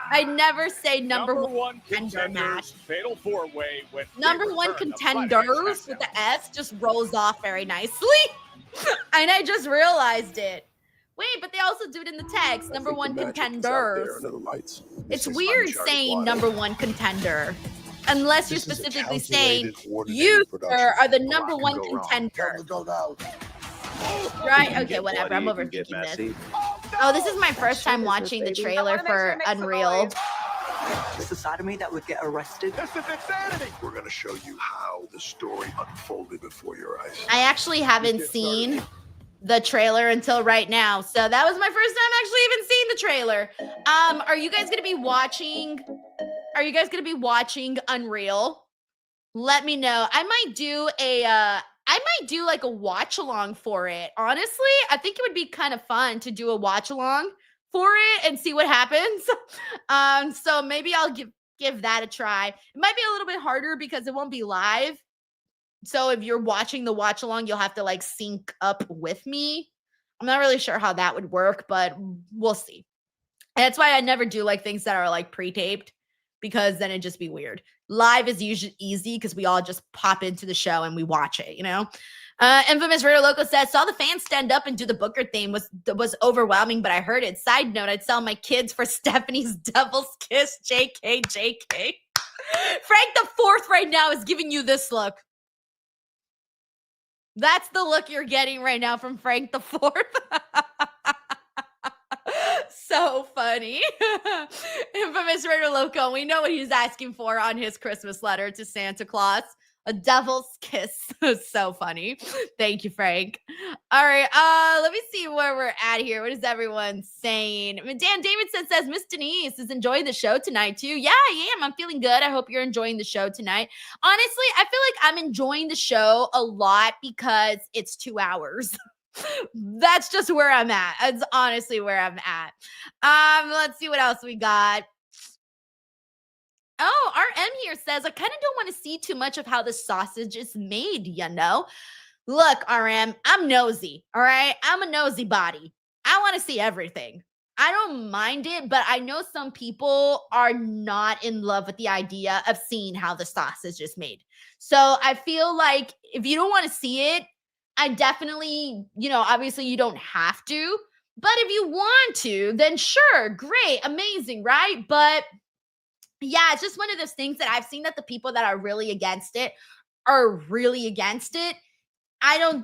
I never say #1 contender match. Fatal 4-Way with #1 contenders with the S just rolls off very nicely. And I just realized it. Wait, but they also do it in the text. #1 contenders. It's weird saying #1 contender. Unless you're specifically saying you, sir, are the #1 contender. Right? Okay, whatever. I'm overthinking this. Oh, this is my first time watching the trailer for Unreal. It's the side of me that would get arrested. This is insanity. We're going to show you how the story unfolded before your eyes. I actually haven't seen the trailer until right now. So that was my first time actually even seeing the trailer. Are you guys going to be watching Unreal? let me know. I might do like a watch along for it. Honestly, I think it would be kind of fun to do a watch along for it and see what happens. So maybe I'll give that a try. It might be a little bit harder because it won't be live. So if you're watching the watch along, you'll have to like sync up with me. I'm not really sure how that would work, but we'll see. And that's why I never do like things that are like pre-taped, because then it'd just be weird. Live is usually easy because we all just pop into the show and we watch it, you know? Infamous Raider Loco says, saw the fans stand up and do the Booker theme was overwhelming, but I heard it. Side note, I'd sell my kids for Stephanie's Devil's Kiss. JK. Frank the Fourth right now is giving you this look. That's the look you're getting right now from Frank the Fourth. So funny. Infamous Raider Loco. We know what he's asking for on his Christmas letter to Santa Claus. A devil's kiss. So funny. Thank you, Frank. All right. Let me see where we're at here. What is everyone saying? Dan Davidson says, Miss Denise is enjoying the show tonight too. Yeah, I am. I'm feeling good. I hope you're enjoying the show tonight. Honestly, I feel like I'm enjoying the show a lot because it's 2 hours. That's just where I'm at. That's honestly where I'm at. Let's see what else we got. Oh, RM here says, I kind of don't want to see too much of how the sausage is made, you know? Look, RM, I'm nosy, all right? I'm a nosy body. I want to see everything. I don't mind it, but I know some people are not in love with the idea of seeing how the sausage is made. So I feel like if you don't want to see it, I definitely, obviously you don't have to, but if you want to, then sure, great, amazing, right? But yeah, it's just one of those things that I've seen that the people that are really against it are really against it. I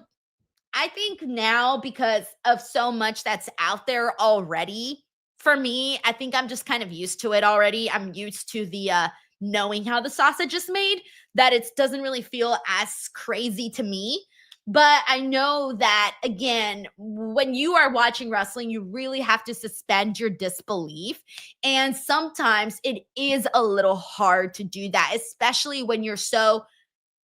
think now because of so much that's out there already, for me, I think I'm just kind of used to it already. I'm used to the knowing how the sausage is made, that it doesn't really feel as crazy to me. But I know that, again, when you are watching wrestling, you really have to suspend your disbelief. And sometimes it is a little hard to do that, especially when you're so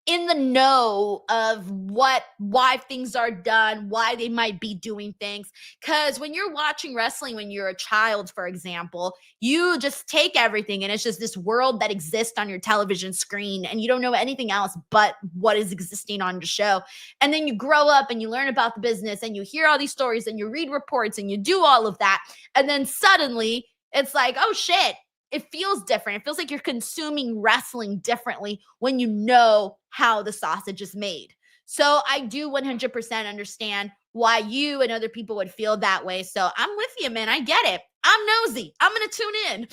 in the know of why things are done, why they might be doing things. Because when you're watching wrestling, when you're a child, for example, you just take everything and it's just this world that exists on your television screen and you don't know anything else but what is existing on the show. And then you grow up and you learn about the business and you hear all these stories and you read reports and you do all of that. And then suddenly it's like, oh shit. It feels different. It feels like you're consuming wrestling differently when you know how the sausage is made. So I do 100% understand why you and other people would feel that way. So I'm with you, man. I get it. I'm nosy. I'm going to tune in.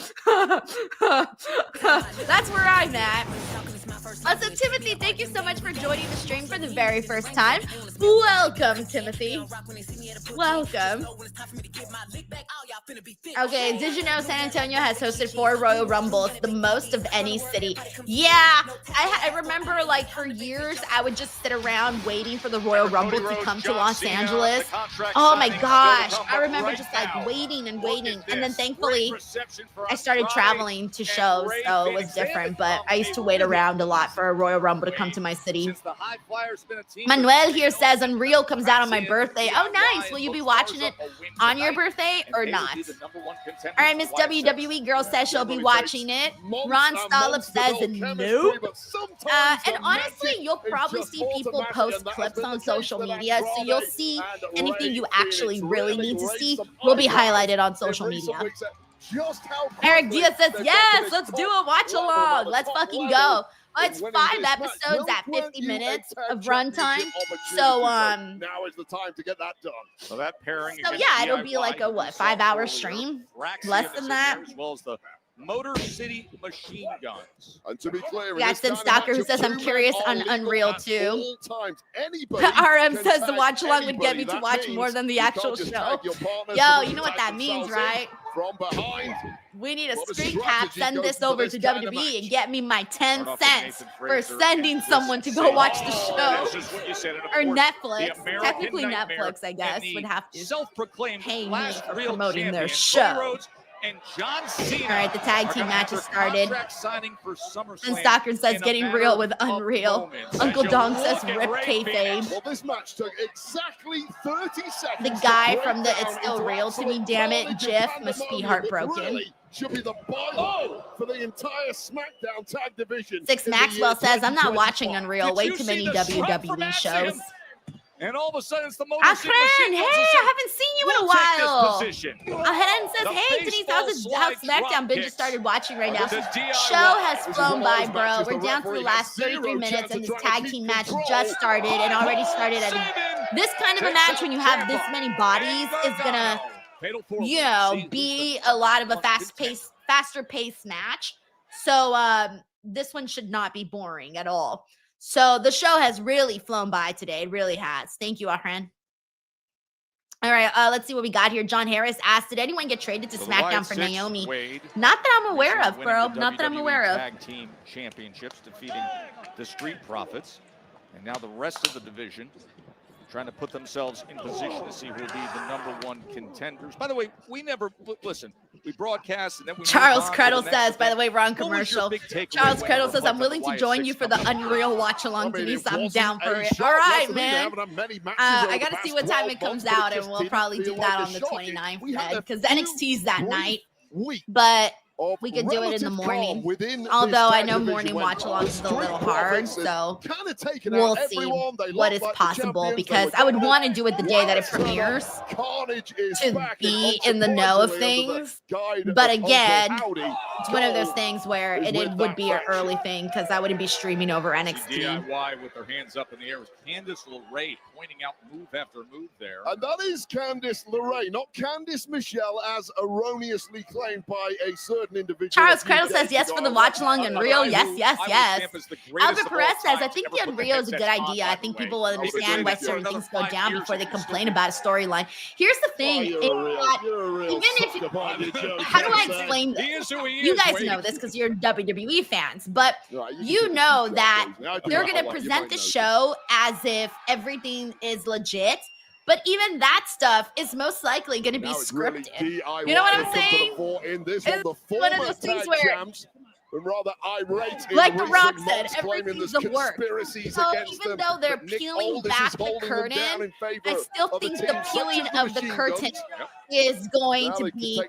That's where I'm at. Also, Timothy, thank you so much for joining the stream for the very first time. Welcome, Timothy. Welcome. Okay, did you know San Antonio has hosted 4 Royal Rumbles, the most of any city? Yeah, I remember like for years, I would just sit around waiting for the Royal Rumble to come to Los Angeles. Oh my gosh, I remember just like waiting and waiting. And then thankfully, I started traveling to shows, so it was different. But I used to wait around a lot for a Royal Rumble to come to my city. Manuel here says Unreal comes out on my birthday. Oh, nice. Will you be watching it on your birthday or not? All right, Miss WWE Girl says she'll be watching it. Ron Stollop says nope. And honestly, you'll probably see people post clips on social media, so you'll see anything you actually really need to see will be highlighted on social media. Eric Diaz says, yes, let's do a watch along. Let's fucking go. Well, it's 5 episodes at 50 minutes of runtime. So, now is the time to get that done. So that pairing. So yeah, it'll be like a 5-hour stream? Less than that. As well as the Motor City Machine Guns. And to be clear, Jackson Stalker, who says I'm curious on Unreal too. RM says the watch along would get me to watch more than the actual show. Yo, you know what that means, right? From behind. We need a screen cap, send this over to WWE and get me my 10 cents for sending someone to go watch the show. Or Netflix. Technically Netflix, I guess, would have to pay me for promoting their show. and John Cena. All right, the tag team match has started. Signing for SummerSlam. And Stocker says getting real with Unreal. Uncle Dong says rip kayfabe. Well, this match took exactly 30 seconds. The guy from the It's Still Real to Me, damn it, GIF must be heartbroken. Really should be the byline for the entire SmackDown tag division. Six Maxwell says, I'm not watching Unreal. Way too many WWE shows. And all of a sudden, it's the Motor Akran, City hey, Machine. I haven't seen you in a while. Ahead says, The hey, Denise, baseball how's slide SmackDown? drop Ben kicks. just started watching right now. The DIY. Show has This is flown one of by, those bro. matches We're the down to the referee last has 33 zero minutes, chance and of this trying to tag keep team match control. just started and already started. This kind of a match, when you have this many bodies, is gonna, you know, be a lot of a faster paced match. So this one should not be boring at all. So the show has really flown by today. It really has. Thank you, Ahran. All right, let's see what we got here. John Harris asked, did anyone get traded to SmackDown for Naomi? Not that I'm aware of, bro. Not that I'm aware of. Tag team championships, defeating the Street Profits. And now the rest of the division trying to put themselves in position to see who will be the #1 contenders. By the way, we never, listen, we broadcast and then we Charles move on to Credle the next says, by the event. way, we're on What was your commercial. big takeaway Charles when Credle you says, I'm reflect willing on to the join Wyatt you Sicks for the coming up? Unreal watch along. I mean, Denise, it I'm wasn't down for a it. shock All right, wrestling. man. There haven't many matches I over got the to see past what time 12 it comes months, but out, it and just we'll didn't probably feel do like that a on the shock. 29th, We had a because few NXT's that brief night. weeks But of we could do it in the relative morning. calm within this Although I tag know division morning when watch-alongs is a little hard, so kind of taken we'll out see everyone. They what looked is like the possible, champions. They because were I would dominant. want to do it the day that it Wyatt's turned up. premieres Carnage is to back, be and in the know of unsurprisingly, under the things. guide But of again, Uncle Howdy, it's one of those Gold things where is it with would that be an faction. early thing, because I wouldn't be streaming over NXT. DIY with their hands up in the air with Candice LeRae pointing out move after move there. And that is Candice LeRae, not Candice Michelle, as erroneously claimed by a certain individual. Charles Credle says yes for the watch along Unreal. Yes, yes, yes. Albert Perez says, I think the Unreal is a good idea. I think people will understand why certain things go down before they complain about a storyline. Here's the thing. Even if how do I explain this? You guys know this because you're WWE fans, but you know that they're going to present the show as if everything is legit. But even that stuff is most likely going to be scripted. You know what I'm saying? It's one of those things where, rather irate, like The Rock said, everything's a work. So even though they're peeling back the curtain, I still think the peeling of the curtain is going to be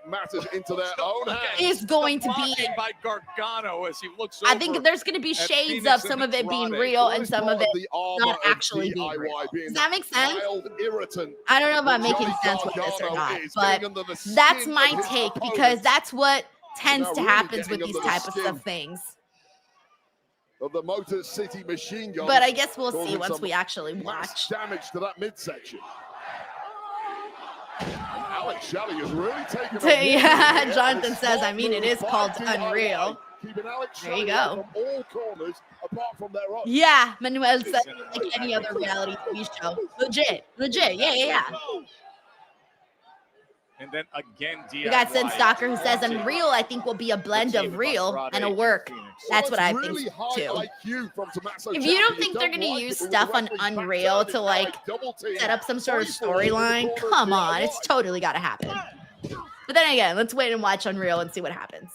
by Gargano as he looks I think there's going to be shades of some of it being real and some of it not actually being real. Does that make sense? I don't know if I'm making sense with this or not, but that's my take, because that's what tends to happen with these types of things. Of the Motor City Machine Gun. But I guess we'll see once we actually watch. Damage to that midsection. Alex Shelley is really taking yeah, Jonathan says, I mean, it is called Unreal. There you go. From all corners, apart from their own. Yeah, Manuel says, like any other reality TV show. Legit. Yeah. And then again, DIY. We got Sid Stalker who says Unreal, I think, will be a blend of real and a work. That's what I think too. If you don't think they're going to use stuff on Unreal to like set up some sort of storyline, come on, it's totally got to happen. But then again, let's wait and watch Unreal and see what happens.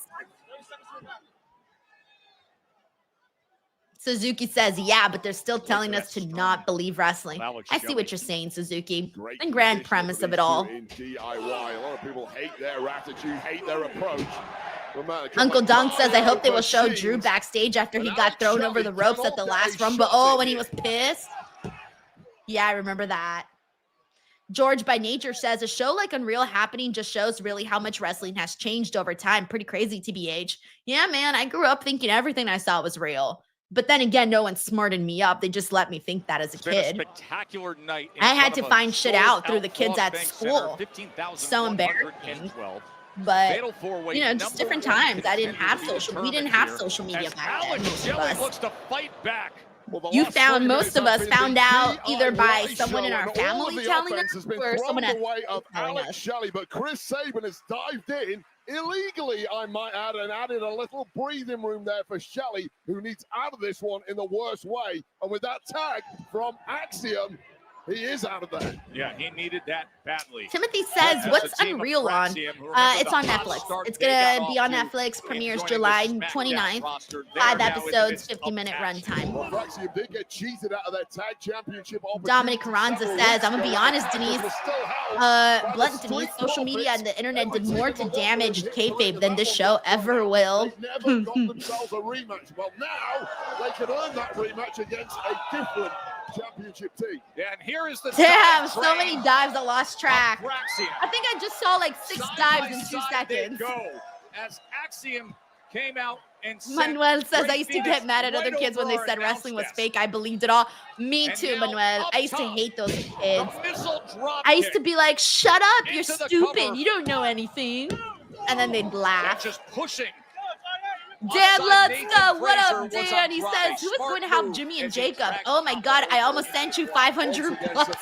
Suzuki says, yeah, but they're still telling us to not believe wrestling. I see what you're saying, Suzuki. The grand premise of it all. DIY. A lot of people hate their attitude, hate their approach. Uncle Dunk says, I hope they will show Drew backstage after he got thrown over the ropes at the last Rumble. Oh, when he was pissed. Yeah, I remember that. George by Nature says, a show like Unreal happening just shows really how much wrestling has changed over time. Pretty crazy, TBH. Yeah, man, I grew up thinking everything I saw was real. But then again, no one smarted me up. They just let me think that as a kid. Spectacular night. I had to find shit out through the kids at school. So embarrassing. But, you know, just different times. We didn't have social media back then. Most of us. Looks to fight back. Most of us found out either by someone in our family telling us or someone at telling us. Shelley, but Chris Sabin has dived in illegally, I might add, and added a little breathing room there for Shelley, who needs out of this one in the worst way. And with that tag from Axiom, He is out of there. Yeah, he needed that badly. Timothy says, As what's a team of Unreal on? Fraxium, who remember It's the on hot Netflix. start It's they going got to be off on to Netflix, premieres in July joining the SmackDown 29th. roster. They're 5 now in the episodes, midst 50-minute of action. runtime. Well, Fraxium did get cheated out of their tag championship Dominic opportunity Carranza several says, weeks I'm going to be ago. honest, The Denise. was still held by Blunt the Denise, Street social media and the internet Profits. did more Every to team in the damage world hit kayfabe three, than and this that show one ever got will. They never got themselves a rematch. Well, now they can earn that rematch against a different championship team. Yeah, and here is the Damn, dive so train many dives, I lost track. of Fraxium. I think I just saw like 6 Side dives by in 2 side they seconds. go as Axiom came out and sent Manuel says, I Ray used to Phoenix get mad at right other kids when over they our said wrestling was announce fake. I believed it all. Me And too, now Manuel. up I used to top, hate those kids. The missile drop I used to kick. be like, shut up, you're Into the stupid. cover. You don't know anything. And then they'd And laugh. just pushing. Dan Outside Lutska, what Fraser up, was Dan? He Andrade. says, who is Smart going to help move Jimmy and as he Jacob? tracked Oh my God, I almost sent you 500 bucks.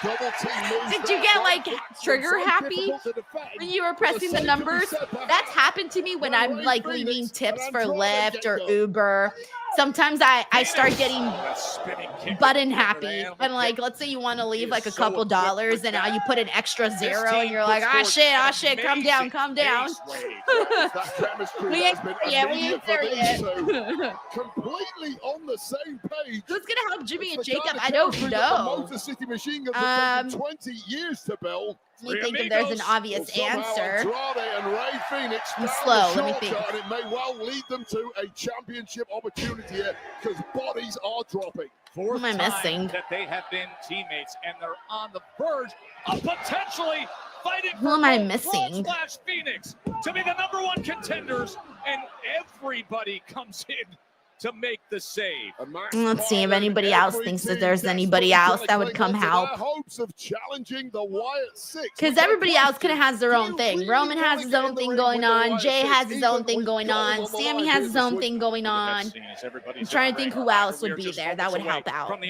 Double team moves Did you there get from like Fraxium. trigger So happy difficult to defend. when you were But the pressing the same can be numbers? said for That's how happened to me when I'm Ray like Phoenix leaving and tips for Andrade Lyft or get go. Uber. Sometimes I start getting A spinning kick button over happy. the animal And like, kick. let's say you want to leave is like a so couple equipped dollars with and that. you put an extra This zero and team you're like, puts ah forth shit, an calm down, amazing calm down. base wave. That chemistry We that's ain't been there yet, we immediate ain't for there these yet. two. Completely on the same page. Who's gonna help Jimmy and It's the kind Jacob? of I don't chemistry that the know. Motor City Machine Guns have taken Um, 20 years to build. Let me think if there's an obvious Somehow answer. Andrade and Ray Phoenix I'm found slow, the let me shortcut, think. and it may well lead them to a championship opportunity here because bodies are dropping. Fourth Who am I time missing? that they have been teammates, and they're on the verge of potentially fighting Who for am I gold. missing? Frog Splash Phoenix to be the #1 contenders, and everybody comes in to make the save. Let's see if anybody else thinks that there's anybody else that would come help. Hopes of challenging the Wyatt Sicks. Because everybody else kind of has their own thing. Roman has his own thing going on. Jay has his own thing going on. Sammy has his own thing going on. I'm trying to think who else would be there that would help out.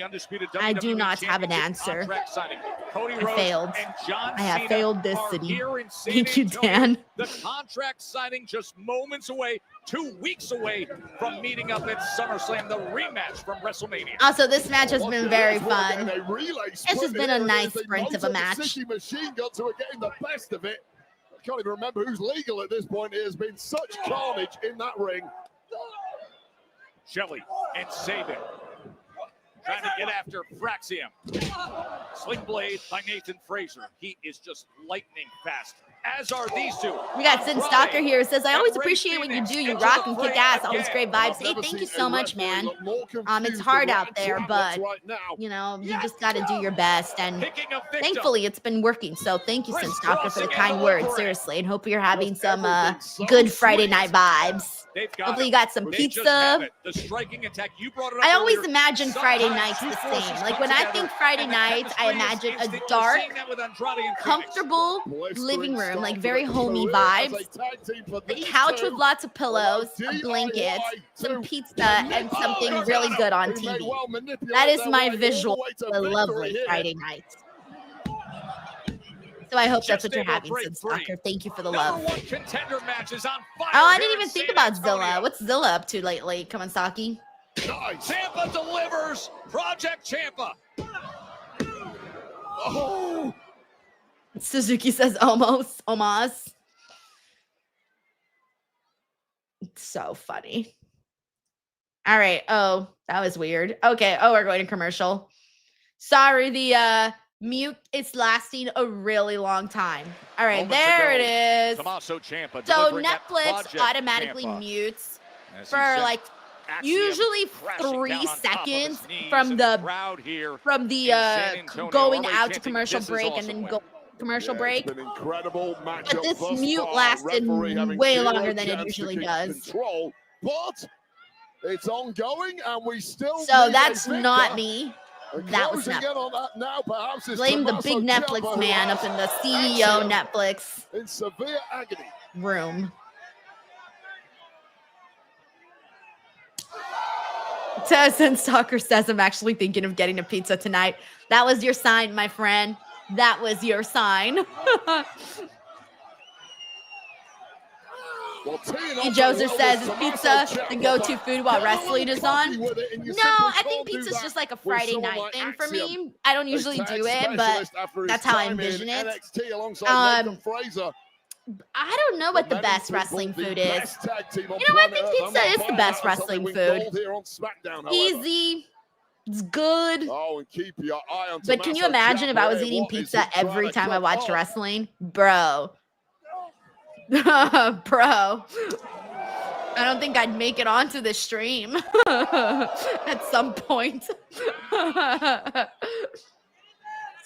I do not have an answer. I failed. I have failed this city. Thank you, Dan. The contract signing just moments away, 2 weeks away from meeting up at SummerSlam, the rematch from WrestleMania. Also, this match has been very fun. It's just been a nice sprint of a match. City Machine Guns who are getting the best of it. I can't even remember who's legal at this point. It has been such carnage in that ring. Shelley and Sabin trying to get after Fraxium. Sling blade by Nathan Fraser. He is just lightning fast, as are these two. We got Sin Stalker here who says, I always appreciate when you do. You rock and kick ass. Always great vibes. Hey, thank you so much, man. It's hard out there, but, you know, you just got to do your best. And thankfully, it's been working. So thank you, Sin Stalker, for the kind words. Seriously. And hope you're having some good Friday night vibes. Hopefully you got some pizza. The striking attack, you brought it up I always earlier. imagine Friday Sometimes nights two the forces same. come Like when I together, think Friday and the nights, I chemistry imagine is a instant. We're dark, seeing that with Andrade and Phoenix. comfortable living room, like very homey vibes. A couch with lots of pillows, a blanket, some pizza, and something really good on TV. That is my visual for a lovely Friday night. So I hope that's what you're having, Sid Stalker. Thank you for the love. #1 contender matches on fire. Oh, I here didn't in even think San about Antonio. Zilla. What's Zilla up to lately, Kawasaki? Ciampa delivers. Project Ciampa. Oh, Suzuki says almost. It's so funny. All right. Oh, that was weird. Okay. Oh, we're going to commercial. Sorry, the mute is lasting a really long time. All right, Moments there ago, it is. Tommaso Ciampa So delivering that Netflix Project automatically Ciampa. mutes As he for sent like Axiom usually crashing 3 down on top of seconds his knees, from and the crowd here from the in San Antonio going already out to chanting, commercial "This is break and awesome then win." go commercial yeah, break. It's been incredible matchup But this thus mute far. lasted Referee having way zero longer than it chance usually to keep does. Control, but it's ongoing, and we still So need that's a victor. not me. And That was closing not. in on that now, perhaps is Blame the Tommaso big Netflix Ciampa, who man up has in the CEO Axiom Netflix in severe agony. room. Tess Stalker says, I'm actually thinking of getting a pizza tonight. That was your sign, my friend. That was your sign. E. Joser says, is pizza the go-to food while wrestling is on? No, I think pizza's just like a Friday night thing for me. I don't usually do it, but that's how I envision it. I don't know what the best wrestling food is. You know, I think pizza is the best wrestling food. Easy. It's good. But can you imagine if I was eating pizza every time I watched wrestling? Bro. Bro. I don't think I'd make it onto the stream at some point.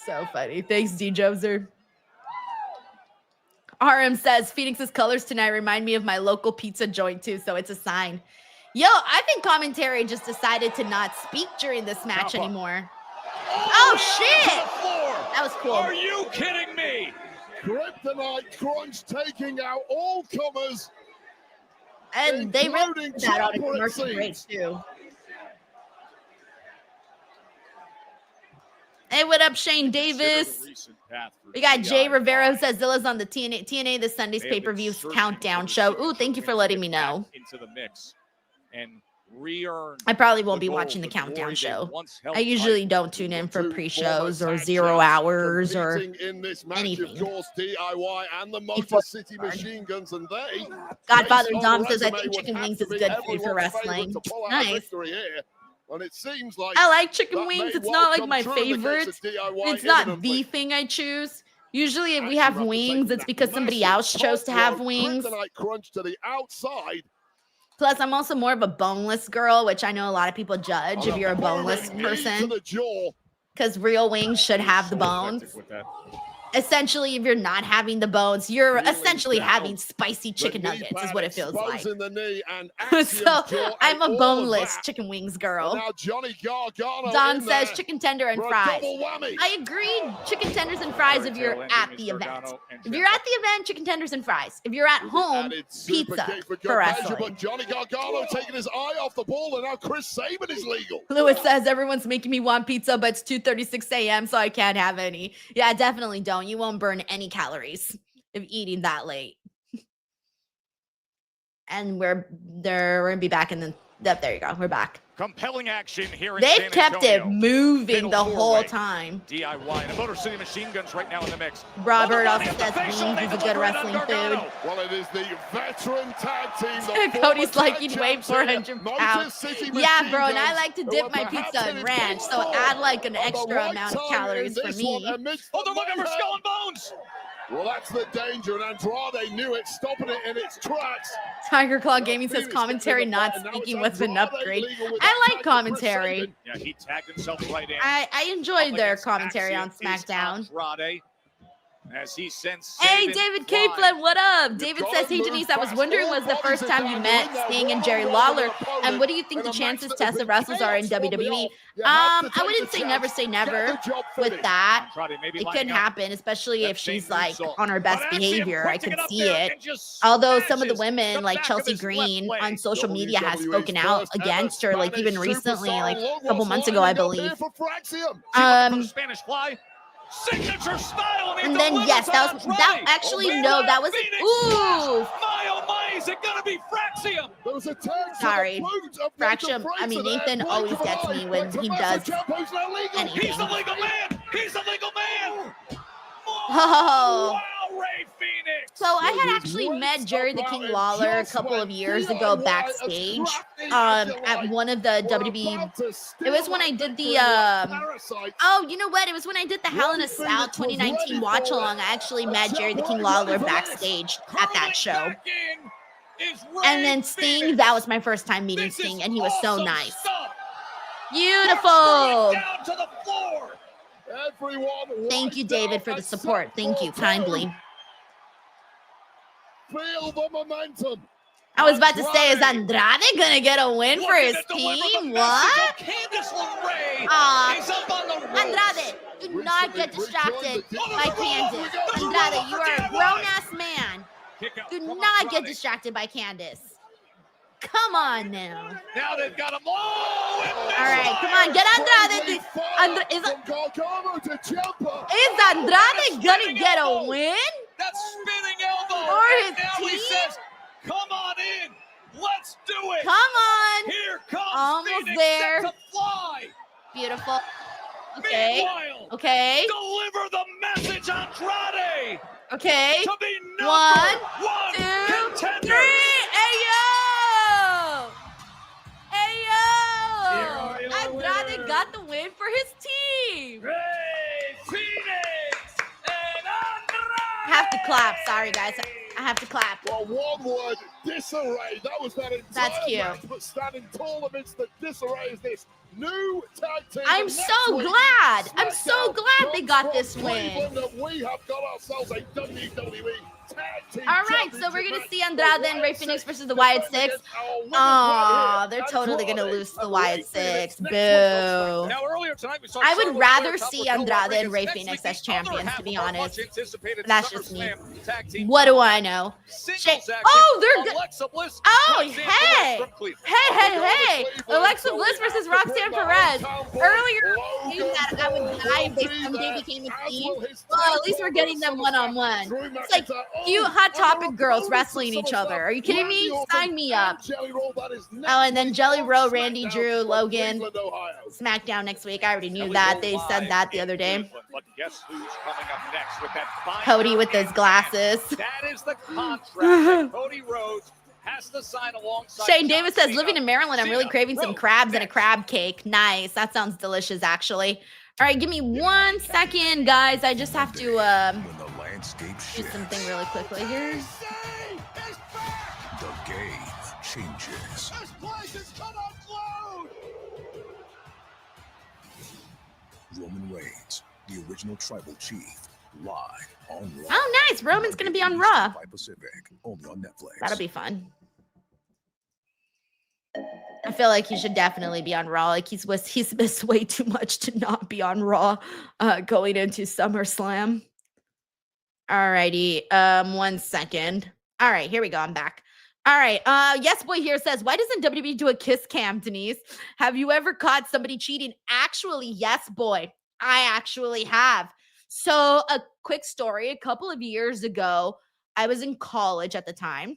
So funny. Thanks, D. Joser. RM says, Phoenix's colors tonight remind me of my local pizza joint too, so it's a sign. Yo, I think commentary just decided to not speak during this match anymore. Oh, shit! That was cool. Are you kidding me? Kryptonite Crunch taking out all comers. And they really did that on a commercial break too. Hey, what up, Shane Davis? We got Jay Rivera who says Zilla's on the TNA the Sunday's pay-per-view countdown show. Ooh, thank you for letting me know. Into the mix and re-earn. I probably won't be watching the countdown show. I usually don't tune in for pre-shows or 0 hours or anything. DIY and the Motor City Machine Guns, and they Godfather Dom says, I think chicken wings is good food for wrestling. Nice. And it seems like I like chicken wings. It's not like my favorite. It's not the thing I choose. Usually if we have wings, it's because somebody else chose to have wings. Crunch to the outside. Plus, I'm also more of a boneless girl, which I know a lot of people judge if you're a boneless person. Because real wings should have the bones. Essentially, if you're not having the bones, you're essentially having spicy chicken nuggets is what it feels like. So I'm a boneless chicken wings girl. Don says chicken tender and fries. I agree, chicken tenders and fries if you're at the event. If you're at the event, chicken tenders and fries. If you're at home, pizza for wrestling. Johnny Gargano taking his eye off the ball, and now Chris Sabin is legal. Lewis says everyone's making me want pizza, but it's 2:36 a.m., so I can't have any. Yeah, I definitely don't. You won't burn any calories of eating that late. And we're gonna be back in the there you go. We're back. Compelling action here in They've San kept Antonio. it moving the whole four-way. time. DIY and Motor City Machine Guns right now in the mix. Robert also says wings is a good wrestling food. Well, it is the veteran tag team. Cody's like, you'd weigh 400 pounds. Yeah, bro, and I like to dip my pizza in ranch, so add like an extra amount of calories for me. Oh, they're looking for Skull and Bones. Well, that's the danger, and Andrade knew it, stopping it in its tracks. Tiger Claw Gaming says commentary not speaking was an upgrade. I like commentary. Yeah, he tagged himself right in. I enjoyed their commentary on SmackDown. Andrade, as he sends hey, David Capelin, what up? David says, hey, Denise, I was wondering, was the first time you met Sting and Jerry Lawler, and what do you think the chances Tessa wrestles are in WWE? I wouldn't say never with that. It could happen, especially if she's like on her best behavior. I could see it. Although some of the women, like Chelsea Green, on social media has spoken out against her, like even recently, like a couple months ago, I believe. Spanish fly. Signature style. And then yes, that actually no, that was ooh. My oh my, is it gonna be Fraxium? Sorry, Fraxium. I mean, Nathan always gets me when he does anything. He's the legal man. He's the legal man. Oh. Wow, Ray Phoenix. So I had actually met Jerry the King Lawler a couple of years ago backstage at one of the WWE. It was when I did the oh, you know what? It was when I did the Hell in a Cell 2019 watch along. I actually met Jerry the King Lawler backstage at that show. And then Sting, that was my first time meeting Sting, and he was so nice. Beautiful. Thank you, David, for the support. Thank you kindly. Feel the momentum. I was about to say, is Andrade gonna get a win for his team? What? Andrade, do not get distracted by Candice. Andrade, you are a grown-ass man. Do not get distracted by Candice. Come on now. Now they've got him. All right, come on, get Andrade. Is Andrade gonna get a win? That spinning elbow. For his now team? He says, come Let's do it. Come on. Here comes Almost Phoenix there. set to fly. Beautiful. Okay. Meanwhile, Okay. deliver the message, Andrade. Okay. To be One, one 2, contender. 3. Hey yo! Hey yo! Andrade got the win for his team. Rey Phoenix and Andrade. I have to clap. Sorry, guys. I have to clap. Well, one word, disarray. That was that entire That's cute. match, but standing tall amidst the disarray is this new tag team. I'm And so next week, glad. I'm so SmackDown glad they got comes this from win. Cleveland, and we have got ourselves a WWE Tag Team All right, so we're Championship gonna see match. Andrade and Rey Phoenix versus the Wyatt Sicks. Oh, they're totally gonna lose to the Wyatt Sicks. Boo. Now, earlier tonight, we saw I would Charlotte rather Flair see top Raquel Andrade and Rodriguez. Rey Next Phoenix week, as the other champions, half to be of our honest. much-anticipated That's just me. SummerSlam tag team What do I know? singles action. Oh, they're good. Alexa Bliss Oh, comes in hey. from Cleveland. Hey. Alexa Bliss versus Roxanne Perez. Earlier, I knew that I would die if they someday became a team. Well, at least we're getting them one-on-one. It's like cute Hot Topic girls wrestling each other. Are you kidding me? Sign me up. Oh, and then Jelly Roll, Randy, Drew, Logan, SmackDown next week. I already knew that. They said that the other day. But guess who's coming up next with that Cody with his glasses. That is the contract that Cody Rhodes has to sign alongside Shane Davis says, living in Maryland, I'm really craving some crabs and a crab cake. Nice. That sounds delicious, actually. All right, give me 1 second, guys. I just have to do something really quickly here. The game changes. This place is gonna explode! Roman Reigns, the original tribal chief, live on Raw. Oh, nice. Roman's going to be on Raw. By Pacific, only on Netflix. That'll be fun. I feel like he should definitely be on Raw. Like he's missed way too much to not be on Raw going into SummerSlam. Alrighty. 1 second. All right, here we go. I'm back. All right. Yes Boy here says, why doesn't WWE do a kiss cam, Denise? Have you ever caught somebody cheating? Actually, yes, boy. I actually have. So a quick story. A couple of years ago, I was in college at the time.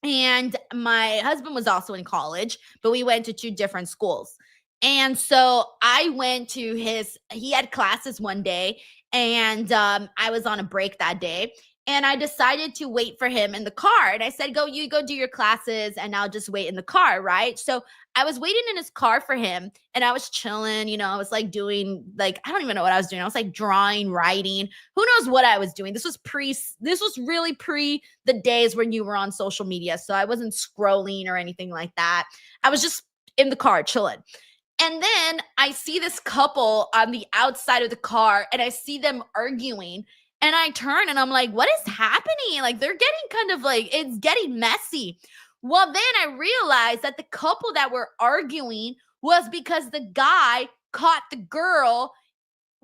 And my husband was also in college, but we went to 2 different schools. And so I went to he had classes one day, and I was on a break that day. And I decided to wait for him in the car. And I said, you go do your classes and I'll just wait in the car, right? So I was waiting in his car for him and I was chilling. I was like doing I don't even know what I was doing. I was like drawing, writing. Who knows what I was doing? This was really pre the days when you were on social media. So I wasn't scrolling or anything like that. I was just in the car chilling. And then I see this couple on the outside of the car and I see them arguing. And I turn and I'm like, what is happening? Like, they're getting kind of it's getting messy. Well, then I realized that the couple that were arguing was because the guy caught the girl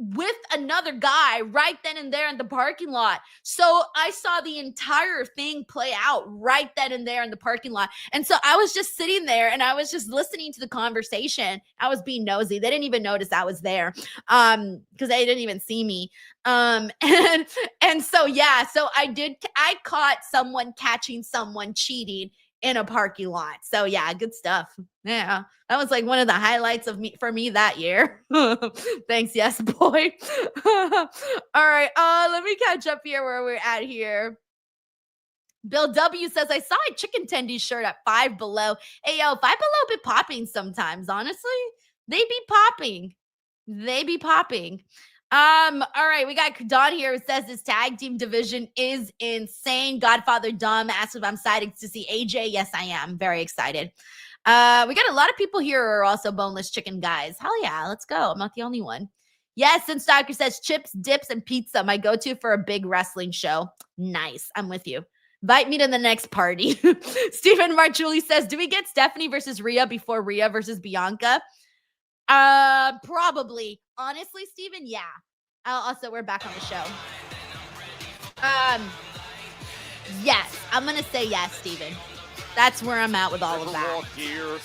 with another guy right then and there in the parking lot. So I saw the entire thing play out right then and there in the parking lot. And so I was just sitting there and I was just listening to the conversation. I was being nosy. They didn't even notice I was there because they didn't even see me. And so, yeah, so I caught someone catching someone cheating in a parking lot. So yeah, good stuff. Yeah, that was like one of the highlights for me that year. Thanks, yes boy. All right, let me catch up here where we're at here. Bill W says, I saw a chicken tendy shirt at Five Below. Hey yo, Five Below be popping sometimes, honestly. They be popping. All right, we got Don here who says this tag team division is insane. Godfather Dom asks if I'm excited to see AJ. Yes, I am. Very excited. We got a lot of people here who are also boneless chicken guys. Hell yeah, let's go. I'm not the only one. Yes, and Stalker says chips, dips, and pizza, my go-to for a big wrestling show. Nice. I'm with you. Invite me to the next party. Stephen Marchuli says, do we get Stephanie versus Rhea before Rhea versus Bianca? Probably. Honestly, Steven, yeah. Also, we're back on the show. Yes. I'm going to say yes, Steven. That's where I'm at with all of that.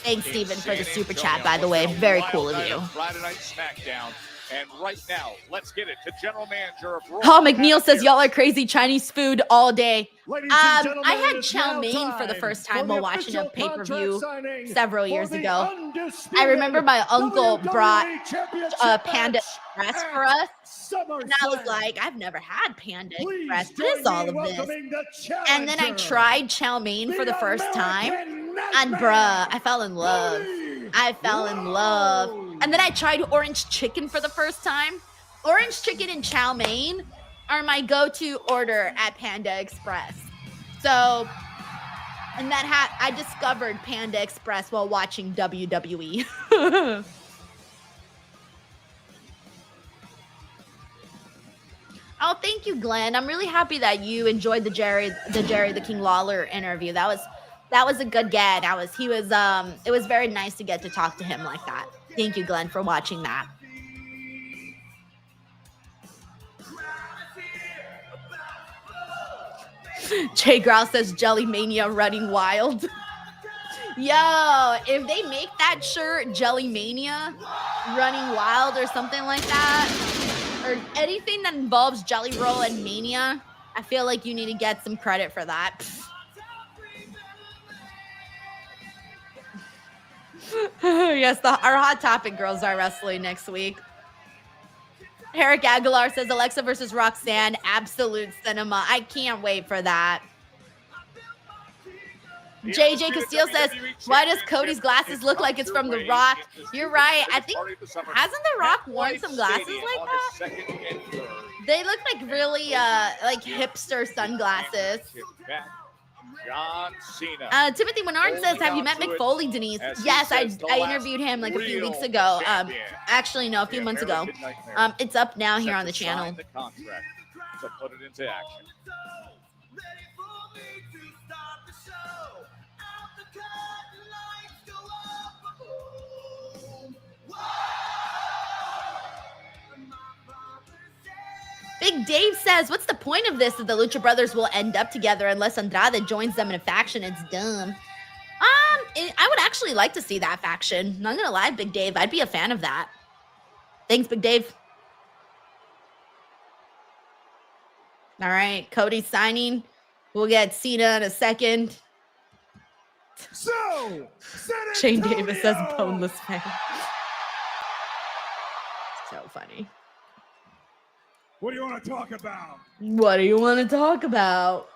Thanks, Steven, for the super chat, by the way. Very cool of you. Friday Night Smackdown. And right now, let's get it to General Manager of Raw. Paul McNeil says y'all are crazy Chinese food all day. I had chow mein for the first time while watching a pay-per-view several years ago. I remember my uncle brought Panda Express for us. And I was like, I've never had Panda Express. What is all of this? And then I tried chow mein for the first time. And bruh, I fell in love. I fell in love. And then I tried orange chicken for the first time. Orange chicken and chow mein are my go-to order at Panda Express. So, and that I discovered Panda Express while watching WWE. Oh, thank you, Glenn. I'm really happy that you enjoyed the Jerry the King Lawler interview. That was a good get. It was very nice to get to talk to him like that. Thank you, Glenn, for watching that. Jay Grouse says Jelly Mania running wild. Yo, if they make that shirt Jelly Mania running wild or something like that, or anything that involves Jelly Roll and Mania, I feel like you need to get some credit for that. Yes, our Hot Topic girls are wrestling next week. Eric Aguilar says Alexa versus Roxanne, absolute cinema. I can't wait for that. JJ Castile says, why does Cody's glasses look like it's from The Rock? You're right. I think, hasn't The Rock worn some glasses like that? They look like really like hipster sunglasses. John Cena. Timothy Menard says, have you met Mick Foley, Denise? Yes, I interviewed him like a few weeks ago. Actually, no, a few months ago. It's up now here on the channel. The contract to put it into action. Big Dave says, what's the point of this that the Lucha Brothers will end up together unless Andrade joins them in a faction? It's dumb. I would actually like to see that faction. Not gonna lie, Big Dave. I'd be a fan of that. Thanks, Big Dave. All right, Cody's signing. We'll get Cena in a second. So, Shane Davis says boneless fan. So funny. What do you want to talk about? What do you want to talk about?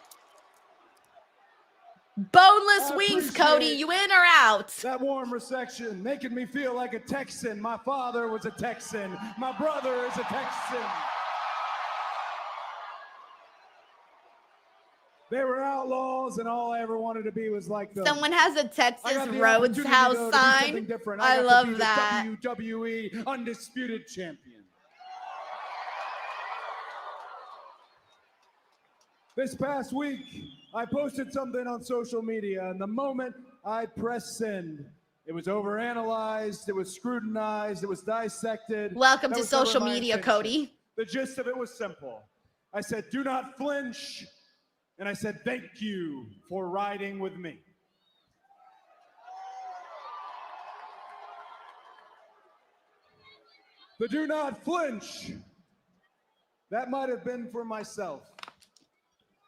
Boneless wings, Cody. You in or out? That warm reception, making me feel like a Texan. My father was a Texan. My brother is a Texan. They were outlaws, and all I ever wanted to be was like them. Someone has a Texas Rhodes House sign. I love that. WWE Undisputed Champion. This past week, I posted something on social media, and the moment I pressed send, it was overanalyzed, it was scrutinized, it was dissected. Welcome to social media, Cody. The gist of it was simple. I said, do not flinch, and I said, thank you for riding with me. The do not flinch, that might have been for myself.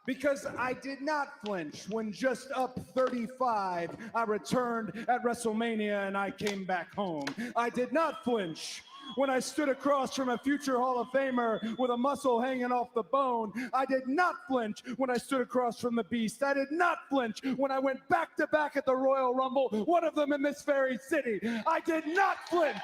Because I did not flinch when just up 35, I returned at WrestleMania and I came back home. I did not flinch when I stood across from a future Hall of Famer with a muscle hanging off the bone. I did not flinch when I stood across from the Beast. I did not flinch when I went back-to-back at the Royal Rumble, one of them in this very city. I did not flinch.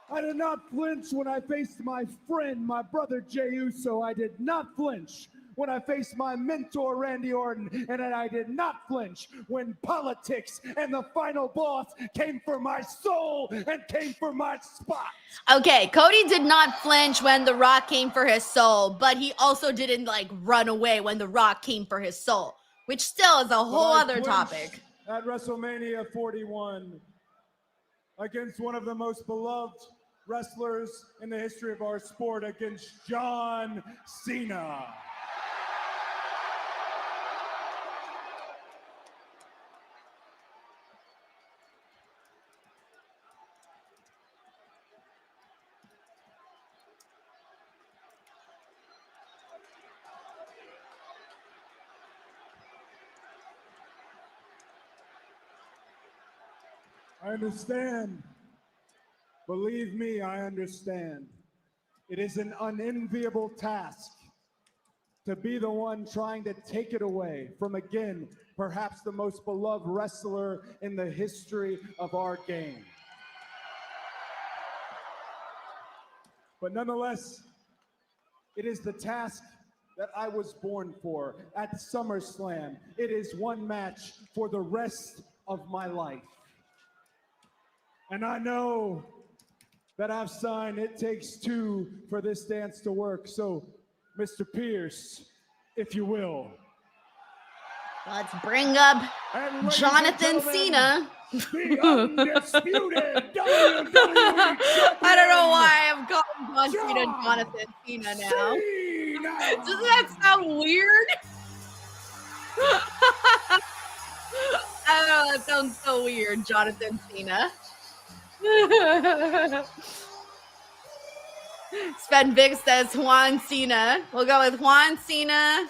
I did not flinch when I faced my friend, my brother Jey Uso. I did not flinch when I faced my mentor Randy Orton. And I did not flinch when politics and the final boss came for my soul and came for my spot. Okay, Cody did not flinch when The Rock came for his soul, but he also didn't like run away when The Rock came for his soul, which still is a whole other topic. At WrestleMania 41, against one of the most beloved wrestlers in the history of our sport, against John Cena. I understand. Believe me, I understand. It is an unenviable task to be the one trying to take it away from, again, perhaps the most beloved wrestler in the history of our game. But nonetheless, it is the task that I was born for at SummerSlam. It is one match for the rest of my life. And I know that I've signed It Takes Two for this dance to work. So, Mr. Pierce, if you will. Let's bring up Jonathan Cena. The undisputed WWE I don't know why I'm calling John Cena Jonathan Cena now. Doesn't that sound weird? I don't know, that sounds so weird, Jonathan Cena. Sven Vic says Juan Cena. We'll go with Juan Cena,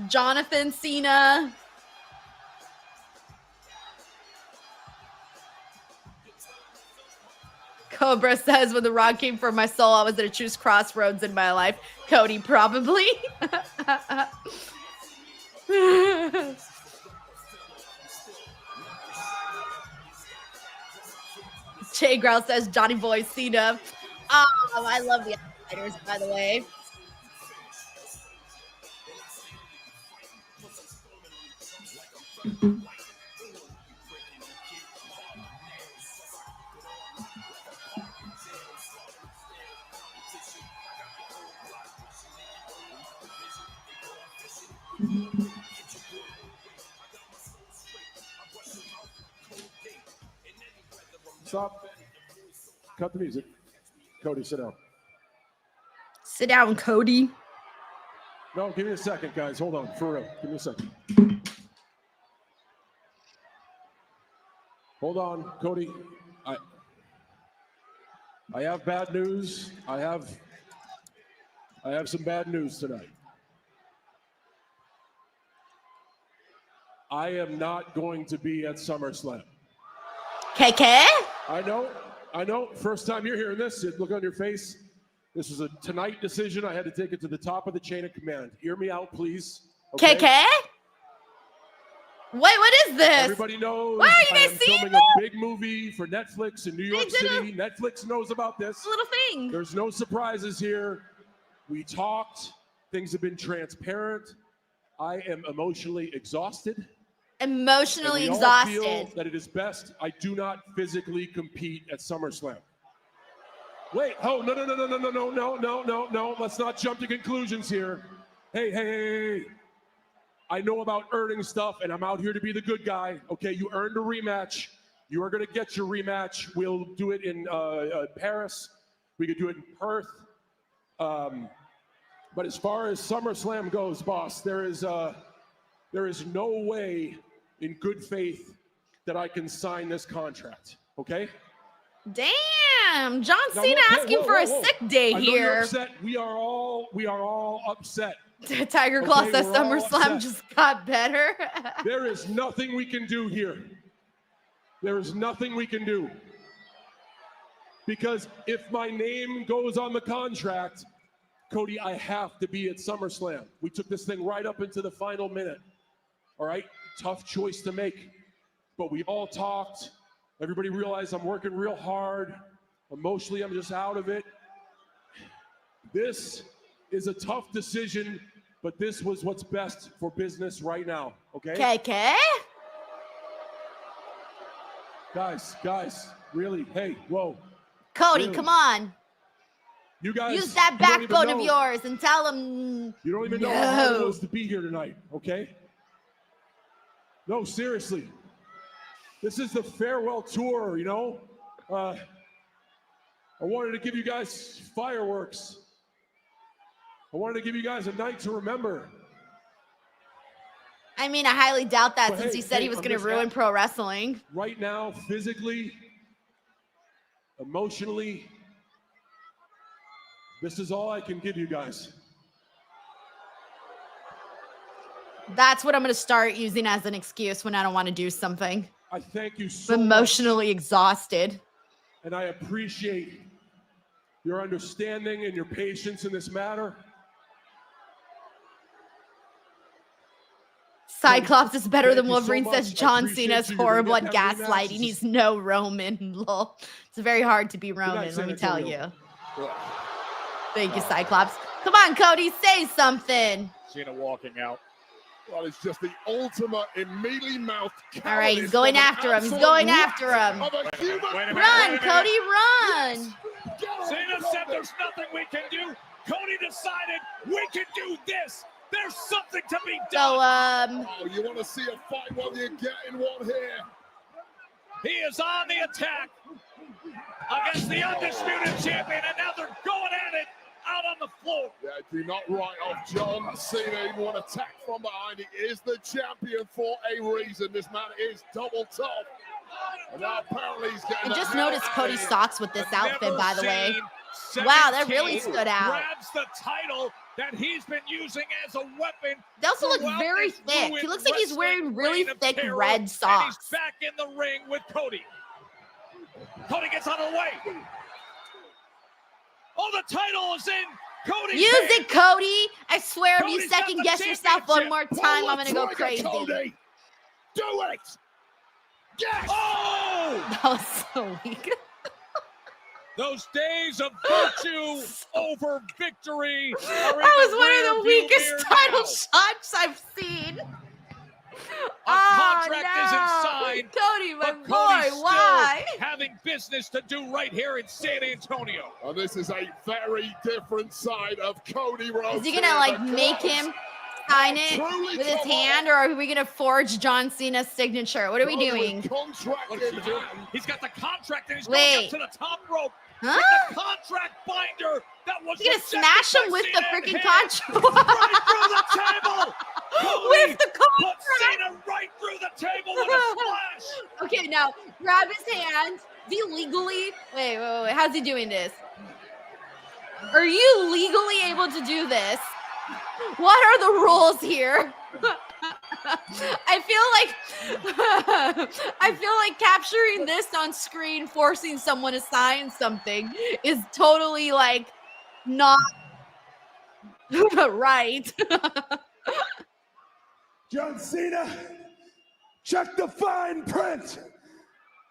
Jonathan Cena. Cobra says, when the Rock came for my soul, I was going to choose Crossroads in my life. Cody, probably. Jay Growl says, Johnny Boy Cena. Oh, I love the Outsiders, by the way. Stop. Cut the music. Cody, sit down. Sit down, Cody. No, give me a second, guys. Hold on, for real. Give me a second. Hold on, Cody. I have bad news. I have some bad news tonight. I am not going to be at SummerSlam. KK? I know. First time you're hearing this, look on your face. This was a tonight decision. I had to take it to the top of the chain of command. Hear me out, please. Okay? KK? Wait, what is this? Everybody knows Why are you I guys am seeing filming this? a big movie for Netflix in New York City. Netflix knows about this. A little thing. There's no surprises here. We talked. Things have been transparent. I am emotionally exhausted. Emotionally And we exhausted. all feel that it is best I do not physically compete at SummerSlam. Wait, no. Let's not jump to conclusions here. Hey. I know about earning stuff, and I'm out here to be the good guy. Okay, you earned a rematch. You are going to get your rematch. We'll do it in Paris. We could do it in Perth. But as far as SummerSlam goes, boss, there is no way in good faith that I can sign this contract. Okay? Damn, John Now, Cena whoa, asking whoa, for a whoa. sick day I know you're here. upset. We are all upset. Tiger Claw Okay, says we're all SummerSlam upset. just got better. There is nothing we can do here. There is nothing we can do. Because if my name goes on the contract, Cody, I have to be at SummerSlam. We took this thing right up into the final minute. All right? Tough choice to make. But we all talked. Everybody realized I'm working real hard. Emotionally, I'm just out of it. This is a tough decision, but this was what's best for business right now, okay? KK? Guys, really, hey, whoa. Cody, Really. come on. You guys, Use that you don't even backbone of know- yours and tell him. You don't even know how hard it no. was to be here tonight, okay? No, seriously. This is the farewell tour, you know? I wanted to give you guys fireworks. I wanted to give you guys a night to remember. I mean, I highly doubt that But since hey, he said he was I'm going to just ruin at- pro wrestling. Right now, physically, emotionally, this is all I can give you guys. That's what I'm going to start using as an excuse when I don't want to do something. I thank you so Emotionally exhausted. And I appreciate your understanding and your patience in this matter. Cyclops is better than Thank you so Wolverine, says much. I John appreciate Cena's you. You're gonna horrible at get that rematch. gaslighting. He's no Roman. Lol. It's very hard to be Roman, let Cena me tell Cody. you. Thank you, Cyclops. Come on, Cody, say something. Cena walking out. Well, it's just the ultimate in mealy-mouthed. All right, he's going after him. He's going after him. Run, Cody, run. Cena said there's nothing we can do. Cody decided we can do this. There's something to be done. So, Oh, you want to see a fight while you're getting one here? He is on the attack against the undisputed champion, and now they're going at it out on the floor. Yeah, do not write off John Cena. Even want attack from behind. He is the champion for a reason. This man is double tough. And now apparently he's getting I just the hell noticed out of Cody's here. socks with this outfit, by the way. Seen Wow, that 17 really stood out. Grabs the title that he's been using as a weapon. They also look throughout very this thick. ruined He looks like he's wearing wrestling really reign of thick terror, red and socks. he's back in the ring with Cody. Cody gets out of the way. Oh, the title is in Cody's Use hand. it, Cody. I swear, if you Cody's got second the guess yourself one more championship. time, Pull I'm the going to go trigger, crazy. Cody. Do it. Yes. Oh! That was so weak. Those days of virtue over victory. That was one of the weakest title shots I've seen. A contract isn't signed. Cody, my but boy, Cody's still why? having business to do right here in San Antonio. And this is a very different side of Cody Rhodes. Is he gonna like make him sign it with his hand, or are we gonna forge John Cena's signature? What are we doing? What is he doing? He's got the contract and he's Wait. going up to the top rope. Huh? With the contract binder that was He's gonna rejected smash him by with the Cena freaking in contract. Right through the table. Cody With the put contract. Cena right through the table with a splash. Okay, now grab his hand. Is he legally? Wait. How's he doing this? Are you legally able to do this? What are the rules here? I feel like capturing this on screen, forcing someone to sign something, is totally like not right. John Cena, check the fine print.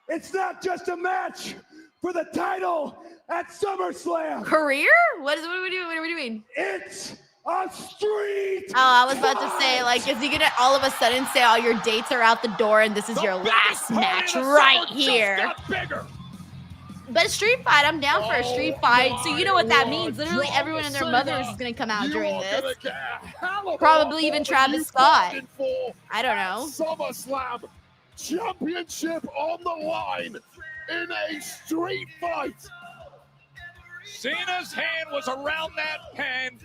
It's not just a match for the title at SummerSlam. Career? What are we doing? What are we doing? It's a street. Oh, I was about to say, like, is he gonna all of a sudden say all your dates are out the door and this is your last match right here? But a street fight, I'm down for a street fight. So you know what that means. Literally everyone and their mothers is gonna come out during this. Probably even Travis Scott. I don't know. SummerSlam championship on the line in a street fight. Cena's hand was around that pen.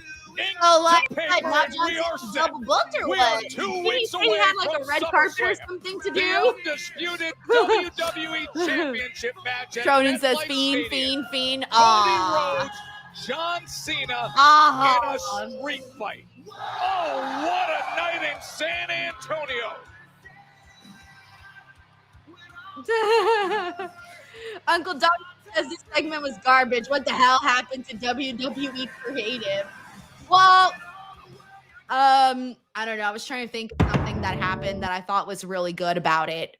Oh, like We not are just set. double booked or We what? are 2 Did he weeks say away he had like from a red carpet or SummerSlam. something to The do? undisputed WWE Championship match. at Cronin says MetLife fiend, Stadium. fiend. Cody Aw. Rhodes, John Cena Ah. in a street fight. Oh, what a night in San Antonio. Uncle Doug says this segment was garbage. What the hell happened to WWE Creative? Well, I don't know. I was trying to think of something that happened that I thought was really good about it.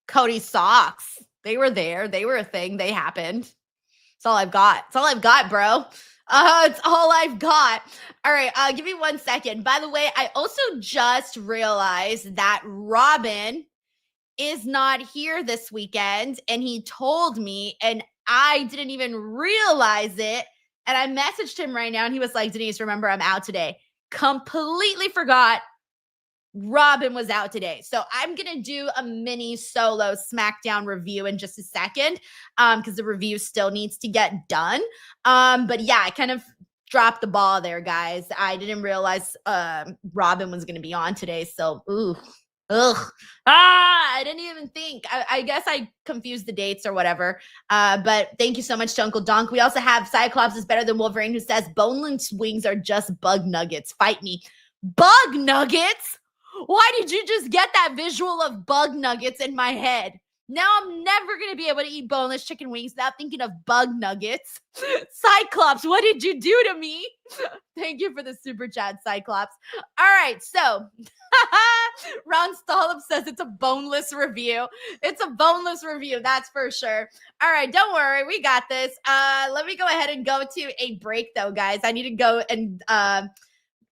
Cody's socks. They were there. They were a thing. They happened. That's all I've got. That's all I've got, bro. It's all I've got. All right, give me 1 second. By the way, I also just realized that Robin is not here this weekend, and he told me, and I didn't even realize it. And I messaged him right now, and he was like, Denise, remember, I'm out today. Completely forgot Robin was out today. So I'm going to do a mini solo SmackDown review in just a second because the review still needs to get done. But yeah, I kind of dropped the ball there, guys. I didn't realize Robin was going to be on today. So, I didn't even think. I guess I confused the dates or whatever. But thank you so much to Uncle Donk. We also have Cyclops is better than Wolverine, who says boneless wings are just bug nuggets. Fight me. Bug nuggets? Why did you just get that visual of bug nuggets in my head? Now I'm never going to be able to eat boneless chicken wings without thinking of bug nuggets. Cyclops, what did you do to me? Thank you for the super chat, Cyclops. All right, so Ron Stollup says it's a boneless review. It's a boneless review, that's for sure. All right, don't worry, we got this. Let me go ahead and go to a break, though, guys. I need to go and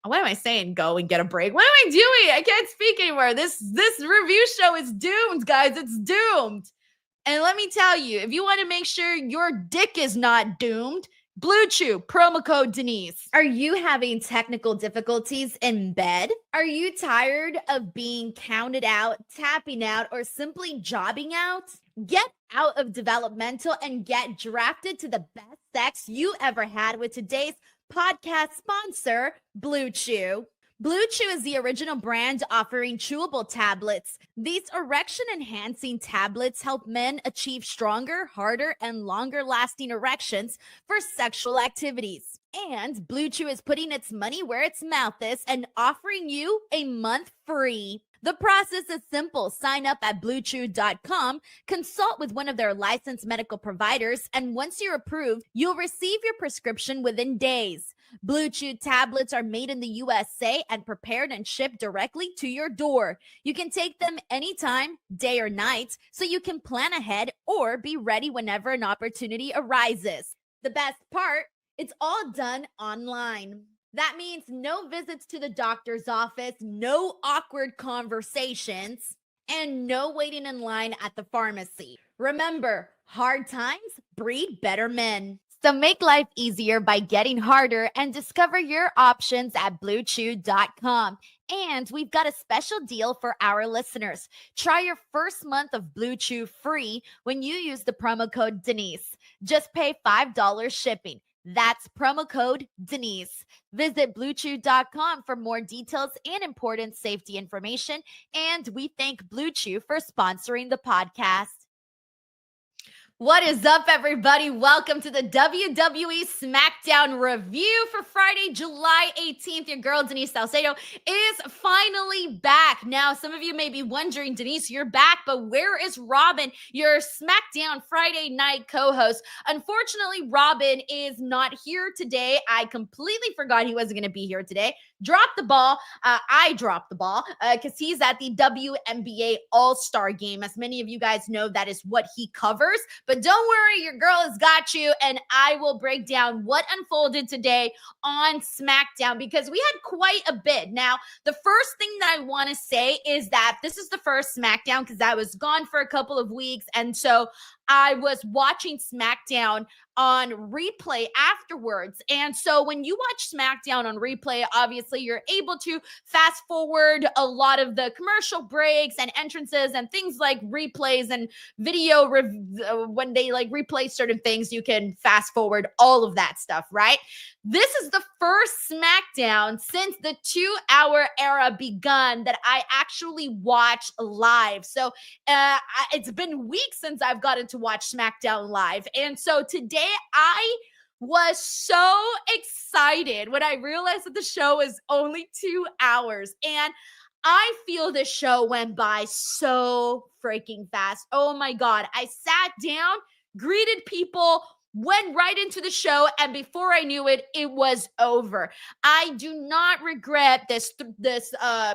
what am I saying? Go and get a break. What am I doing? I can't speak anymore. This review show is doomed, guys. It's doomed. And let me tell you, if you want to make sure your dick is not doomed, Blue Chew, promo code Denise. Are you having technical difficulties in bed? Are you tired of being counted out, tapping out, or simply jobbing out? Get out of developmental and get drafted to the best sex you ever had with today's podcast sponsor, Blue Chew. Blue Chew is the original brand offering chewable tablets. These erection-enhancing tablets help men achieve stronger, harder, and longer-lasting erections for sexual activities. And Blue Chew is putting its money where its mouth is and offering you a month free. The process is simple. Sign up at BlueChew.com, consult with one of their licensed medical providers, and once you're approved, you'll receive your prescription within days. Blue Chew tablets are made in the USA and prepared and shipped directly to your door. You can take them anytime, day or night, so you can plan ahead or be ready whenever an opportunity arises. The best part, it's all done online. That means no visits to the doctor's office, no awkward conversations, and no waiting in line at the pharmacy. Remember, hard times breed better men. So make life easier by getting harder and discover your options at BlueChew.com. And we've got a special deal for our listeners. Try your first month of Blue Chew free when you use the promo code Denise. Just pay $5 shipping. That's promo code Denise. Visit BlueChew.com for more details and important safety information. And we thank Blue Chew for sponsoring the podcast. What is up, everybody? Welcome to the WWE Smackdown review for Friday, July 18th. Your girl, Denise Salcedo, is finally back. Now, some of you may be wondering, Denise, you're back, but where is Robin, your Smackdown Friday night co-host? Unfortunately, Robin is not here today. I completely forgot he wasn't going to be here today. Dropped the ball. I dropped the ball because he's at the WNBA All-Star Game. As many of you guys know, that is what he covers. But don't worry, your girl has got you, and I will break down what unfolded today on SmackDown because we had quite a bit. Now, the first thing that I want to say is that this is the first SmackDown because I was gone for a couple of weeks, and so I was watching SmackDown on replay afterwards. And so when you watch SmackDown on replay, obviously you're able to fast forward a lot of the commercial breaks and entrances and things like replays and video when they like replay certain things, you can fast forward all of that stuff, right? This is the first SmackDown since the 2-hour era begun that I actually watch live. So it's been weeks since I've gotten to watch SmackDown live. And so today I was so excited when I realized that the show is only 2 hours. And I feel the show went by so freaking fast. Oh my God. I sat down, greeted people, went right into the show, and before I knew it, it was over. I do not regret this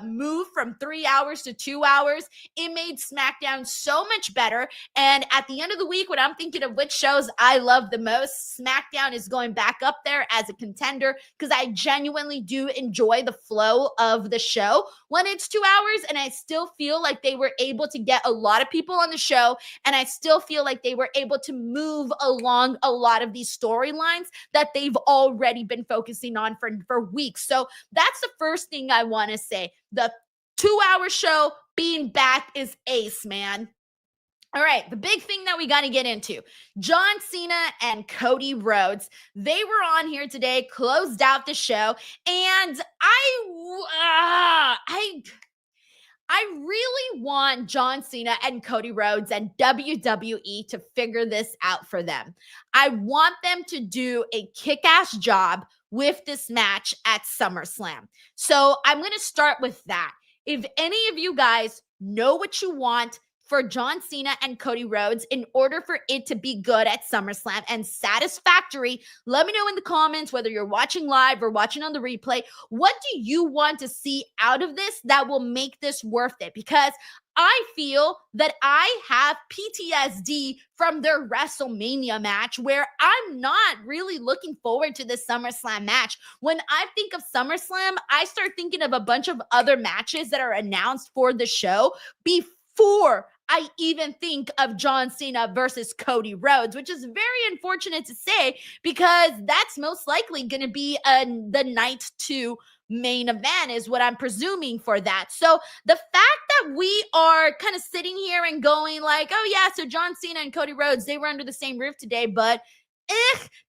move from 3 hours to 2 hours. It made SmackDown so much better, and at the end of the week, when I'm thinking of which shows I love the most, SmackDown is going back up there as a contender because I genuinely do enjoy the flow of the show when it's 2 hours, and I still feel like they were able to get a lot of people on the show, and I still feel like they were able to move along a lot of these storylines that they've already been focusing on for weeks. So that's the first thing I want to say. The 2-hour show being back is ace, man. All right, the big thing that we got to get into, John Cena and Cody Rhodes. They were on here today, closed out the show, and I really want John Cena and Cody Rhodes and WWE to figure this out for them. I want them to do a kick-ass job with this match at SummerSlam. So I'm going to start with that. if any of you guys know what you want for John Cena and Cody Rhodes in order for it to be good at SummerSlam and satisfactory, let me know in the comments, whether you're watching live or watching on the replay, what do you want to see out of this that will make this worth it? Because I feel that I have PTSD from their WrestleMania match where I'm not really looking forward to this SummerSlam match. When I think of SummerSlam, I start thinking of a bunch of other matches that are announced for the show before I even think of John Cena versus Cody Rhodes, which is very unfortunate to say because that's most likely going to be the night 2 main event is what I'm presuming for that. So the fact that we are kind of sitting here and going like, oh yeah, so John Cena and Cody Rhodes, they were under the same roof today, but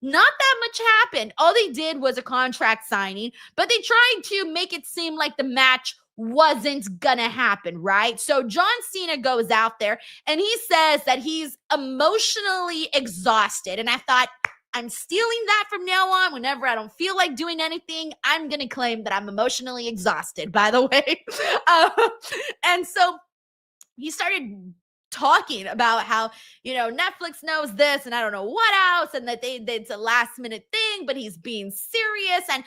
not that much happened. All they did was a contract signing, but they tried to make it seem like the match wasn't gonna happen, right? So John Cena goes out there and he says that he's emotionally exhausted. And I thought, I'm stealing that from now on. Whenever I don't feel like doing anything, I'm gonna claim that I'm emotionally exhausted, by the way. And so he started talking about how, Netflix knows this and I don't know what else, and that it's a last minute thing, but he's being serious and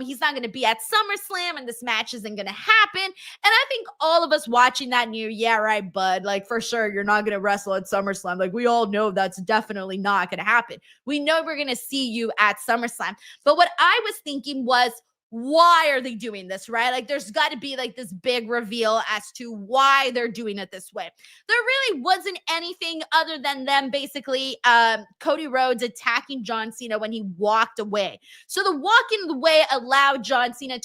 he's not going to be at SummerSlam and this match isn't going to happen. And I think all of us watching that knew, yeah, right, bud, like for sure you're not going to wrestle at SummerSlam. Like we all know that's definitely not going to happen. We know we're going to see you at SummerSlam. But what I was thinking was, why are they doing this, right? Like there's got to be like this big reveal as to why they're doing it this way. There really wasn't anything other than them basically Cody Rhodes attacking John Cena when he walked away. So the walking away allowed John Cena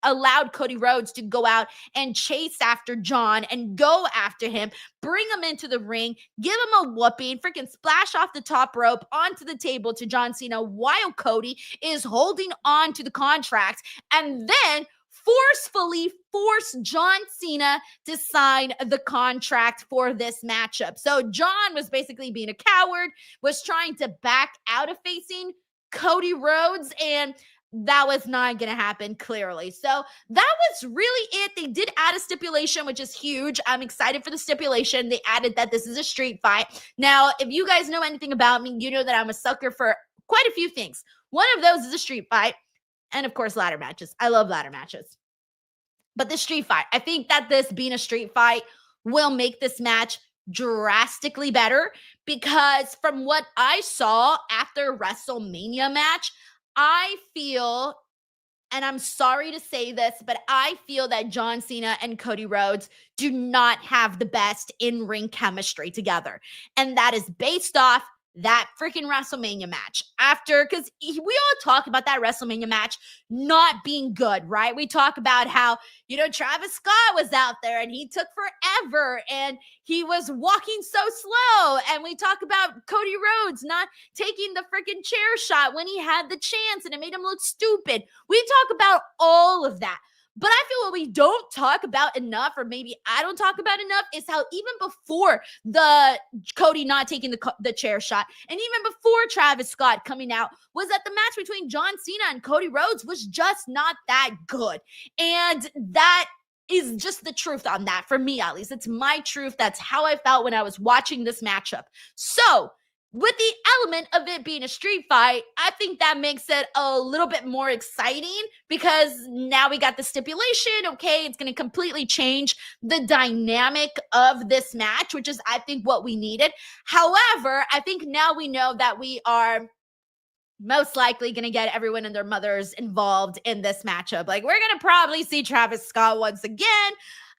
allowed Cody Rhodes to go out and chase after John and go after him, bring him into the ring, give him a whooping, freaking splash off the top rope onto the table to John Cena while Cody is holding on to the contract, and then forcefully force John Cena to sign the contract for this matchup. So John was basically being a coward, was trying to back out of facing Cody Rhodes, and that was not going to happen, clearly. So that was really it. They did add a stipulation, which is huge. I'm excited for the stipulation. They added that this is a street fight. Now, if you guys know anything about me, you know that I'm a sucker for quite a few things. One of those is a street fight. And of course, ladder matches. I love ladder matches. But the street fight, I think that this being a street fight will make this match drastically better, because from what I saw after WrestleMania match, I feel, and I'm sorry to say this, but I feel that John Cena and Cody Rhodes do not have the best in-ring chemistry together. And that is based off that freaking WrestleMania match. Because we all talk about that WrestleMania match not being good, right? We talk about how, Travis Scott was out there and he took forever and he was walking so slow. And we talk about Cody Rhodes not taking the freaking chair shot when he had the chance and it made him look stupid. We talk about all of that. But I feel what we don't talk about enough, or maybe I don't talk about enough, is how even before the Cody not taking the chair shot, and even before Travis Scott coming out, was that the match between John Cena and Cody Rhodes was just not that good. And that is just the truth on that, for me at least. It's my truth. That's how I felt when I was watching this matchup. So with the element of it being a street fight, I think that makes it a little bit more exciting, because now we got the stipulation. Okay, it's going to completely change the dynamic of this match, which is, I think, what we needed. However, I think now we know that we are most likely going to get everyone and their mothers involved in this matchup. Like, we're going to probably see Travis Scott once again.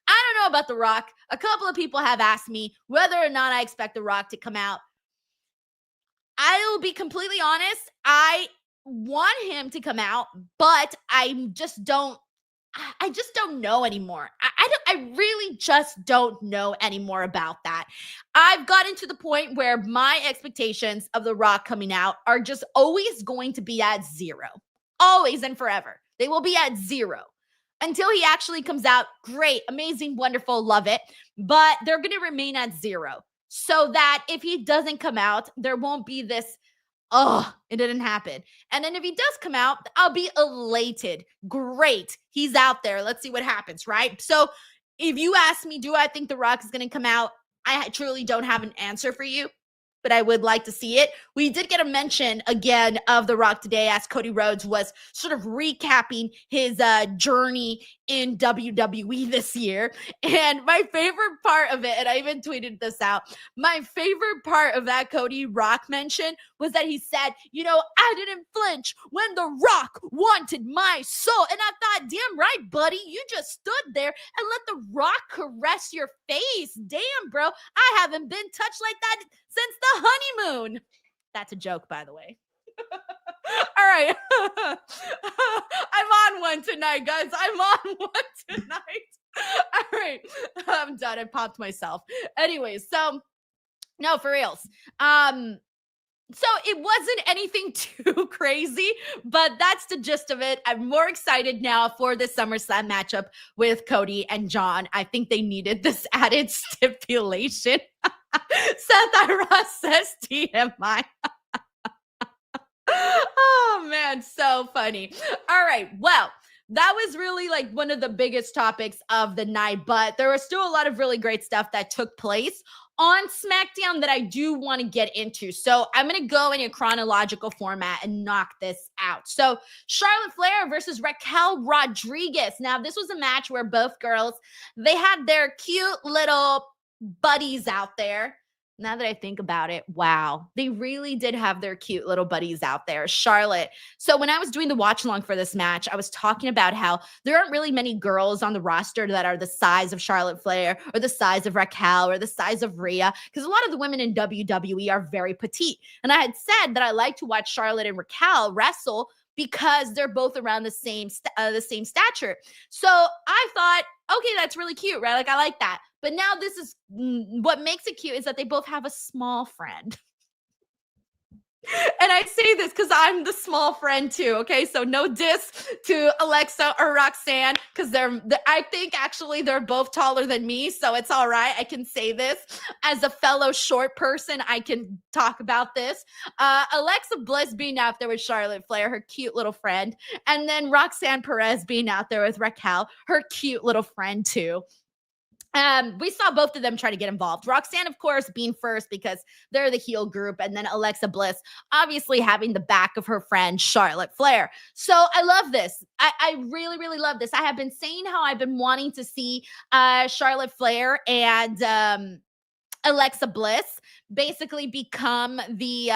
I don't know about The Rock. A couple of people have asked me whether or not I expect The Rock to come out. I'll be completely honest. I want him to come out, but I just don't know anymore. I really just don't know anymore about that. I've gotten to the point where my expectations of The Rock coming out are just always going to be at 0. Always and forever. They will be at 0. Until he actually comes out, great, amazing, wonderful, love it. But they're going to remain at 0. So that if he doesn't come out, there won't be this Oh, it didn't happen. And then if he does come out, I'll be elated. Great. He's out there. Let's see what happens, right? So if you ask me, do I think The Rock is going to come out? I truly don't have an answer for you, but I would like to see it. We did get a mention again of The Rock today as Cody Rhodes was sort of recapping his journey in WWE this year. And my favorite part of it, and I even tweeted this out, my favorite part of that Cody Rock mention was that he said, I didn't flinch when The Rock wanted my soul. And I thought, damn right, buddy, you just stood there and let The Rock caress your face. Damn, bro, I haven't been touched like that since the honeymoon. That's a joke, by the way. All right. I'm on one tonight, guys. I'm on one tonight. All right. I'm done. I popped myself. Anyways, so no, for reals. So it wasn't anything too crazy, but that's the gist of it. I'm more excited now for the SummerSlam matchup with Cody and John. I think they needed this added stipulation. Seth Ross says TMI. Oh, man, so funny. All right, well, that was really like one of the biggest topics of the night, but there was still a lot of really great stuff that took place on SmackDown that I do want to get into. So I'm going to go in a chronological format and knock this out. So Charlotte Flair versus Raquel Rodriguez. Now, this was a match where both girls, they had their cute little buddies out there. Now that I think about it, wow, they really did have their cute little buddies out there. Charlotte. So when I was doing the watch along for this match, I was talking about how there aren't really many girls on the roster that are the size of Charlotte Flair or the size of Raquel or the size of Rhea, because a lot of the women in WWE are very petite. And I had said that I like to watch Charlotte and Raquel wrestle because they're both around the same stature. So I thought, okay, that's really cute, right? Like, I like that. But now this is what makes it cute is that they both have a small friend. And I say this because I'm the small friend too, okay? So no diss to Alexa or Roxanne because I think actually they're both taller than me, so it's all right. I can say this. As a fellow short person, I can talk about this. Alexa Bliss being out there with Charlotte Flair, her cute little friend, and then Roxanne Perez being out there with Raquel, her cute little friend too. We saw both of them try to get involved. Roxanne, of course, being first because they're the heel group, and then Alexa Bliss obviously having the back of her friend Charlotte Flair. So I love this. I really, really love this. I have been saying how I've been wanting to see Charlotte Flair and Alexa Bliss basically become the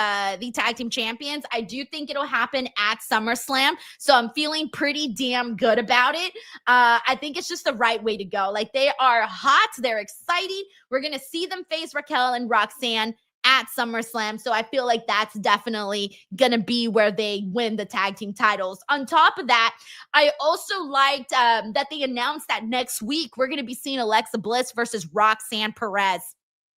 tag team champions. I do think it'll happen at SummerSlam, so I'm feeling pretty damn good about it. I think it's just the right way to go. Like, they are hot, they're exciting. We're gonna see them face Raquel and Roxanne at SummerSlam, so I feel like that's definitely gonna be where they win the tag team titles. On top of that, I also liked that they announced that next week we're gonna be seeing Alexa Bliss versus Roxanne Perez.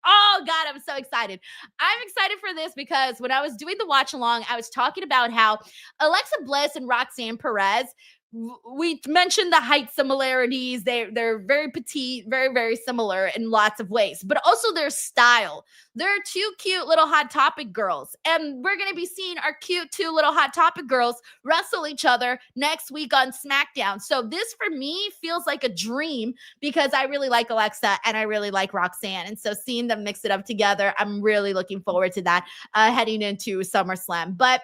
Oh, God, I'm so excited. I'm excited for this because when I was doing the watch along, I was talking about how Alexa Bliss and Roxanne Perez, we mentioned the height similarities. They're very petite, very, very similar in lots of ways, but also their style. They're two cute little Hot Topic girls, and we're going to be seeing our cute two little Hot Topic girls wrestle each other next week on SmackDown. So this, for me, feels like a dream because I really like Alexa and I really like Roxanne, and so seeing them mix it up together, I'm really looking forward to that heading into SummerSlam. But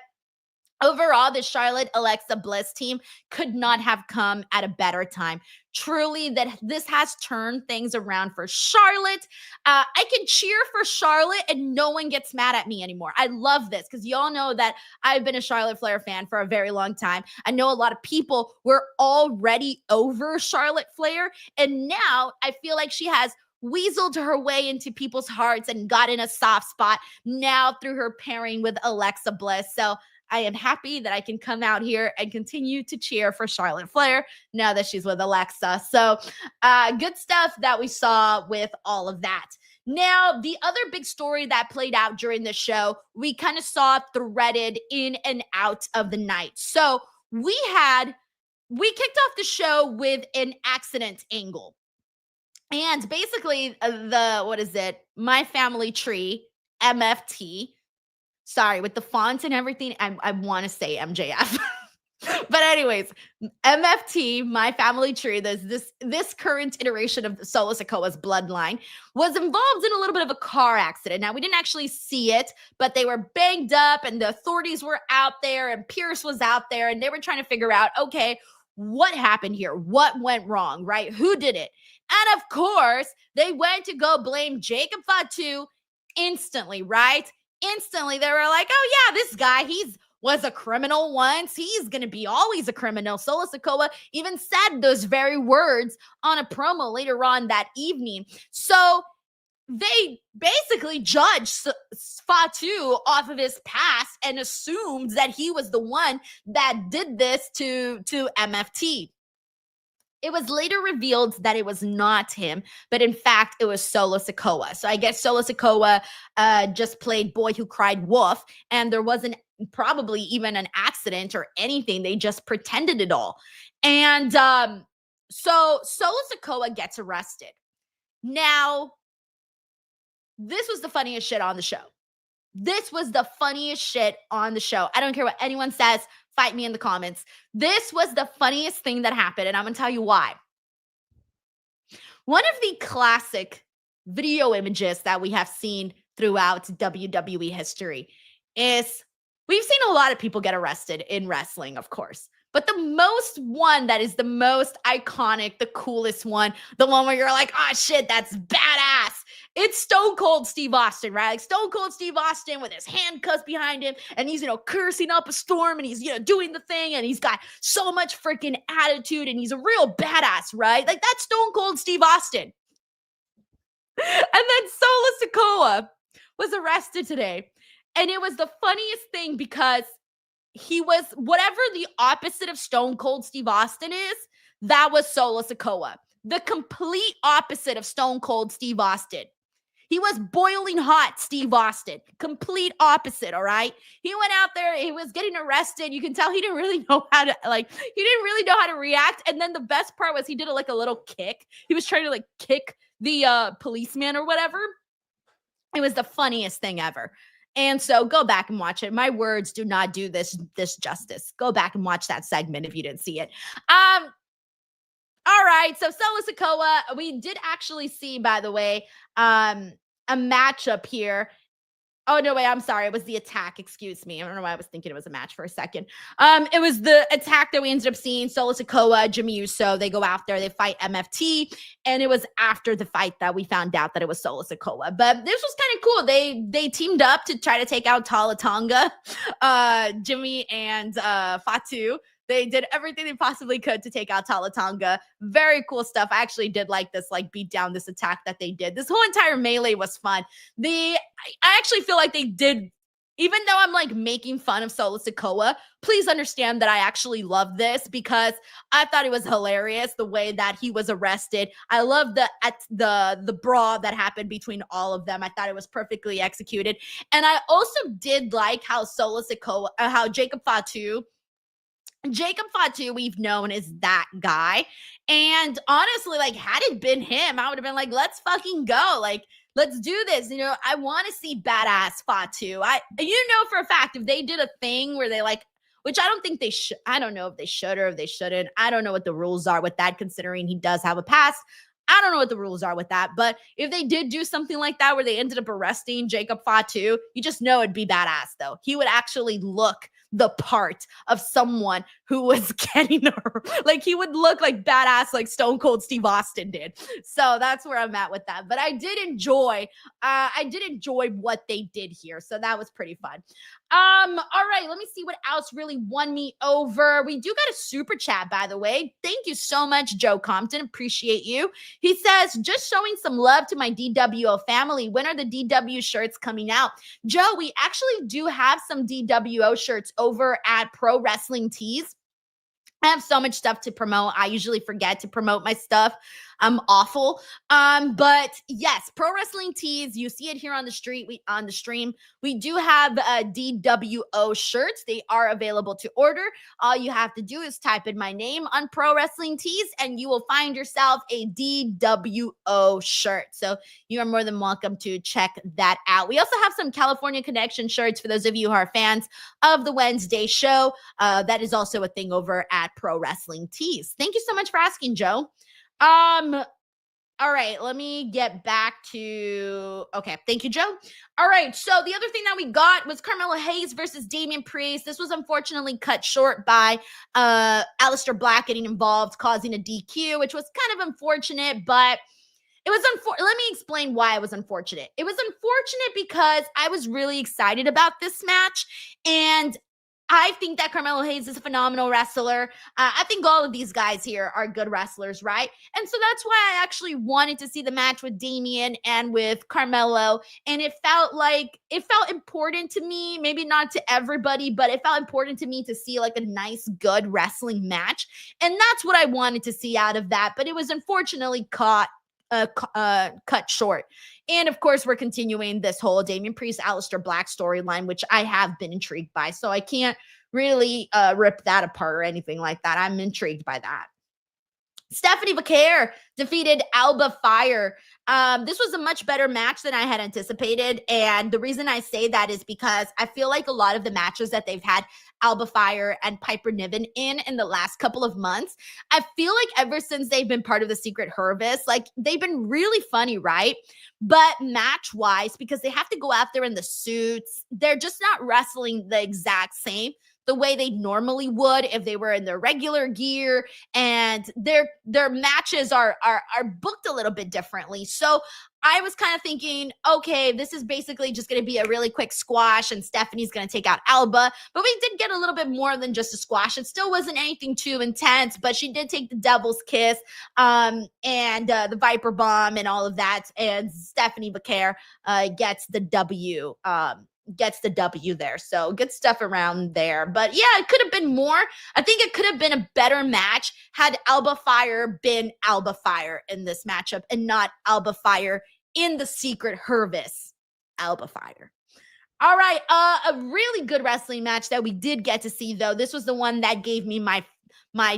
overall, the Charlotte Alexa Bliss team could not have come at a better time. Truly, that this has turned things around for Charlotte. I can cheer for Charlotte and no one gets mad at me anymore. I love this because y'all know that I've been a Charlotte Flair fan for a very long time. I know a lot of people were already over Charlotte Flair, and now I feel like she has weaseled her way into people's hearts and got in a soft spot now through her pairing with Alexa Bliss. So I am happy that I can come out here and continue to cheer for Charlotte Flair now that she's with Alexa. So good stuff that we saw with all of that. Now, the other big story that played out during the show, we kind of saw threaded in and out of the night. So we kicked off the show with an accident angle. And basically My Family Tree, MFT, Sorry, with the fonts and everything, I want to say MJF. But anyways, MFT, my family tree, this current iteration of Solo Sikoa's bloodline, was involved in a little bit of a car accident. Now, we didn't actually see it, but they were banged up and the authorities were out there and Pierce was out there and they were trying to figure out, okay, what happened here? What went wrong, right? Who did it? And of course, they went to go blame Jacob Fatu instantly, right? Instantly, they were like, oh yeah, this guy, was a criminal once. He's going to be always a criminal. Solo Sikoa even said those very words on a promo later on that evening. So they basically judged Fatu off of his past and assumed that he was the one that did this to MFT. It was later revealed that it was not him, but in fact, it was Solo Sikoa. So I guess Solo Sikoa just played boy who cried wolf, and there wasn't probably even an accident or anything. They just pretended it all. And so Solo Sikoa gets arrested. Now, this was the funniest shit on the show. This was the funniest shit on the show. I don't care what anyone says. Fight me in the comments. This was the funniest thing that happened, and I'm going to tell you why. One of the classic video images that we have seen throughout WWE history is we've seen a lot of people get arrested in wrestling, of course. But the most one that is the most iconic, the coolest one, the one where you're like, oh shit, that's badass. It's Stone Cold Steve Austin, right? Like Stone Cold Steve Austin with his handcuffs behind him and he's, cursing up a storm and he's, doing the thing and he's got so much freaking attitude and he's a real badass, right? Like that's Stone Cold Steve Austin. And then Solo Sikoa was arrested today. And it was the funniest thing because he was whatever the opposite of Stone Cold Steve Austin is, that was Solo Sikoa. The complete opposite of Stone Cold Steve Austin. He was boiling hot Steve Austin. Complete opposite, all right? He went out there, he was getting arrested. You can tell he didn't really know how to react. And then the best part was he did a little kick. He was trying to kick the policeman or whatever. It was the funniest thing ever. And so go back and watch it. My words do not do this justice. Go back and watch that segment if you didn't see it. All right. So Solo Sikoa, we did actually see, by the way, a matchup here. Oh, no, wait, I'm sorry. It was the attack. Excuse me. I don't know why I was thinking it was a match for a second. It was the attack that we ended up seeing. Solo Sikoa, Jimmy Uso, they go after, they fight MFT. And it was after the fight that we found out that it was Solo Sikoa. But this was kind of cool. They teamed up to try to take out Tala Tonga, Jimmy and Fatu. They did everything they possibly could to take out Tala Tonga. Very cool stuff. I actually did like this, beat down this attack that they did. This whole entire melee was fun. I actually feel like they did, even though I'm making fun of Solo Sikoa, please understand that I actually love this because I thought it was hilarious the way that he was arrested. I love the brawl that happened between all of them. I thought it was perfectly executed. And I also did like how Solo Sikoa, how Jacob Fatu, we've known as that guy. And honestly, had it been him, I would have been like, let's fucking go. Let's do this. I want to see badass Fatu. For a fact, if they did a thing where they which I don't think they should. I don't know if they should or if they shouldn't. I don't know what the rules are with that, considering he does have a past. I don't know what the rules are with that. But if they did do something like that where they ended up arresting Jacob Fatu, you just know it'd be badass, though. He would actually look the part of someone who was getting her. He would look badass like Stone Cold Steve Austin did. So that's where I'm at with that. But I did enjoy what they did here. So that was pretty fun. All right, let me see what else really won me over. We do got a super chat, by the way. Thank you so much, Joe Compton. Appreciate you. He says, just showing some love to my DWO family. When are the DW shirts coming out? Joe, we actually do have some DWO shirts over at Pro Wrestling Tees. I have so much stuff to promote. I usually forget to promote my stuff. I'm awful. But yes, Pro Wrestling Tees, you see it here on the stream. We do have DWO shirts. They are available to order. All you have to do is type in my name on Pro Wrestling Tees and you will find yourself a DWO shirt. So you are more than welcome to check that out. We also have some California Connection shirts for those of you who are fans of the Wednesday show. That is also a thing over at Pro Wrestling Tees. Thank you so much for asking, Joe. All right, let me get back to, okay, thank you, Joe. All right, so the other thing that we got was Carmelo Hayes versus Damian Priest. This was unfortunately cut short by Alistair Black getting involved, causing a DQ, which was kind of unfortunate, but it was let me explain why it was unfortunate. It was unfortunate because I was really excited about this match, and I think that Carmelo Hayes is a phenomenal wrestler. I think all of these guys here are good wrestlers, right? And so that's why I actually wanted to see the match with Damian and with Carmelo. And it felt important to me, maybe not to everybody, but it felt important to me to see like a nice, good wrestling match. And that's what I wanted to see out of that. But it was unfortunately cut short. And of course, we're continuing this whole Damian Priest, Alistair Black storyline, which I have been intrigued by. So I can't really rip that apart or anything like that. I'm intrigued by that. Stephanie Vaquer defeated Alba Fire. This was a much better match than I had anticipated. And the reason I say that is because I feel like a lot of the matches that they've had Alba Fire and Piper Niven in the last couple of months, I feel like ever since they've been part of the Secret Harvest, like they've been really funny, right? But match-wise, because they have to go out there in the suits, they're just not wrestling the exact same the way they normally would if they were in their regular gear, and their matches are booked a little bit differently. So I was kind of thinking, okay, this is basically just going to be a really quick squash and Stephanie's going to take out Alba. But we did get a little bit more than just a squash. It still wasn't anything too intense, but she did take the devil's kiss and the Viper Bomb and all of that. And Stephanie Vaquer gets the W. Gets the W there. So good stuff around there. But yeah, it could have been more. I think it could have been a better match had Alba Fire been Alba Fire in this matchup and not Alba Fire in the Secret Harvest. Alba Fire. All right, a really good wrestling match that we did get to see, though. This was the one that gave me my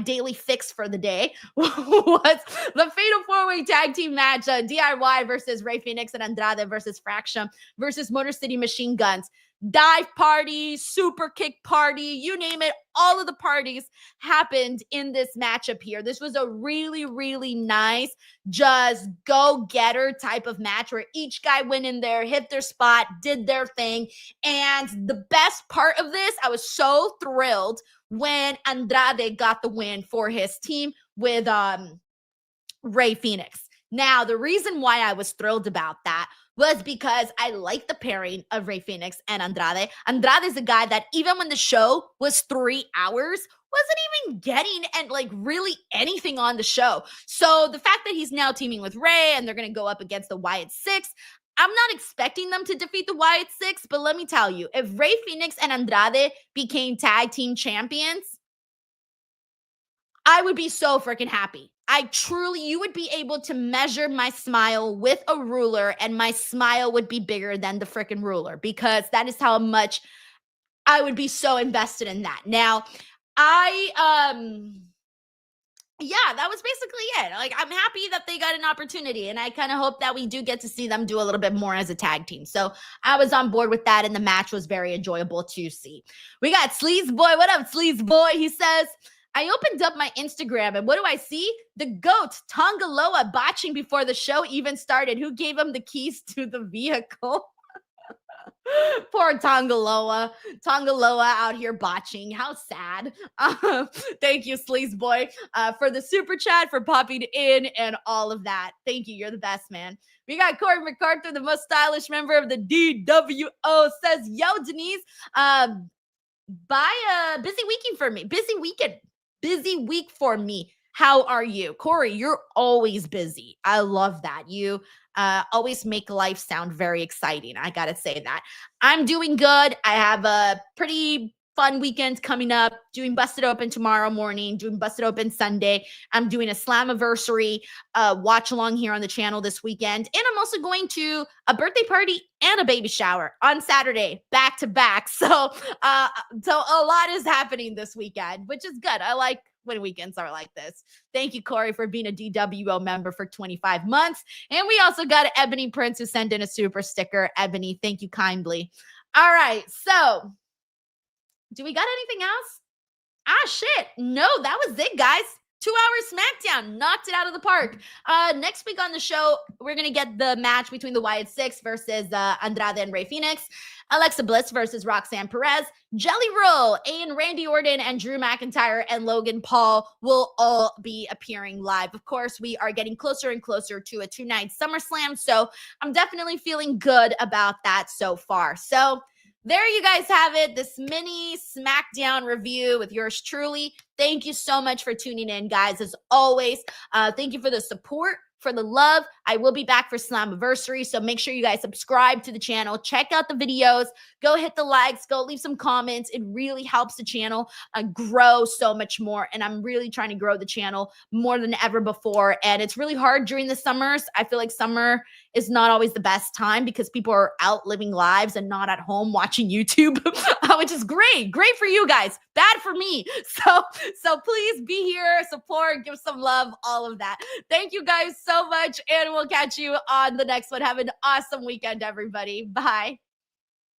daily fix for the day, was the Fatal 4-Way Tag Team match, DIY versus Rey Fénix and Andrade versus Fraction versus Motor City Machine Guns. Dive party, super kick party, you name it, all of the parties happened in this matchup here. This was a really, really nice, just go-getter type of match where each guy went in there, hit their spot, did their thing. And the best part of this, I was so thrilled when Andrade got the win for his team with Rey Fénix. Now, the reason why I was thrilled about that was because I like the pairing of Rey Fénix and Andrade. Andrade is a guy that even when the show was 3 hours, wasn't even getting really anything on the show. So the fact that he's now teaming with Rey and they're going to go up against the Wyatt Sicks, I'm not expecting them to defeat the Wyatt Sicks, but let me tell you, if Rey Fénix and Andrade became tag team champions, I would be so freaking happy. You would be able to measure my smile with a ruler, and my smile would be bigger than the freaking ruler, because that is how much I would be so invested in that. Now, yeah, that was basically it. Like, I'm happy that they got an opportunity, and I kind of hope that we do get to see them do a little bit more as a tag team. So I was on board with that, and the match was very enjoyable to see. We got Sleaze Boy. What up, Sleaze Boy? He says, I opened up my Instagram, and what do I see? The GOAT, Tongaloa, botching before the show even started. Who gave him the keys to the vehicle? Poor Tongaloa. Tongaloa out here botching. How sad. Thank you, Sleaze Boy, for the super chat, for popping in and all of that. Thank you. You're the best, man. We got Corey MacArthur, the most stylish member of the DWO, says, yo, Denise, buy a busy weekend for me. Busy week for me. How are you? Corey, you're always busy. I love that. You always make life sound very exciting. I got to say that. I'm doing good. I have a pretty fun weekends coming up, doing Busted Open tomorrow morning, doing Busted Open Sunday. I'm doing a Slammiversary watch along here on the channel this weekend. And I'm also going to a birthday party and a baby shower on Saturday, back to back. So a lot is happening this weekend, which is good. I like when weekends are like this. Thank you, Corey, for being a DWO member for 25 months. And we also got Ebony Prince who sent in a super sticker. Ebony, thank you kindly. All right, so do we got anything else? Shit. No, that was it, guys. 2 hours SmackDown. Knocked it out of the park. Next week on the show, we're going to get the match between the Wyatt Sicks versus Andrade and Rey Fenix. Alexa Bliss versus Roxanne Perez. Jelly Roll and Randy Orton and Drew McIntyre and Logan Paul will all be appearing live. Of course, we are getting closer and closer to a 2-night SummerSlam, so I'm definitely feeling good about that so far. So there you guys have it, this mini SmackDown review with yours truly. Thank you so much for tuning in, guys, as always. Thank you for the support, for the love. I will be back for Slammiversary, so make sure you guys subscribe to the channel. Check out the videos. Go hit the likes. Go leave some comments. It really helps the channel grow so much more, and I'm really trying to grow the channel more than ever before, and it's really hard during the summers. I feel like summer is not always the best time because people are out living lives and not at home watching YouTube, which is great. Great for you guys. Bad for me. So please be here, support, give some love, all of that. Thank you guys so much, and we'll catch you on the next one. Have an awesome weekend, everybody. Bye.